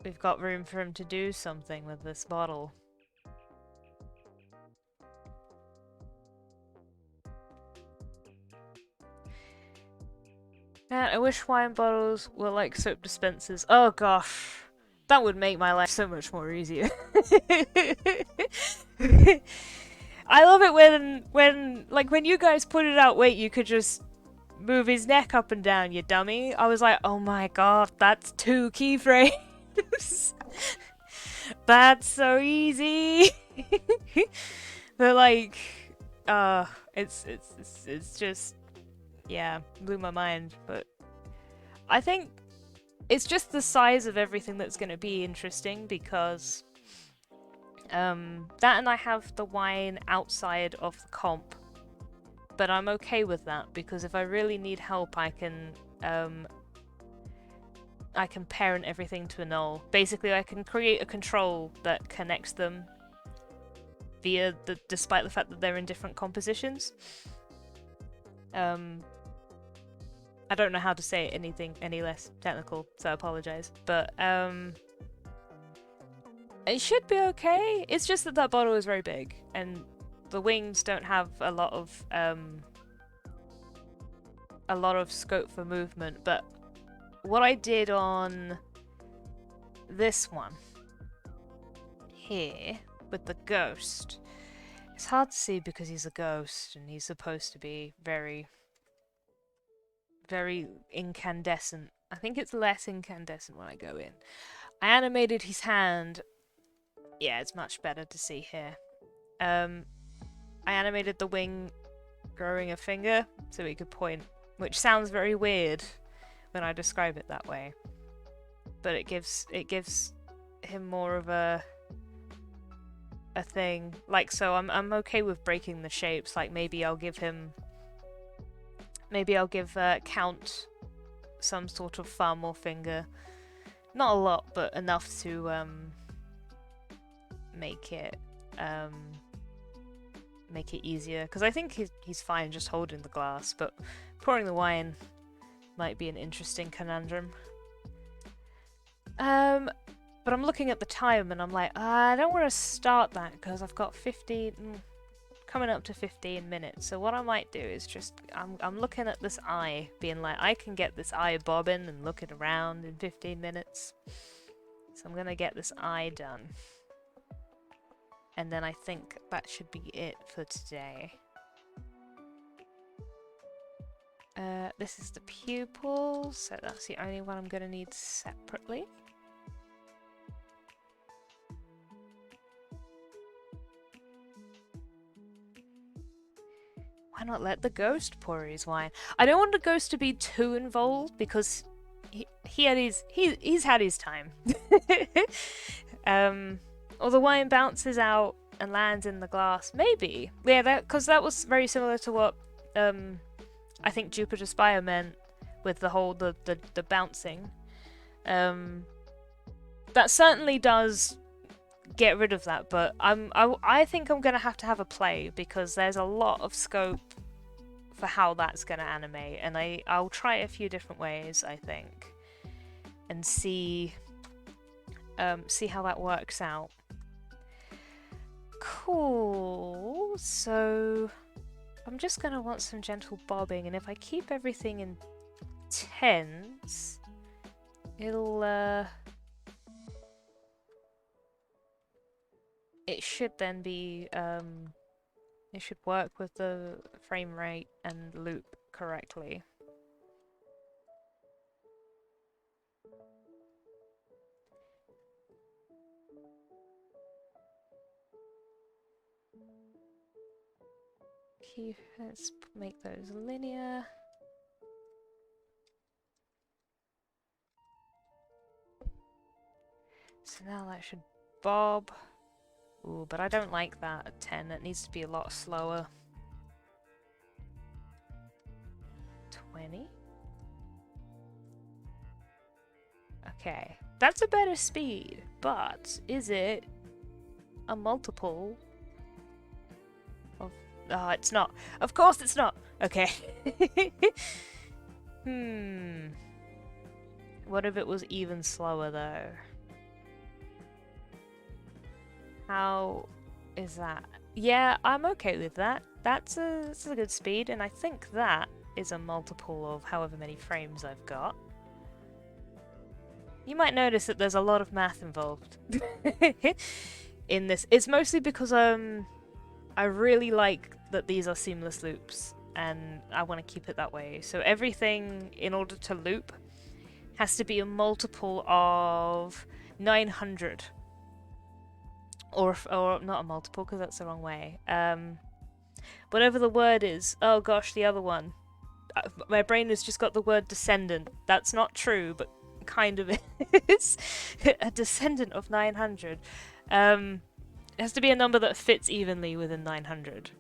We've got room for him to do something with this bottle. Man, I wish wine bottles were like soap dispensers. Oh gosh. That would make my life so much more easier. I love it when you guys pointed out, wait, you could just move his neck up and down, you dummy. I was like, oh my god, that's 2 keyframes. That's so easy. But like, it's just, yeah, blew my mind. But I think it's just the size of everything that's going to be interesting, because That and I have the wine outside of the comp, but I'm okay with that because if I really need help, I can parent everything to a null. Basically, I can create a control that connects them via despite the fact that they're in different compositions. I don't know how to say anything any less technical, so I apologize. But it should be okay. It's just that that bottle is very big, and the wings don't have a lot of scope for movement. But what I did on this one here with the ghost, it's hard to see because he's a ghost and he's supposed to be very, very incandescent. I think it's less incandescent when I go in. I animated his hand. Yeah, it's much better to see here. I animated the wing growing a finger so he could point, which sounds very weird when I describe it that way. But it gives him more of a thing. Like, so I'm okay with breaking the shapes. Like, maybe I'll give Count some sort of thumb or finger. Not a lot, but enough to make it easier. Because I think he's fine just holding the glass, but pouring the wine might be an interesting conundrum. But I'm looking at the time and I'm like, I don't want to start that because I've got coming up to 15 minutes. So what I might do is just, I'm looking at this eye, being like, I can get this eye bobbing and looking around in 15 minutes. So I'm gonna get this eye done. And then I think that should be it for today. This is the pupil, so that's the only one I'm gonna need separately. Why not let the ghost pour his wine? I don't want the ghost to be too involved because he's had his time. Or the wine bounces out and lands in the glass. Maybe. Yeah, because that was very similar to what I think Jupiter Spire meant with the whole the bouncing. That certainly does get rid of that, but I think I'm gonna have to have a play because there's a lot of scope for how that's gonna animate, and I'll try a few different ways, I think, and see how that works out. Cool. So I'm just gonna want some gentle bobbing, and if I keep everything in tens, it'll it should then be it should work with the frame rate and loop correctly. Let's make those linear. So now that should bob. Ooh, but I don't like that at 10. It needs to be a lot slower. 20. Okay, that's a better speed, but is it a multiple of... Oh, it's not. Of course it's not. Okay. What if it was even slower, though? How is that? Yeah, I'm okay with that. That's a good speed, and I think that is a multiple of however many frames I've got. You might notice that there's a lot of math involved in this. It's mostly because I really like that these are seamless loops, and I want to keep it that way. So everything, in order to loop, has to be a multiple of 900. Or not a multiple, because that's the wrong way. Whatever the word is. Oh gosh, the other one. My brain has just got the word descendant. That's not true, but kind of is. A descendant of 900. It has to be a number that fits evenly within 900.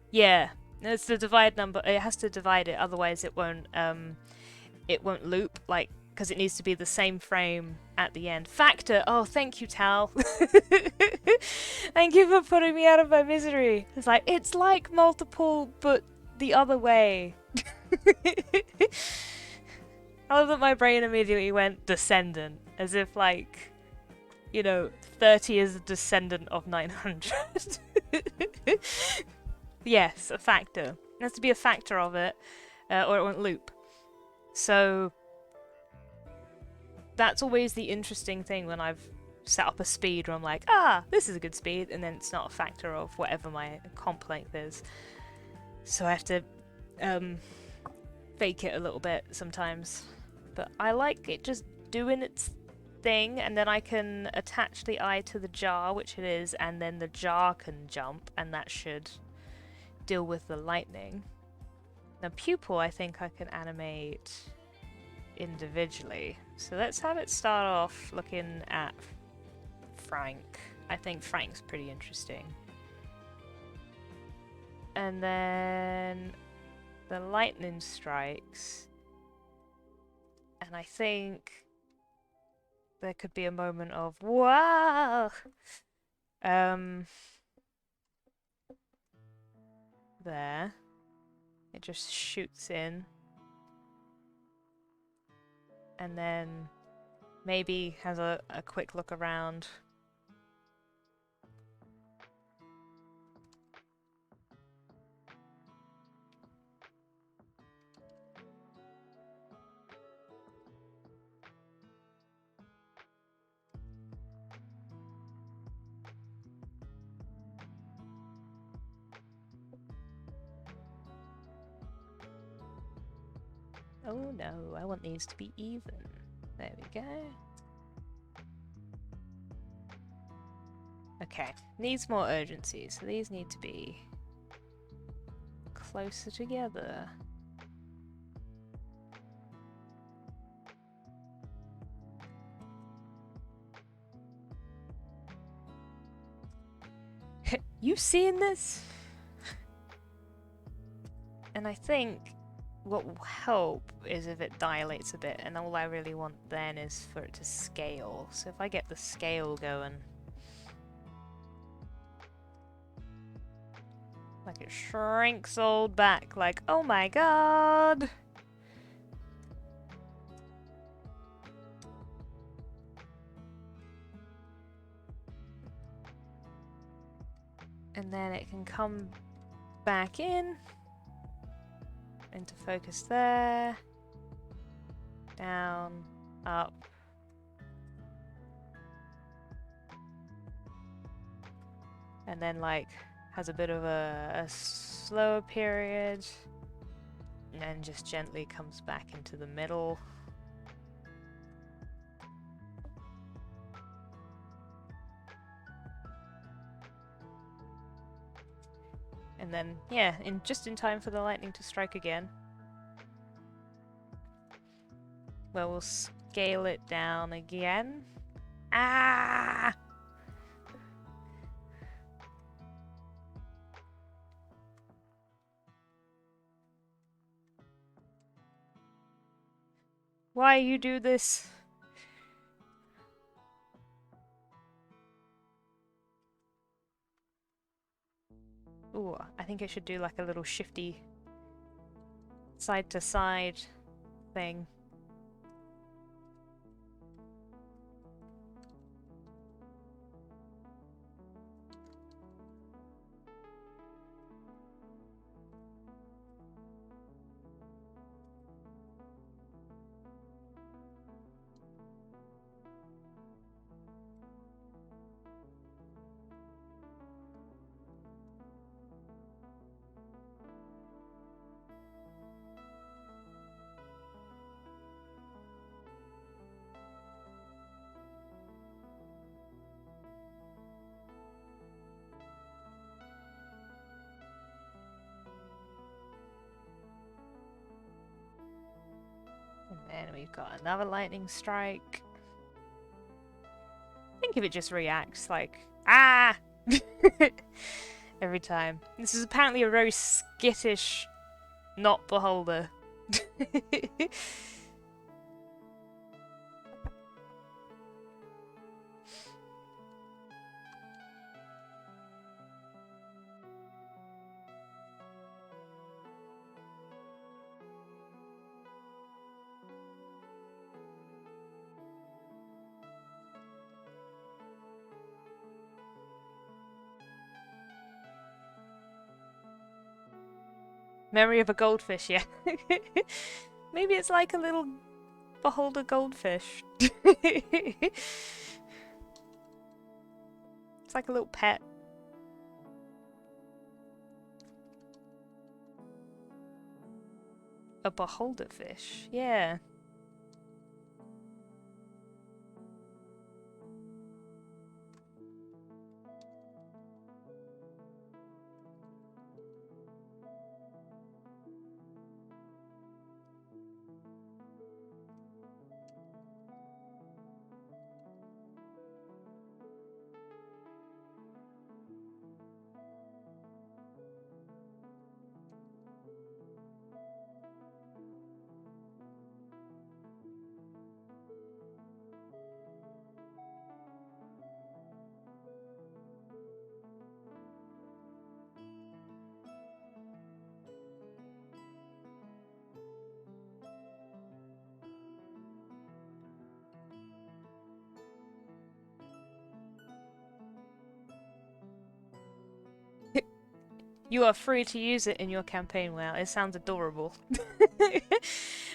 Yeah, it's the divide number. It has to divide it, otherwise it won't loop, like, because it needs to be the same frame at the end. Factor! Oh, thank you, Tal. Thank you for putting me out of my misery. It's like multiple, but the other way. I love that my brain immediately went descendant, as if, like, you know, 30 is a descendant of 900. Yes, a factor. It has to be a factor of it, or it won't loop. So that's always the interesting thing when I've set up a speed where I'm like, this is a good speed, and then it's not a factor of whatever my comp length is. So I have to fake it a little bit sometimes. But I like it just doing its thing, and then I can attach the eye to the jar, which it is, and then the jar can jump, and that should deal with the lightning. Now pupil, I think I can animate individually. So let's have it start off looking at Frank. I think Frank's pretty interesting. And then the lightning strikes. And I think there could be a moment of wow. There. It just shoots in. And then maybe has a quick look around. Oh no, I want these to be even. There we go. Okay, needs more urgency, so these need to be closer together. You seeing this? And I think what will help is if it dilates a bit, and all I really want then is for it to scale. So if I get the scale going, like it shrinks all back, like, oh my god! And then it can come back in, into focus there, down, up. And then, like, has a bit of a slower period, and then just gently comes back into the middle. And then, yeah, just in time for the lightning to strike again. Well, we'll scale it down again. Ah! Why you do this? Ooh, I think it should do like a little shifty side to side thing. And then we've got another lightning strike. I think if it just reacts, like, Ah! Every time. This is apparently a very skittish not beholder. Memory of a goldfish, yeah. Maybe it's like a little beholder goldfish. It's like a little pet. A beholder fish, yeah. You are free to use it in your campaign. Wow, it sounds adorable.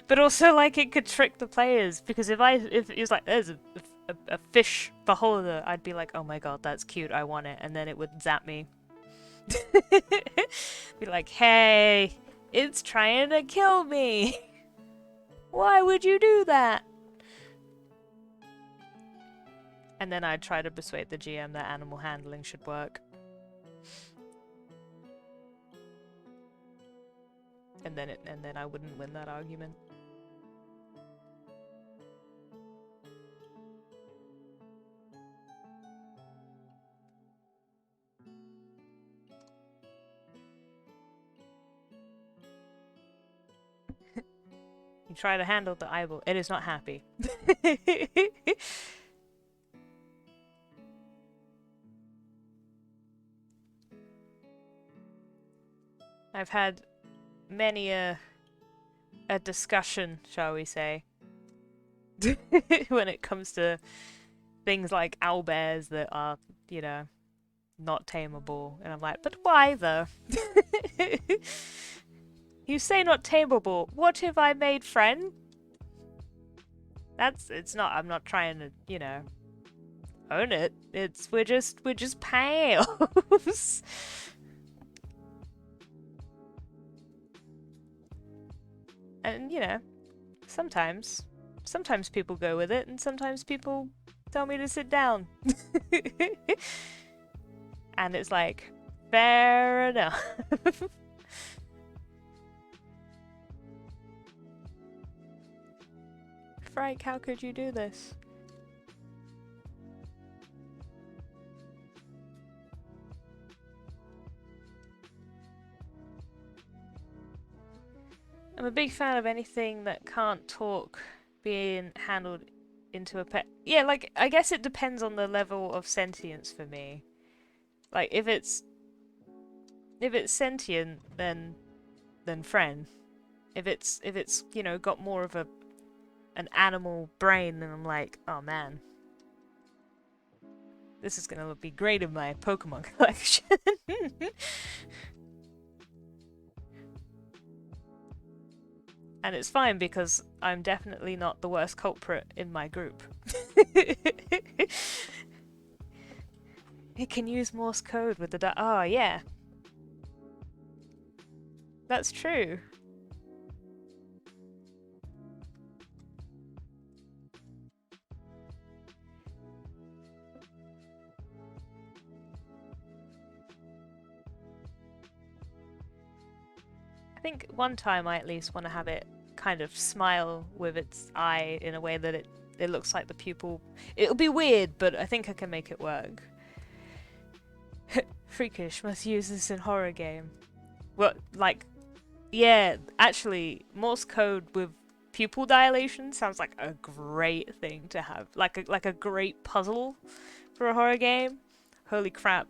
But also, like, it could trick the players, because if it was like, there's a fish beholder, I'd be like, oh my god, that's cute, I want it, and then it would zap me. Be like, hey, it's trying to kill me. Why would you do that? And then I'd try to persuade the GM that animal handling should work. And then I wouldn't win that argument. You try to handle the eyeball. It is not happy. I've had many a discussion, shall we say, when it comes to things like owlbears that are, you know, not tameable. And I'm like, but why though? You say not tameable. What if I made friend? It's not, I'm not trying to, you know, own it. We're just pals. And, you know, sometimes people go with it, and sometimes people tell me to sit down. And it's like, fair enough. Frank, how could you do this? I'm a big fan of anything that can't talk being handled into a pet. Yeah, like, I guess it depends on the level of sentience for me. Like, if it's sentient, then friend. If it's, you know, got more of an animal brain, then I'm like, oh man. This is gonna be great in my Pokemon collection. And it's fine because I'm definitely not the worst culprit in my group. It can use Morse code with the oh, yeah. That's true. I think one time I at least want to have it kind of smile with its eye in a way that it looks like the pupil. It'll be weird, but I think I can make it work. Freakish, must use this in horror game. What, like, yeah, actually, Morse code with pupil dilation sounds like a great thing to have. Like a great puzzle for a horror game. Holy crap.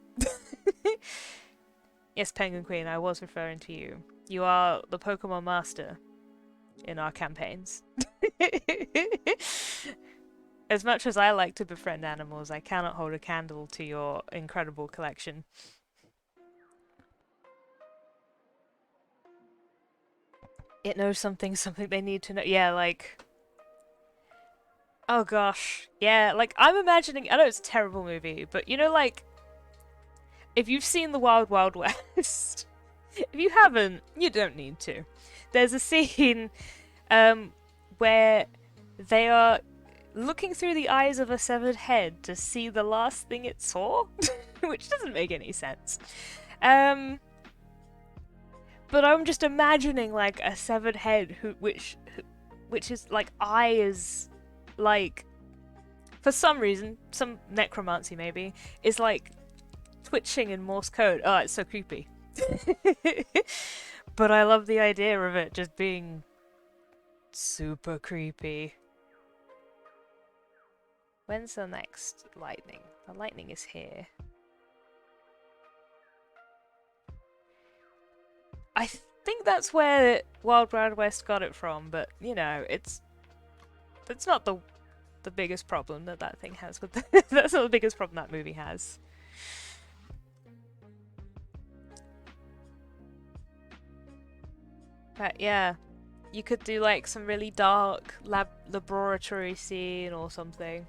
Yes, Penguin Queen, I was referring to you. You are the Pokemon Master in our campaigns. As much as I like to befriend animals, I cannot hold a candle to your incredible collection. It knows something they need to know. Yeah, like... Oh gosh. Yeah, like, I'm imagining... I know it's a terrible movie, but you know, like... If you've seen The Wild Wild West... If you haven't, you don't need to. There's a scene where they are looking through the eyes of a severed head to see the last thing it saw, which doesn't make any sense. But I'm just imagining like a severed head which is like eyes, like for some reason, some necromancy maybe, is like twitching in Morse code. Oh, it's so creepy. But I love the idea of it just being super creepy. When's the next lightning? The lightning is here. I think that's where Wild Wild West got it from, but you know, it's not the biggest problem that thing has with that's not the biggest problem that movie has. But yeah, you could do like some really dark laboratory scene or something.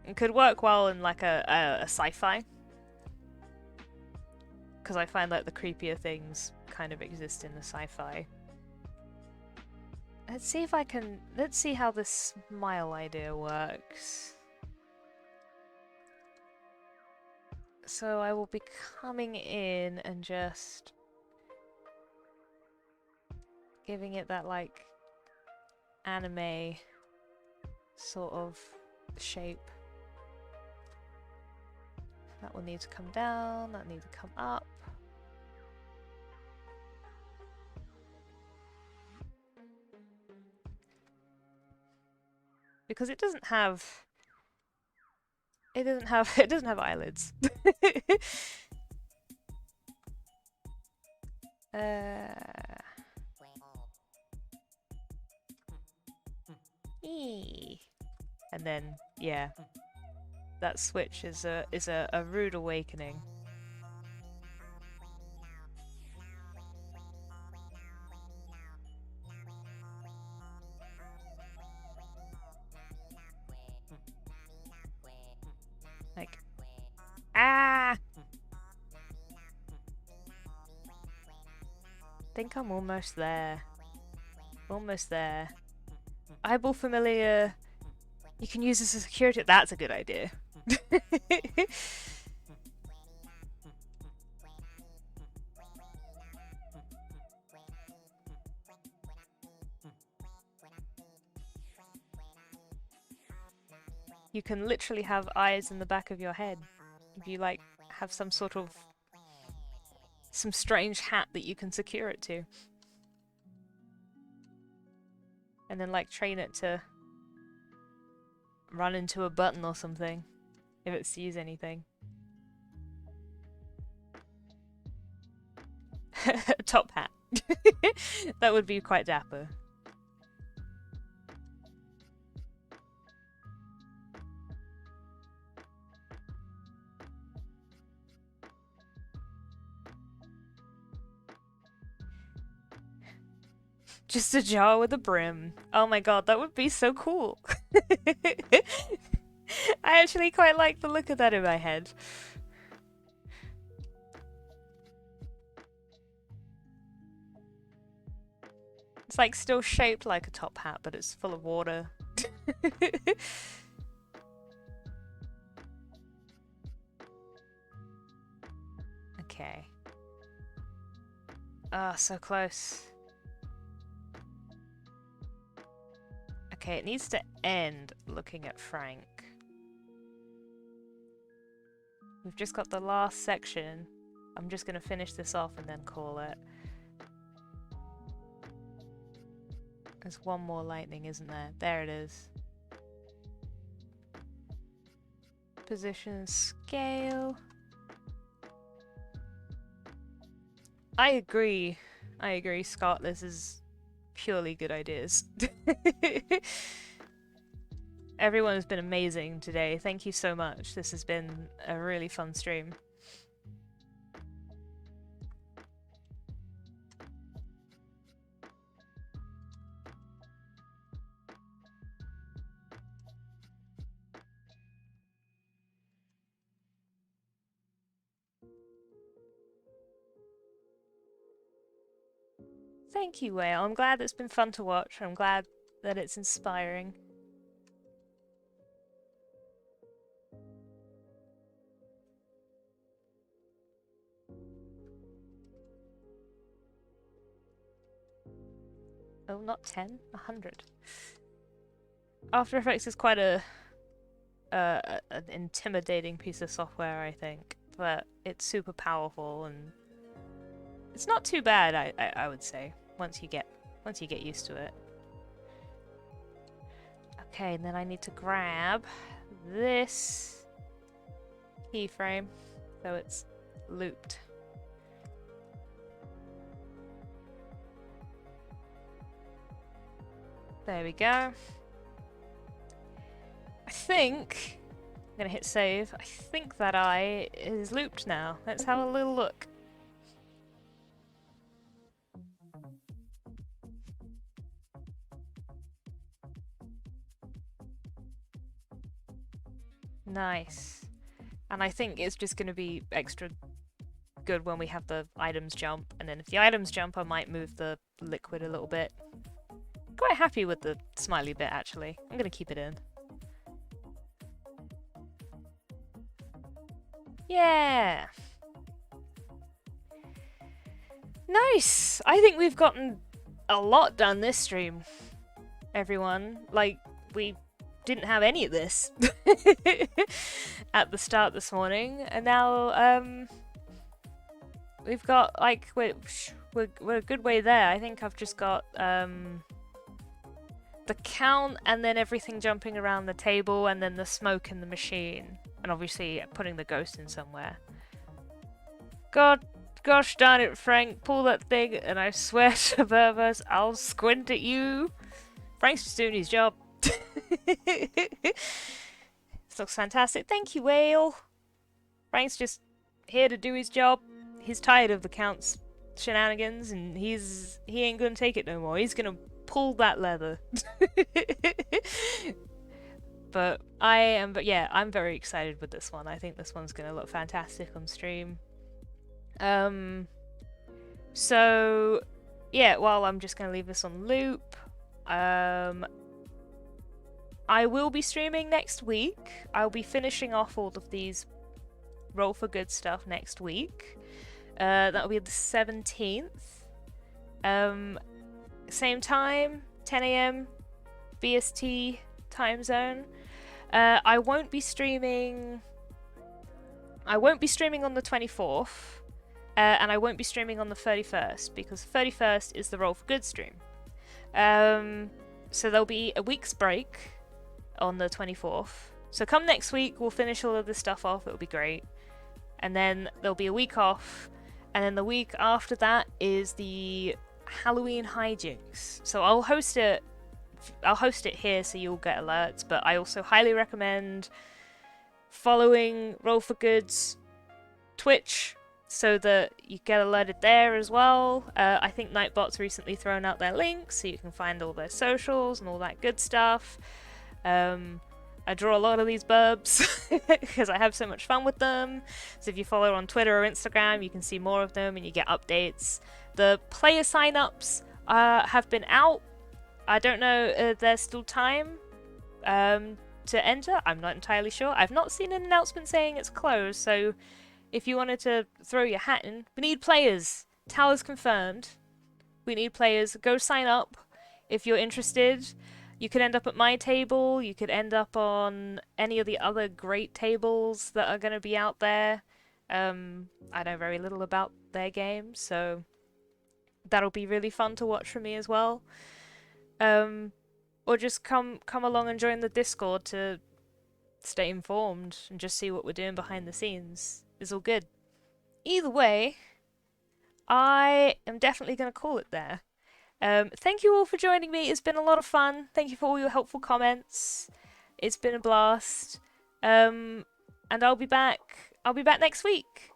It could work well in like a sci-fi. Because I find like the creepier things kind of exist in the sci-fi. Let's see if I can... Let's see how this smile idea works. So I will be coming in and just... giving it that like anime sort of shape. That will need to come down, that needs to come up. Because it doesn't have eyelids. And then, yeah, that switch is a rude awakening. Like, ah! Think I'm almost there. Almost there. Eyeball familiar. You can use this as security. That's a good idea. You can literally have eyes in the back of your head. If you like have some sort of some strange hat that you can secure it to. And then like train it to run into a button or something if it sees anything. Top hat. That would be quite dapper. Just a jar with a brim. Oh my god, that would be so cool. I actually quite like the look of that in my head. It's like still shaped like a top hat, but it's full of water. Okay. Ah, so close. Okay, it needs to end looking at Frank. We've just got the last section. I'm just going to finish this off and then call it. There's one more lightning, isn't there? There it is. Position scale. I agree, Scott. This is purely good ideas. Everyone has been amazing today. Thank you so much. This has been a really fun stream. Thank you, Whale. I'm glad it's been fun to watch. I'm glad that it's inspiring. Oh, not 10, 100. After Effects is quite an intimidating piece of software, I think, but it's super powerful and it's not too bad. I would say once you get used to it. Okay, and then I need to grab this keyframe so it's looped. There we go. I think I'm gonna hit save. I think that eye is looped now. Let's have a little look. Nice. And I think it's just gonna be extra good when we have the items jump, and then if the items jump I might move the liquid a little bit. Quite happy with the smiley bit actually. I'm gonna keep it in. Yeah! Nice! I think we've gotten a lot done this stream, everyone. Like, we didn't have any of this at the start this morning, and now we've got, like, we're a good way there. I think I've just got the count and then everything jumping around the table and then the smoke in the machine. And obviously putting the ghost in somewhere. Gosh darn it, Frank. Pull that thing and I swear to Burvers, I'll squint at you. Frank's just doing his job. This looks fantastic. Thank you, Whale. Frank's just here to do his job. He's tired of the Count's shenanigans and he ain't gonna take it no more. He's gonna pull that leather. But I'm very excited with this one. I think this one's gonna look fantastic on stream. So yeah, well, I'm just gonna leave this on loop. I will be streaming next week. I'll be finishing off all of these Roll for Good stuff next week. That'll be the 17th. Same time, 10 AM BST time zone. I won't be streaming on the 24th, and I won't be streaming on the 31st because the 31st is the Roll for Good stream. So there'll be a week's break on the 24th. So come next week, we'll finish all of this stuff off. It'll be great, and then there'll be a week off, and then the week after that is the Halloween hijinks. So I'll host it here so you'll get alerts, but I also highly recommend following Roll for Good's Twitch so that you get alerted there as well. I think Nightbot's recently thrown out their links so you can find all their socials and all that good stuff. I draw a lot of these burbs because I have so much fun with them. So if you follow on Twitter or Instagram, you can see more of them and you get updates. The player sign-ups have been out. I don't know if there's still time to enter. I'm not entirely sure. I've not seen an announcement saying it's closed, so if you wanted to throw your hat in, we need players. Tower's confirmed. We need players. Go sign up if you're interested. You could end up at my table, you could end up on any of the other great tables that are going to be out there. I know very little about their games, so that'll be really fun to watch for me as well. Or just come along and join the Discord to stay informed and just see what we're doing behind the scenes. It's all good. Either way, I am definitely going to call it there. Thank you all for joining me. It's been a lot of fun. Thank you for all your helpful comments. It's been a blast. And I'll be back. I'll be back next week.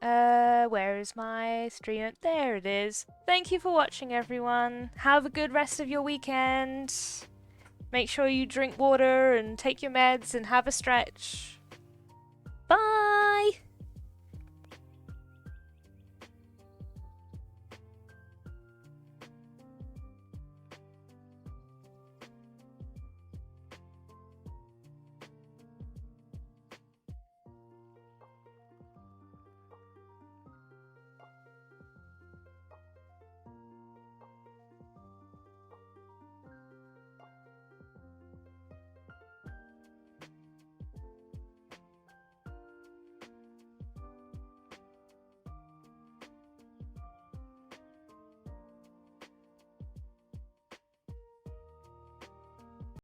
Where is my stream? There it is. Thank you for watching, everyone. Have a good rest of your weekend. Make sure you drink water and take your meds and have a stretch. Bye!